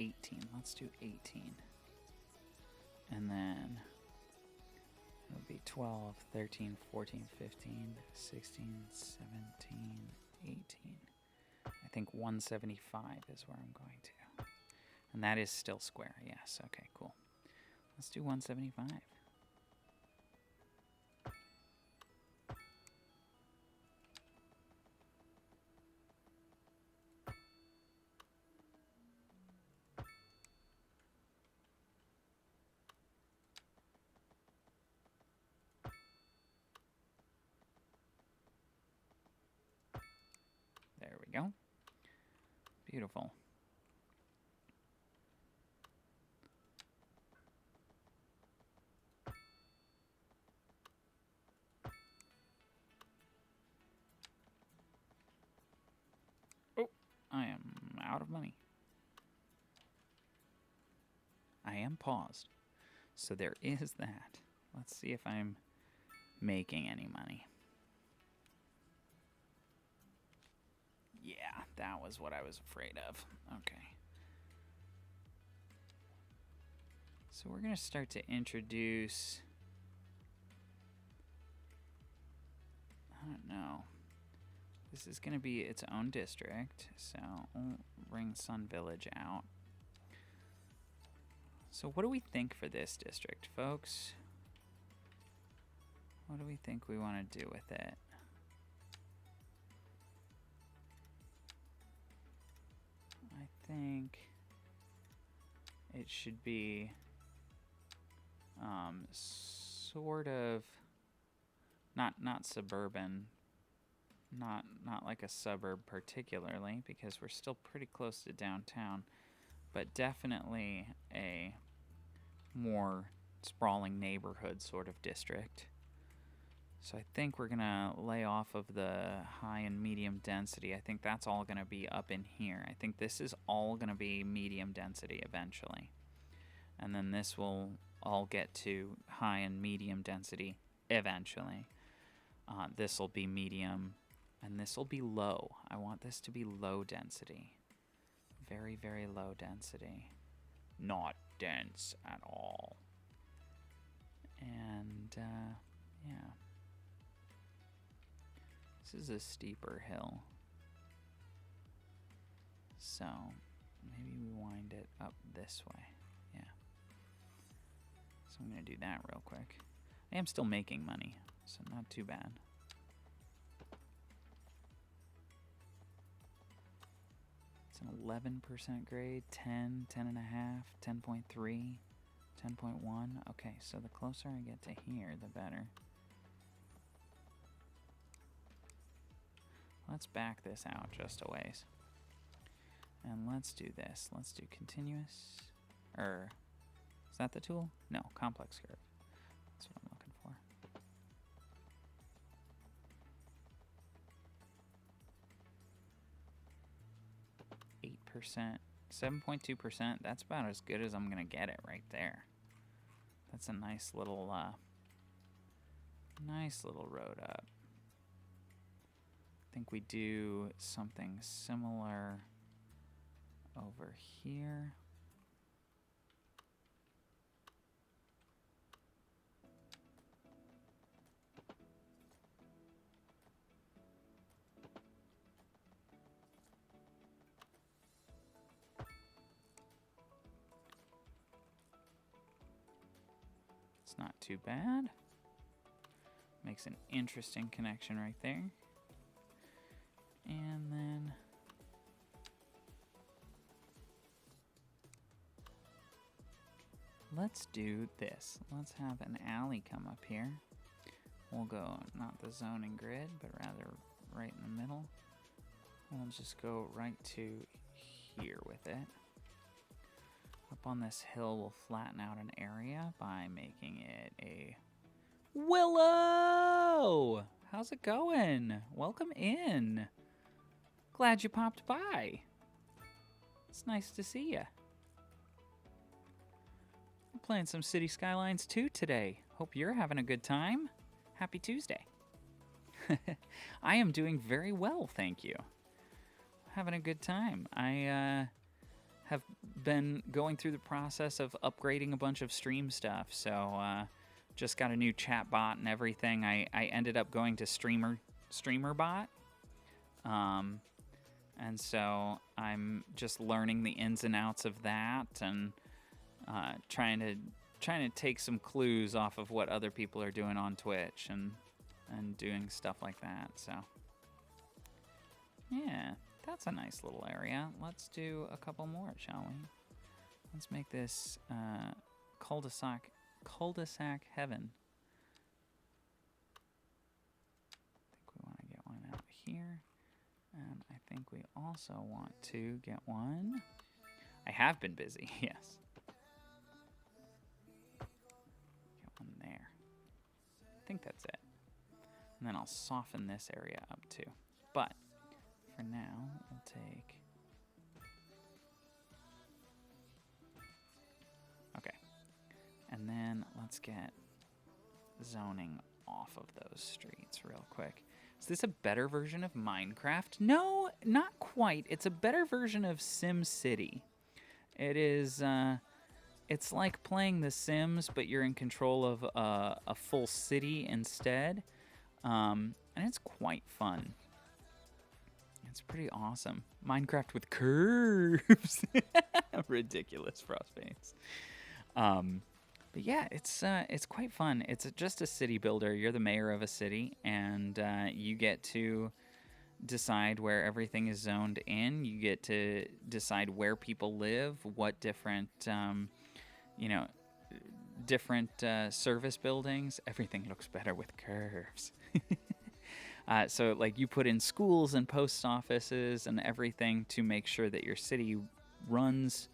18. Let's do 18. And then it'll be 12, 13, 14, 15, 16, 17, 18. I think 175 is where I'm going to. And that is still square, yes. Okay, cool. Let's do 175. go. Beautiful. Oh, I am out of money. I am paused. So there is that. Let's see if I'm making any money. Yeah, that was what I was afraid of. Okay. So we're going to start to introduce... I don't know. This is going to be its own district, so we'll bring Sun Village out. So what do we think for this district, folks? What do we think we want to do with it? I think it should be sort of not suburban, not like a suburb particularly, because we're still pretty close to downtown, but definitely a more sprawling neighborhood sort of district. So I think we're gonna lay off of the high and medium density. I think that's all gonna be up in here. I think this is all gonna be medium density eventually. And then this will all get to high and medium density eventually. This will be medium, and this will be low. I want this to be low density. Very, very low density. Not dense at all. And, yeah. This is a steeper hill. So, maybe we wind it up this way. Yeah. So I'm going to do that real quick. I am still making money, so not too bad. It's an 11% grade, 10, 10.5, 10.3, 10.1. Okay, so the closer I get to here, the better. Let's back this out just a ways. And let's do this. Let's do continuous. Is that the tool? No, complex curve. That's what I'm looking for. 8%, 7.2%. That's about as good as I'm gonna get it right there. That's a nice little road up. I think we do something similar over here. It's not too bad. Makes an interesting connection right there. And then let's do this. Let's have an alley come up here. We'll go not the zoning grid, but rather right in the middle. We'll just go right to here with it. Up on this hill, we'll flatten out an area by making it a Willow! How's it going? Welcome in. Glad you popped by. It's nice to see you. I'm playing some City Skylines 2 today. Hope you're having a good time. Happy Tuesday. I am doing very well, thank you. Having a good time. I have been going through the process of upgrading a bunch of stream stuff, so just got a new chat bot and everything. I ended up going to StreamerBot. And so I'm just learning the ins and outs of that and trying to take some clues off of what other people are doing on Twitch and doing stuff like that. So yeah, that's a nice little area. Let's do a couple more, shall we? Let's make this cul-de-sac heaven. I think we want to get one out here. And I think we also want to get one. I have been busy, yes. Get one there. I think that's it. And then I'll soften this area up too. But for now, we'll take... Okay. And then let's get zoning off of those streets real quick. Is this a better version of Minecraft? No, not quite. It's a better version of SimCity. It is, it's like playing The Sims, but you're in control of a full city instead. And it's quite fun. It's pretty awesome. Minecraft with curves. Ridiculous, Frostbanes. But yeah, it's quite fun. It's just a city builder. You're the mayor of a city, and you get to decide where everything is zoned in. You get to decide where people live, what different, different service buildings. Everything looks better with curves. So, like, you put in schools and post offices and everything to make sure that your city runs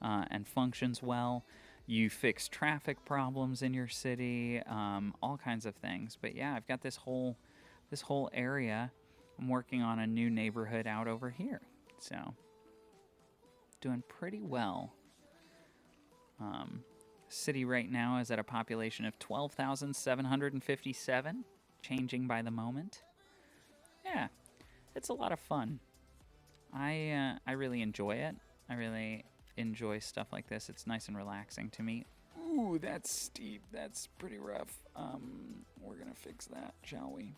and functions well. You fix traffic problems in your city, all kinds of things. But yeah, I've got this whole area. I'm working on a new neighborhood out over here, so doing pretty well. City right now is at a population of 12,757, changing by the moment. Yeah, it's a lot of fun. I really enjoy it. I really enjoy stuff like this. It's nice and relaxing to me. Ooh, that's steep. That's pretty rough. We're gonna fix that, shall we?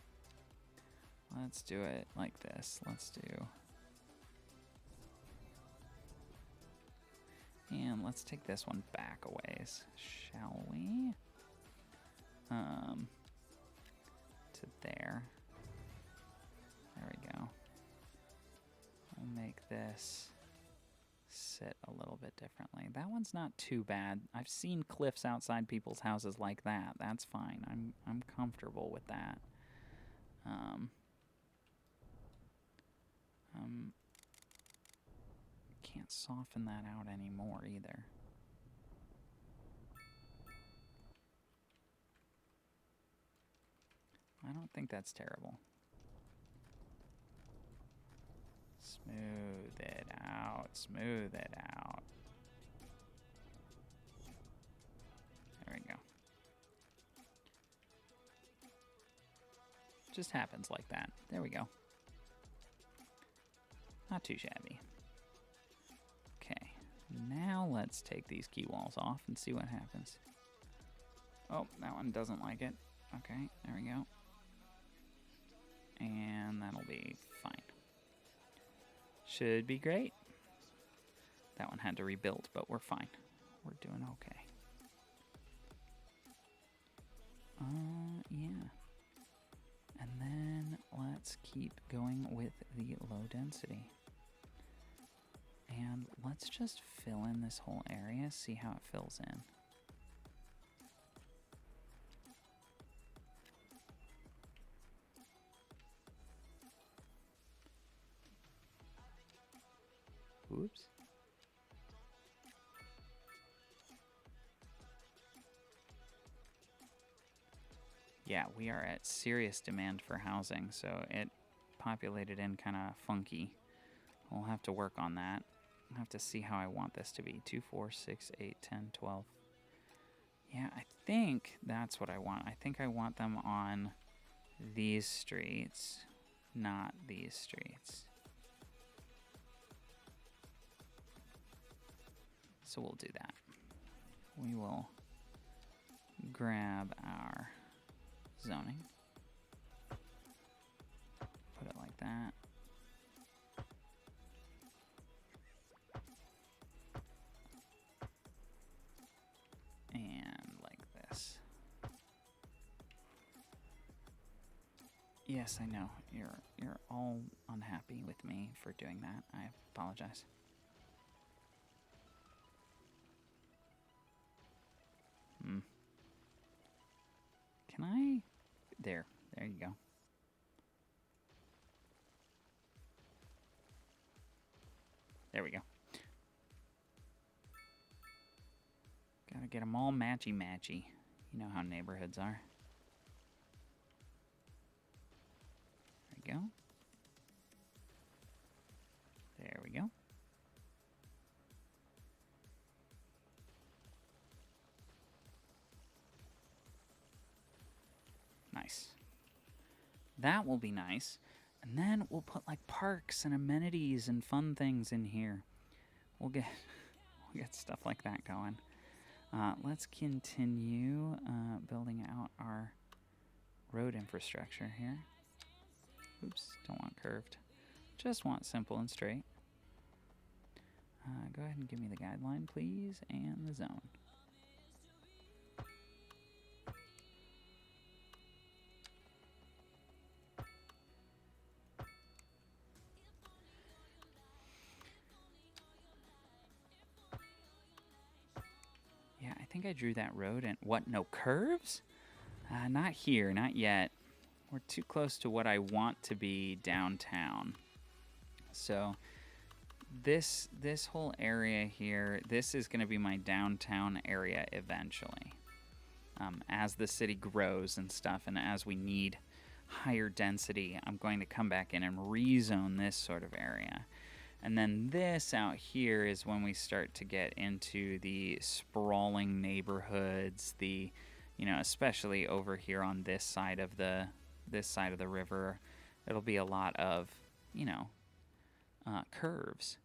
Let's do it like this. And let's take this one back a ways, shall we? To there. There we go. We'll make this sit a little bit differently. That one's not too bad. I've seen cliffs outside people's houses like that. That's fine. I'm comfortable with that. Can't soften that out anymore either. I don't think that's terrible. Smooth it out. Smooth it out. There we go. Just happens like that. There we go. Not too shabby. Okay, now let's take these key walls off and see what happens. Oh, that one doesn't like it. Okay, there we go. And that'll be fine. Should be great. That one had to rebuild, but we're fine. We're doing okay. Yeah. And then let's keep going with the low density. And let's just fill in this whole area, see how it fills in. Oops. Yeah, we are at serious demand for housing, so it populated in kind of funky. We'll have to work on that. I'll have to see how I want this to be. 2, 4, 6, 8, 10, 12. Yeah, I think that's what I want. I think I want them on these streets, not these streets. So we'll do that. We will grab our zoning. Put it like that. And like this. Yes, I know. You're all unhappy with me for doing that. I apologize. Can I? There you go. There we go. Gotta get them all matchy-matchy. You know how neighborhoods are. There we go. There we go. Nice. That will be nice. And then we'll put like parks and amenities and fun things in here. We'll get stuff like that going. Let's continue building out our road infrastructure here. Oops, don't want curved. Just want simple and straight. Go ahead and give me the guideline, please, and the zone. Yeah, I think I drew that road and what, no curves? Not here, not yet. We're too close to what I want to be downtown. So this whole area here, this is going to be my downtown area eventually. As the city grows and stuff, and as we need higher density, I'm going to come back in and rezone this sort of area. And then this out here is when we start to get into the sprawling neighborhoods, the, you know, especially over here on this side of the river, it'll be a lot of, you know, curves.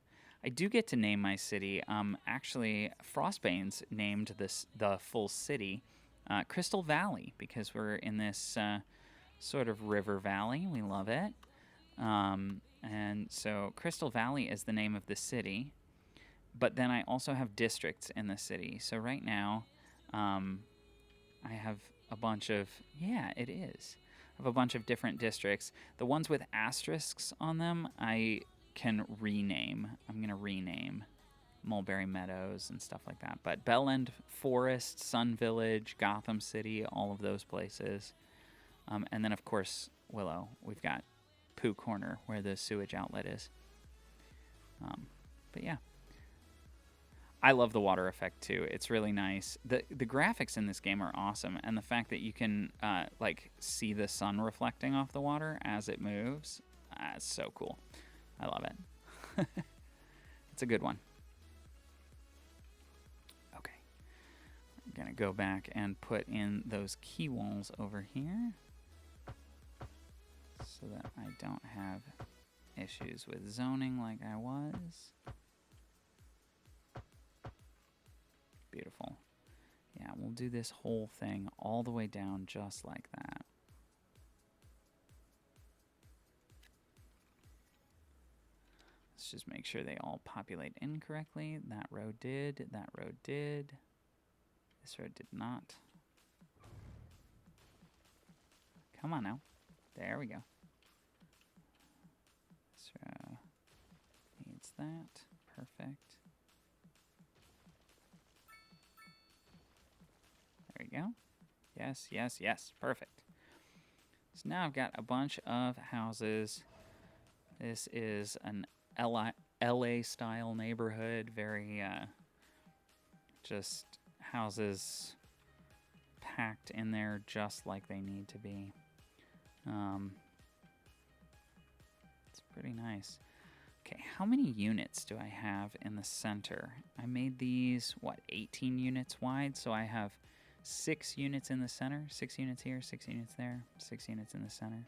I do get to name my city. Actually, Frostbane's named the full city Crystal Valley because we're in this sort of river valley. We love it. And so Crystal Valley is the name of the city, but then I also have districts in the city. So right now, I have a bunch of, yeah, it is. I have a bunch of different districts. The ones with asterisks on them, I can rename. I'm going to rename Mulberry Meadows and stuff like that. But Bell End Forest, Sun Village, Gotham City, all of those places. And then, of course, Willow. We've got Pooh Corner, where the sewage outlet is. But yeah. I love the water effect, too. It's really nice. The graphics in this game are awesome. And the fact that you can, see the sun reflecting off the water as it moves, it's so cool. I love it. It's a good one. Okay. I'm going to go back and put in those key walls over here so that I don't have issues with zoning like I was. Beautiful. Yeah, we'll do this whole thing all the way down just like that. Let's just make sure they all populate incorrectly. That road did. That road did. This road did not. Come on now. There we go. This row needs that. Perfect. There we go. Yes, yes, yes. Perfect. So now I've got a bunch of houses. This is an LA style neighborhood. Very, just houses packed in there just like they need to be. It's pretty nice. Okay, how many units do I have in the center? I made these, 18 units wide, so I have 6 units in the center, 6 units here, 6 units there, 6 units in the center.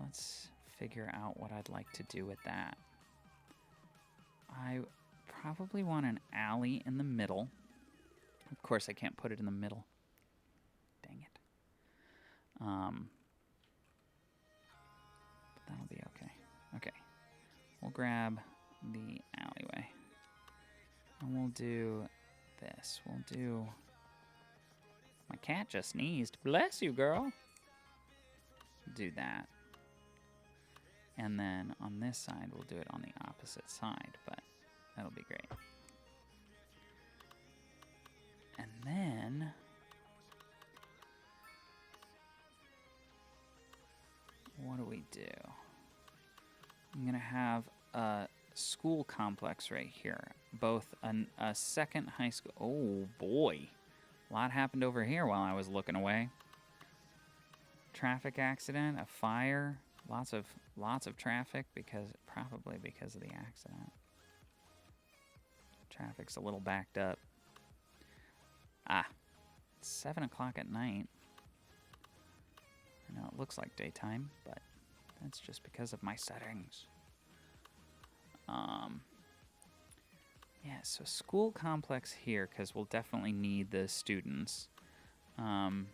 Let's figure out what I'd like to do with that. I probably want an alley in the middle. Of course, I can't put it in the middle. Dang it. But that'll be okay. Okay. We'll grab the alleyway. And we'll do this. We'll do... My cat just sneezed. Bless you, girl. Do that. And then on this side, we'll do it on the opposite side, but that'll be great. And then... what do we do? I'm going to have a school complex right here. Both a second high school. Oh boy, a lot happened over here while I was looking away. Traffic accident, a fire, lots of traffic probably because of the accident. Traffic's a little backed up. It's 7 o'clock at night. I know it looks like daytime, but that's just because of my settings. Yeah, so school complex here, because we'll definitely need the students. And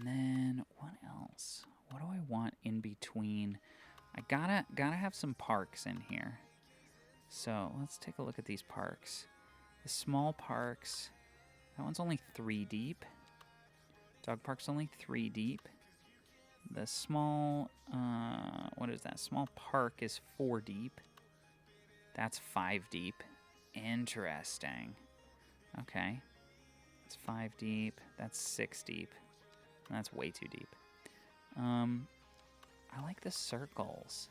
then, what else? What do I want in between? I gotta have some parks in here. So, let's take a look at these parks. The small parks, that one's only 3 deep. Dog park's only 3 deep. The small, what is that? Small park is 4 deep. That's 5 deep. Interesting. Okay. It's 5 deep. That's 6 deep. That's way too deep. I like the circles.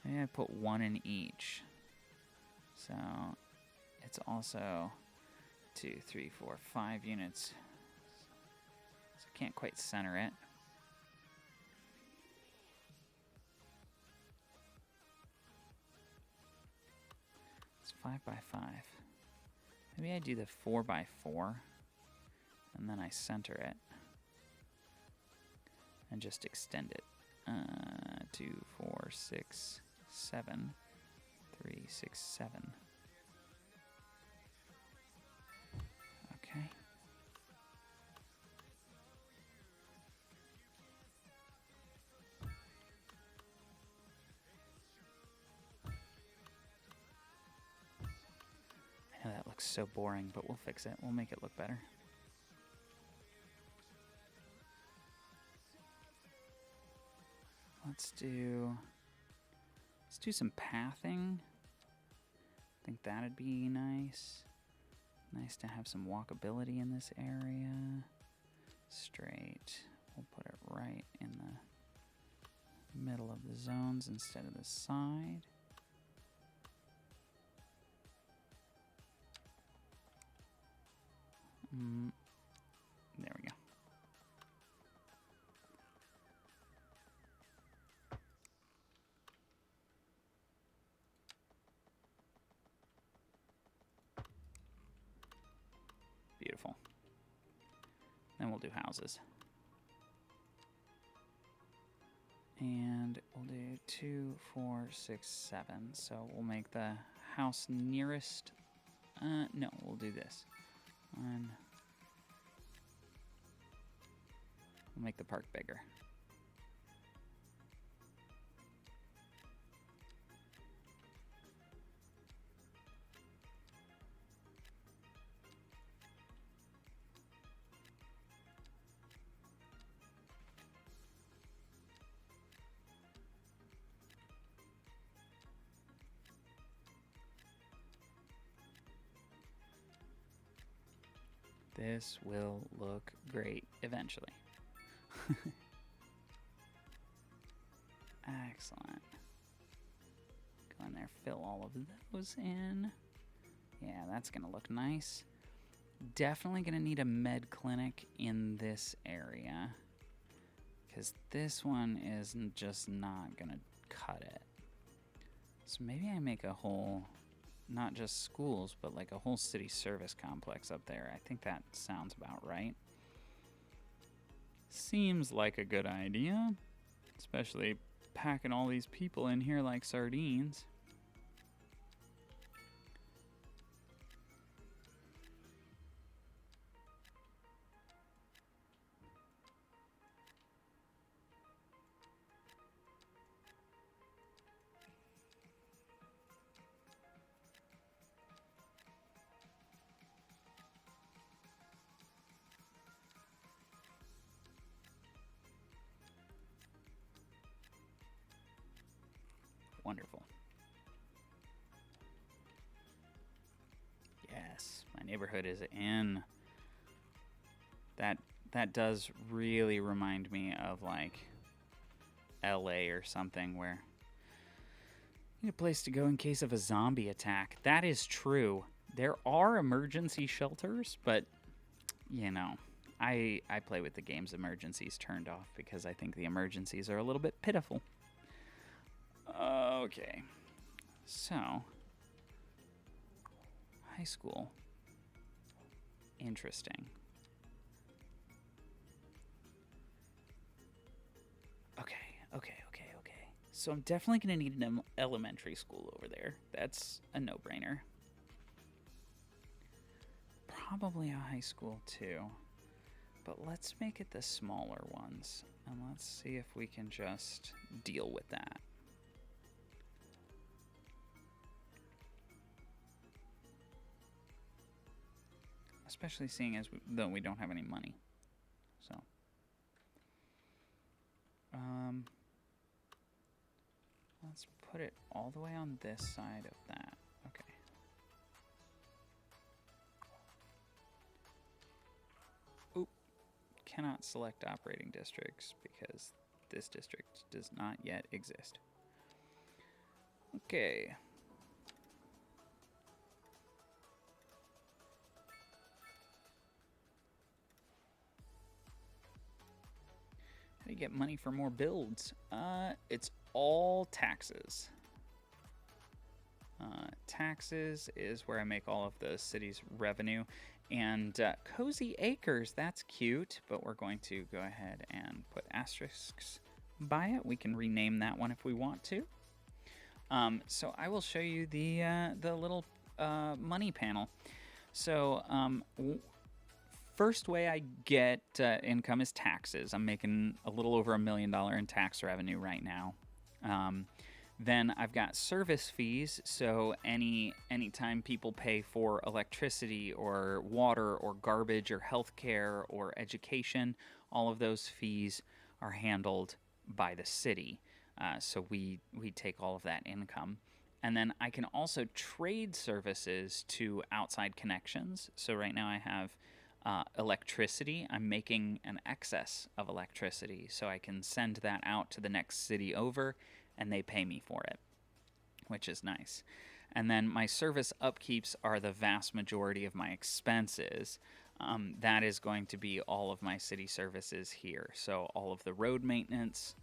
Maybe I put 1 in each. So it's also 2, 3, 4, 5 units. So I can't quite center it. It's 5 by 5. Maybe I do the 4 by 4, and then I center it and just extend it. 2, 4, 6, 7, 3, 6, 7. Okay. I know that looks so boring, but we'll fix it. We'll make it look better. Let's do some pathing. I think that'd be nice. Nice to have some walkability in this area. Straight. We'll put it right in the middle of the zones instead of the side. There we go. Beautiful. Then we'll do houses. And we'll do 2, 4, 6, 7. So we'll make the house nearest. No, we'll do this. One. We'll make the park bigger. This will look great eventually. Excellent. Go in there, fill all of those in. Yeah, that's gonna look nice. Definitely gonna need a med clinic in this area, because this one is just not gonna cut it. So maybe I make a whole, not just schools, but like a whole city service complex up there. I think that sounds about right. Seems like a good idea, especially packing all these people in here like sardines. Wonderful. Yes, my neighborhood is in. That does really remind me of like LA or something where you need a place to go in case of a zombie attack. That is true. There are emergency shelters, but, you know, I play with the game's emergencies turned off because I think the emergencies are a little bit pitiful. Okay. So, high school. Interesting. Okay. So I'm definitely going to need an elementary school over there. That's a no-brainer. Probably a high school too. But let's make it the smaller ones. And let's see if we can just deal with that. Especially seeing as though we don't have any money. So. Let's put it all the way on this side of that. Okay. Oop. Cannot select operating districts because this district does not yet exist. Okay. How do you get money for more builds? It's all taxes. Taxes is where I make all of the city's revenue. And Cozy Acres, that's cute, but we're going to go ahead and put asterisks by it. We can rename that one if we want to. So I will show you the little money panel. So first way I get income is taxes. I'm making a little over $1 million in tax revenue right now. Then I've got service fees, so anytime people pay for electricity or water or garbage or healthcare or education, all of those fees are handled by the city. So we take all of that income. And then I can also trade services to outside connections. So right now I have electricity. I'm making an excess of electricity, so I can send that out to the next city over, and they pay me for it, which is nice. And then my service upkeeps are the vast majority of my expenses. That is going to be all of my city services here. So all of the road maintenance,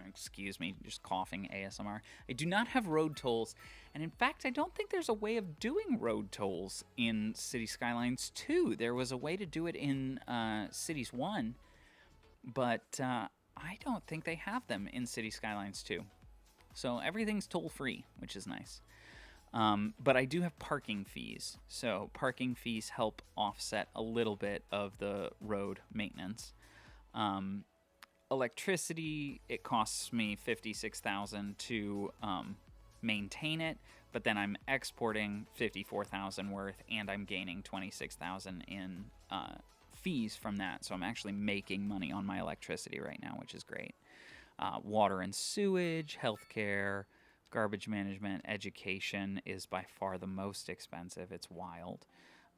excuse me, just coughing ASMR. I do not have road tolls, and in fact, I don't think there's a way of doing road tolls in City Skylines 2. There was a way to do it in Cities 1, but I don't think they have them in City Skylines 2. So everything's toll-free, which is nice. But I do have parking fees. So parking fees help offset a little bit of the road maintenance. Electricity, it costs me $56,000 to maintain it, but then I'm exporting $54,000 worth, and I'm gaining $26,000 in fees from that. So I'm actually making money on my electricity right now, which is great. Water and sewage, healthcare, garbage management, education is by far the most expensive. It's wild.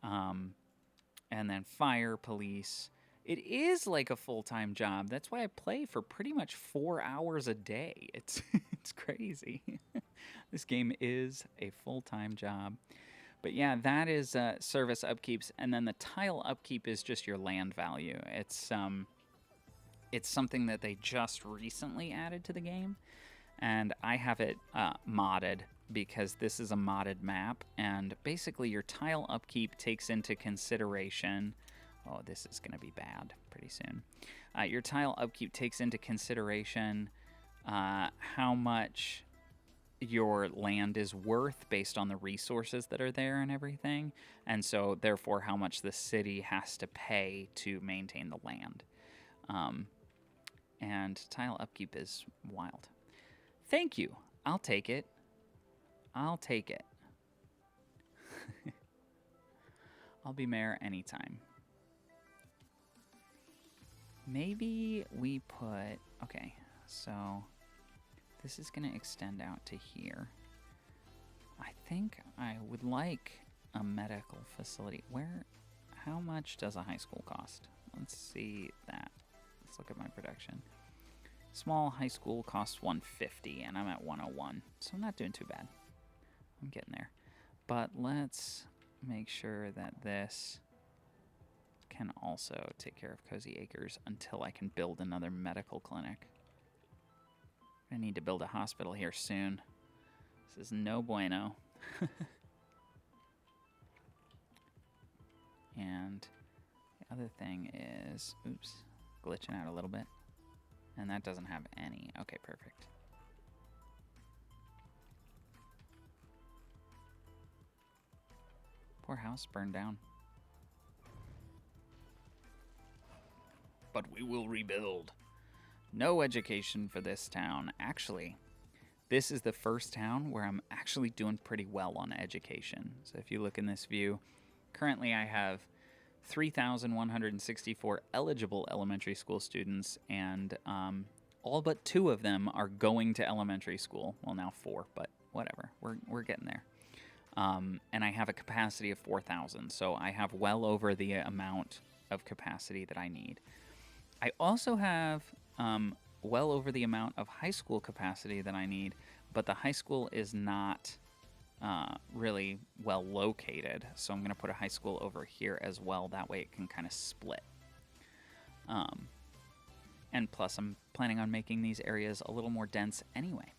And then fire, police. It is like a full-time job. That's why I play for pretty much 4 hours a day. It's crazy. This game is a full-time job. But yeah, that is service upkeeps, and then the tile upkeep is just your land value. It's something that they just recently added to the game, and I have it modded because this is a modded map, and basically your tile upkeep takes into consideration... Oh, this is going to be bad pretty soon. Your tile upkeep takes into consideration how much your land is worth based on the resources that are there and everything, and so therefore how much the city has to pay to maintain the land. And tile upkeep is wild. Thank you. I'll take it. I'll take it. I'll be mayor anytime. Maybe we put... Okay, so this is going to extend out to here. I think I would like a medical facility. How much does a high school cost? Let's see that. Let's look at my production. Small high school costs $150, and I'm at 101, so I'm not doing too bad. I'm getting there. But let's make sure that this can also take care of Cozy Acres until I can build another medical clinic. I need to build a hospital here soon. This is no bueno. And the other thing is, oops, glitching out a little bit. And that doesn't have any. Okay, perfect. Poor house burned down. But we will rebuild. No education for this town. Actually, this is the first town where I'm actually doing pretty well on education. So if you look in this view, currently I have 3,164 eligible elementary school students, and all but 2 of them are going to elementary school. Well, now 4, but whatever. We're getting there. And I have a capacity of 4,000, so I have well over the amount of capacity that I need. I also have well over the amount of high school capacity that I need, but the high school is not really well located, so I'm going to put a high school over here as well. That way it can kind of split. And plus, I'm planning on making these areas a little more dense anyway.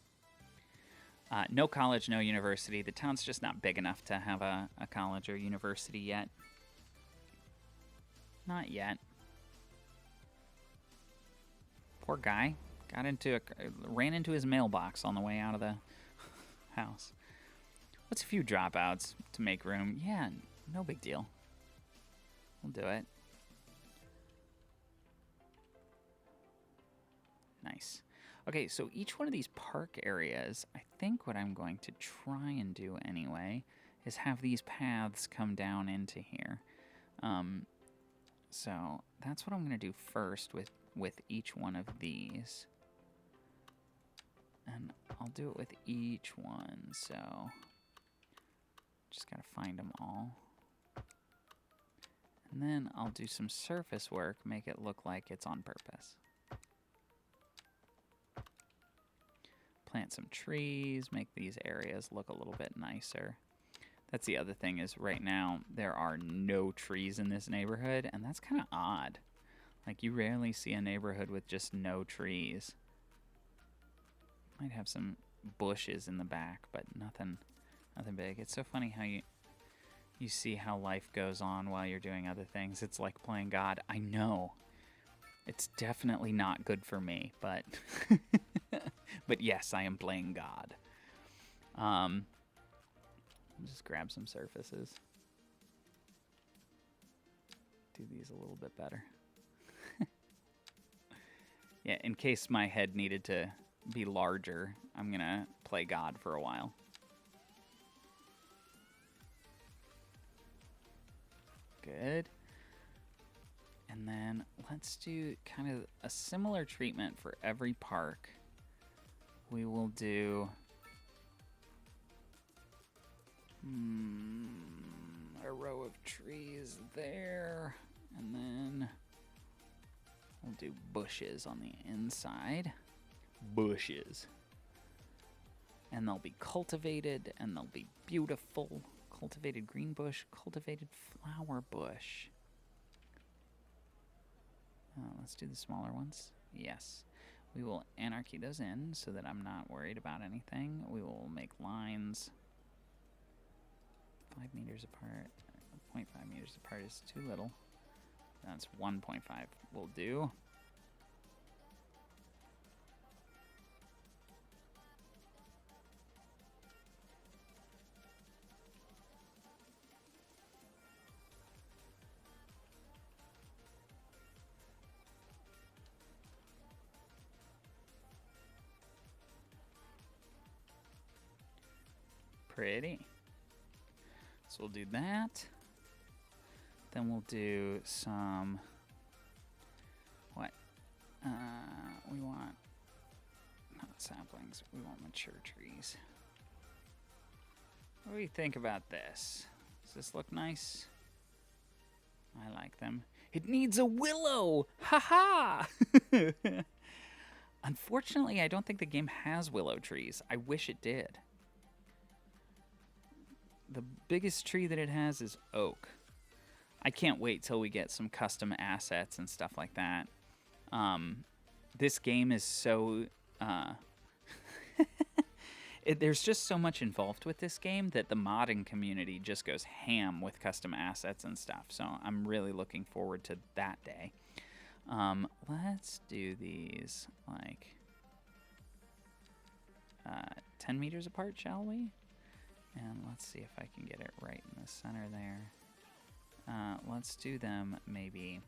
No college, no university. The town's just not big enough to have a college or university yet. Not yet. Poor guy ran into his mailbox on the way out of the house. What's a few dropouts to make room? Yeah, no big deal. We'll do it. Nice. Okay, so each one of these park areas, I think what I'm going to try and do anyway is have these paths come down into here. So that's what I'm going to do first with each one of these. And I'll do it with each one, so just got to find them all. And then I'll do some surface work, make it look like it's on purpose. Plant some trees, make these areas look a little bit nicer. That's the other thing is right now there are no trees in this neighborhood, and that's kind of odd. Like, you rarely see a neighborhood with just no trees. Might have some bushes in the back, but nothing big. It's so funny how you see how life goes on while you're doing other things. It's like playing God. I know. It's definitely not good for me, but but yes, I am playing God. Just grab some surfaces. Do these a little bit better. Yeah, in case my head needed to be larger, I'm gonna play God for a while. Good. And then let's do kind of a similar treatment for every park. We will do a row of trees there, and then we'll do bushes on the inside. Bushes. And they'll be cultivated, and they'll be beautiful. Cultivated green bush, cultivated flower bush. Let's do the smaller ones. Yes. We will anarchy those in so that I'm not worried about anything. We will make lines 5 meters apart. 0.5 meters apart is too little. That's 1.5 will do. Pretty. So we'll do that. Then we'll do some, what? We want, not saplings, we want mature trees. What do you think about this? Does this look nice? I like them. It needs a willow! Ha ha! Unfortunately, I don't think the game has willow trees. I wish it did. The biggest tree that it has is oak. I can't wait till we get some custom assets and stuff like that. This game is so... there's just so much involved with this game that the modding community just goes ham with custom assets and stuff. So I'm really looking forward to that day. Let's do these like 10 meters apart, shall we? And let's see if I can get it right in the center there. Let's do them maybe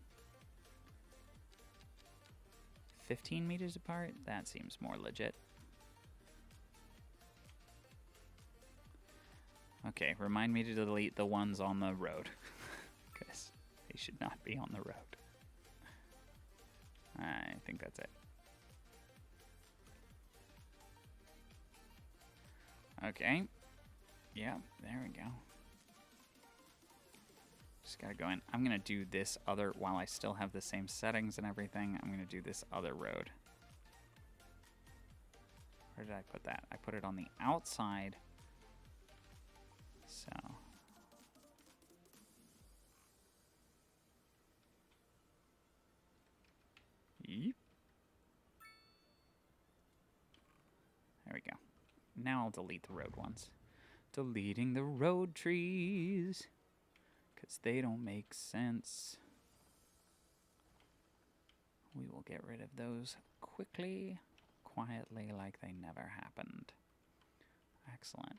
15 meters apart. That seems more legit. Okay, remind me to delete the ones on the road, because they should not be on the road. I think that's it. Okay. Yeah, there we go. Just gotta go in. I'm gonna do this other, while I still have the same settings and everything, I'm gonna do this other road. Where did I put that? I put it on the outside. So. Yeep. There we go. Now I'll delete the road ones. Deleting the road trees, because they don't make sense. We will get rid of those quickly, quietly, like they never happened. Excellent.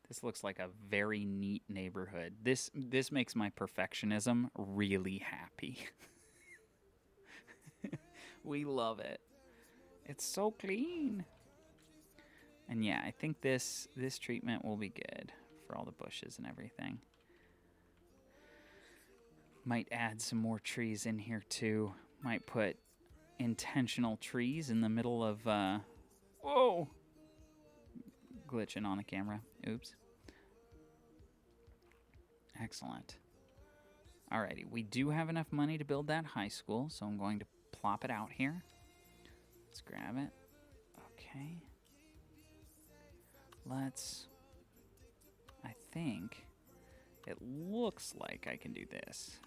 This looks like a very neat neighborhood. This makes my perfectionism really happy. We love it. It's so clean. And yeah, I think this treatment will be good for all the bushes and everything. Might add some more trees in here too. Might put intentional trees in the middle of whoa! Glitching on the camera. Oops. Excellent. Alrighty, we do have enough money to build that high school, so I'm going to plop it out here. Let's grab it. Okay. I think it looks like I can do this.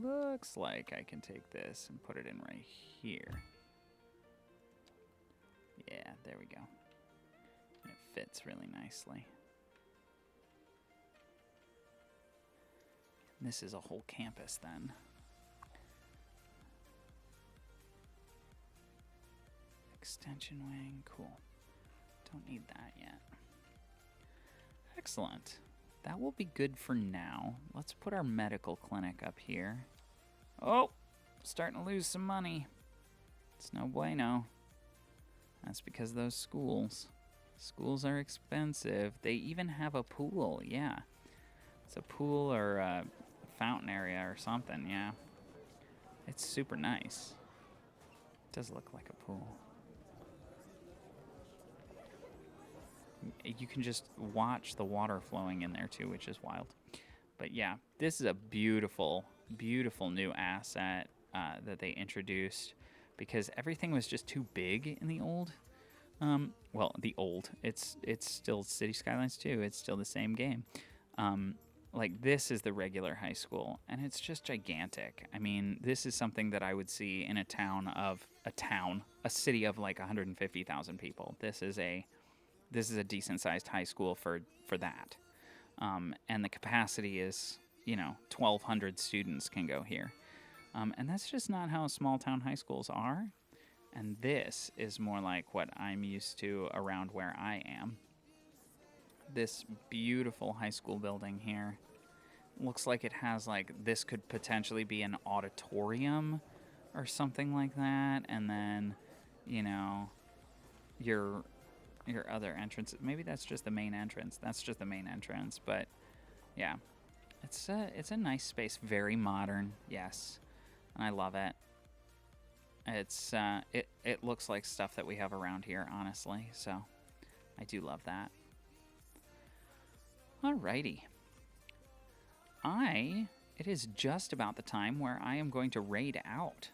Looks like I can take this and put it in right here. Yeah, there we go. And it fits really nicely. And this is a whole campus then. Extension wing, cool. Don't need that yet. Excellent. That will be good for now. Let's put our medical clinic up here. Oh, starting to lose some money. It's no bueno. That's because of those schools. Schools are expensive. They even have a pool, yeah. It's a pool or a fountain area or something, yeah. It's super nice. It does look like a pool. You can just watch the water flowing in there too, which is wild. But yeah, this is a beautiful, beautiful new asset that they introduced, because everything was just too big in the old. Well, the old. It's still City Skylines 2. It's still the same game. Like, this is the regular high school, and it's just gigantic. I mean, this is something that I would see in a city of like 150,000 people. This is a decent-sized high school for that. And the capacity is, 1,200 students can go here. And that's just not how small-town high schools are. And this is more like what I'm used to around where I am. This beautiful high school building here looks like it has, this could potentially be an auditorium or something like that. And then, your other entrance, maybe that's just the main entrance. That's just the main entrance, but yeah, it's a nice space, very modern, yes, and I love it. It's it looks like stuff that we have around here, honestly, so I do love that. Alrighty, I it is just about the time where I am going to raid out.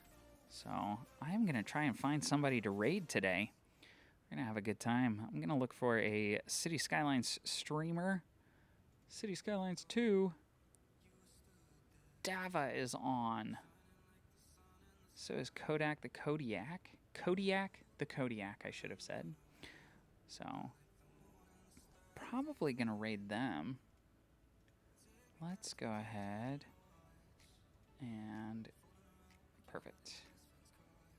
So I am going to try and find somebody to raid today. We're going to have a good time. I'm going to look for a City Skylines streamer. City Skylines 2. Dava is on. So is Kodak the Kodiak. Kodiak the Kodiak, I should have said. So, probably going to raid them. Let's go ahead and... Perfect.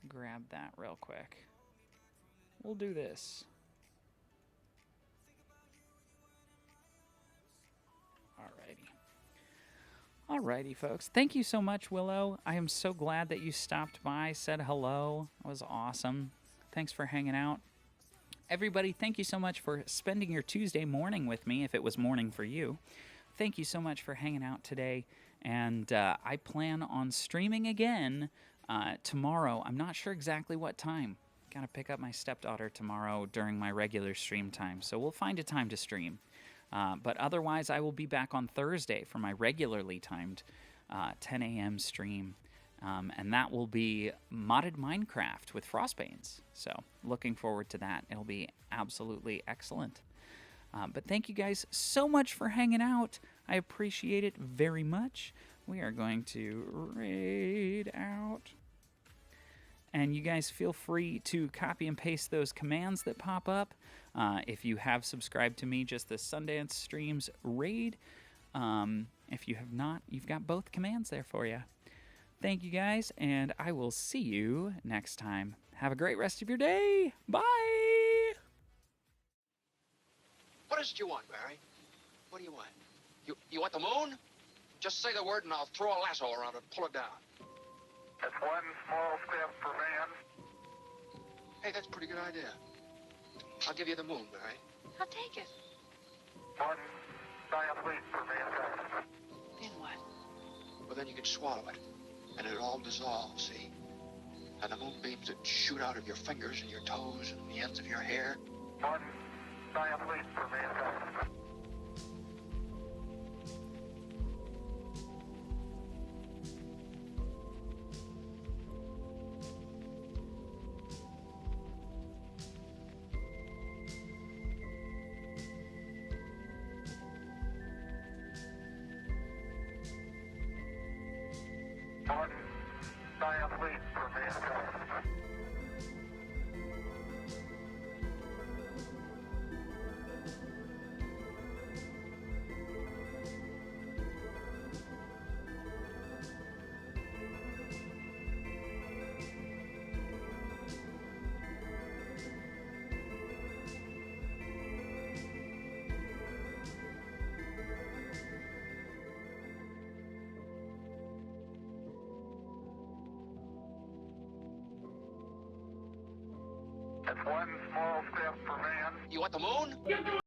Grab that real quick. We'll do this. Alrighty, folks. Thank you so much, Willow. I am so glad that you stopped by, said hello. It was awesome. Thanks for hanging out. Everybody, thank you so much for spending your Tuesday morning with me, if it was morning for you. Thank you so much for hanging out today. And I plan on streaming again tomorrow. I'm not sure exactly what time. Gotta pick up my stepdaughter tomorrow during my regular stream time. So we'll find a time to stream. But otherwise, I will be back on Thursday for my regularly timed 10 a.m. stream. And that will be modded Minecraft with Frostbanes. So looking forward to that. It'll be absolutely excellent. But thank you guys so much for hanging out. I appreciate it very much. We are going to raid out. And you guys feel free to copy and paste those commands that pop up. If you have subscribed to me, just the Sundance Streams raid. If you have not, you've got both commands there for you. Thank you guys, and I will see you next time. Have a great rest of your day. Bye! What is it you want, Barry? What do you want? You want the moon? Just say the word and I'll throw a lasso around it and pull it down. That's one small step for man, Hey, that's a pretty good idea. I'll give you the moon, Barry. I'll take it. one giant leap for mankind. Then what? Well, then you can swallow it, and it all dissolves, see? And the moonbeams that shoot out of your fingers and your toes and the ends of your hair. One giant leap for mankind. One giant leap for mankind. That's one small step for man. You want the moon?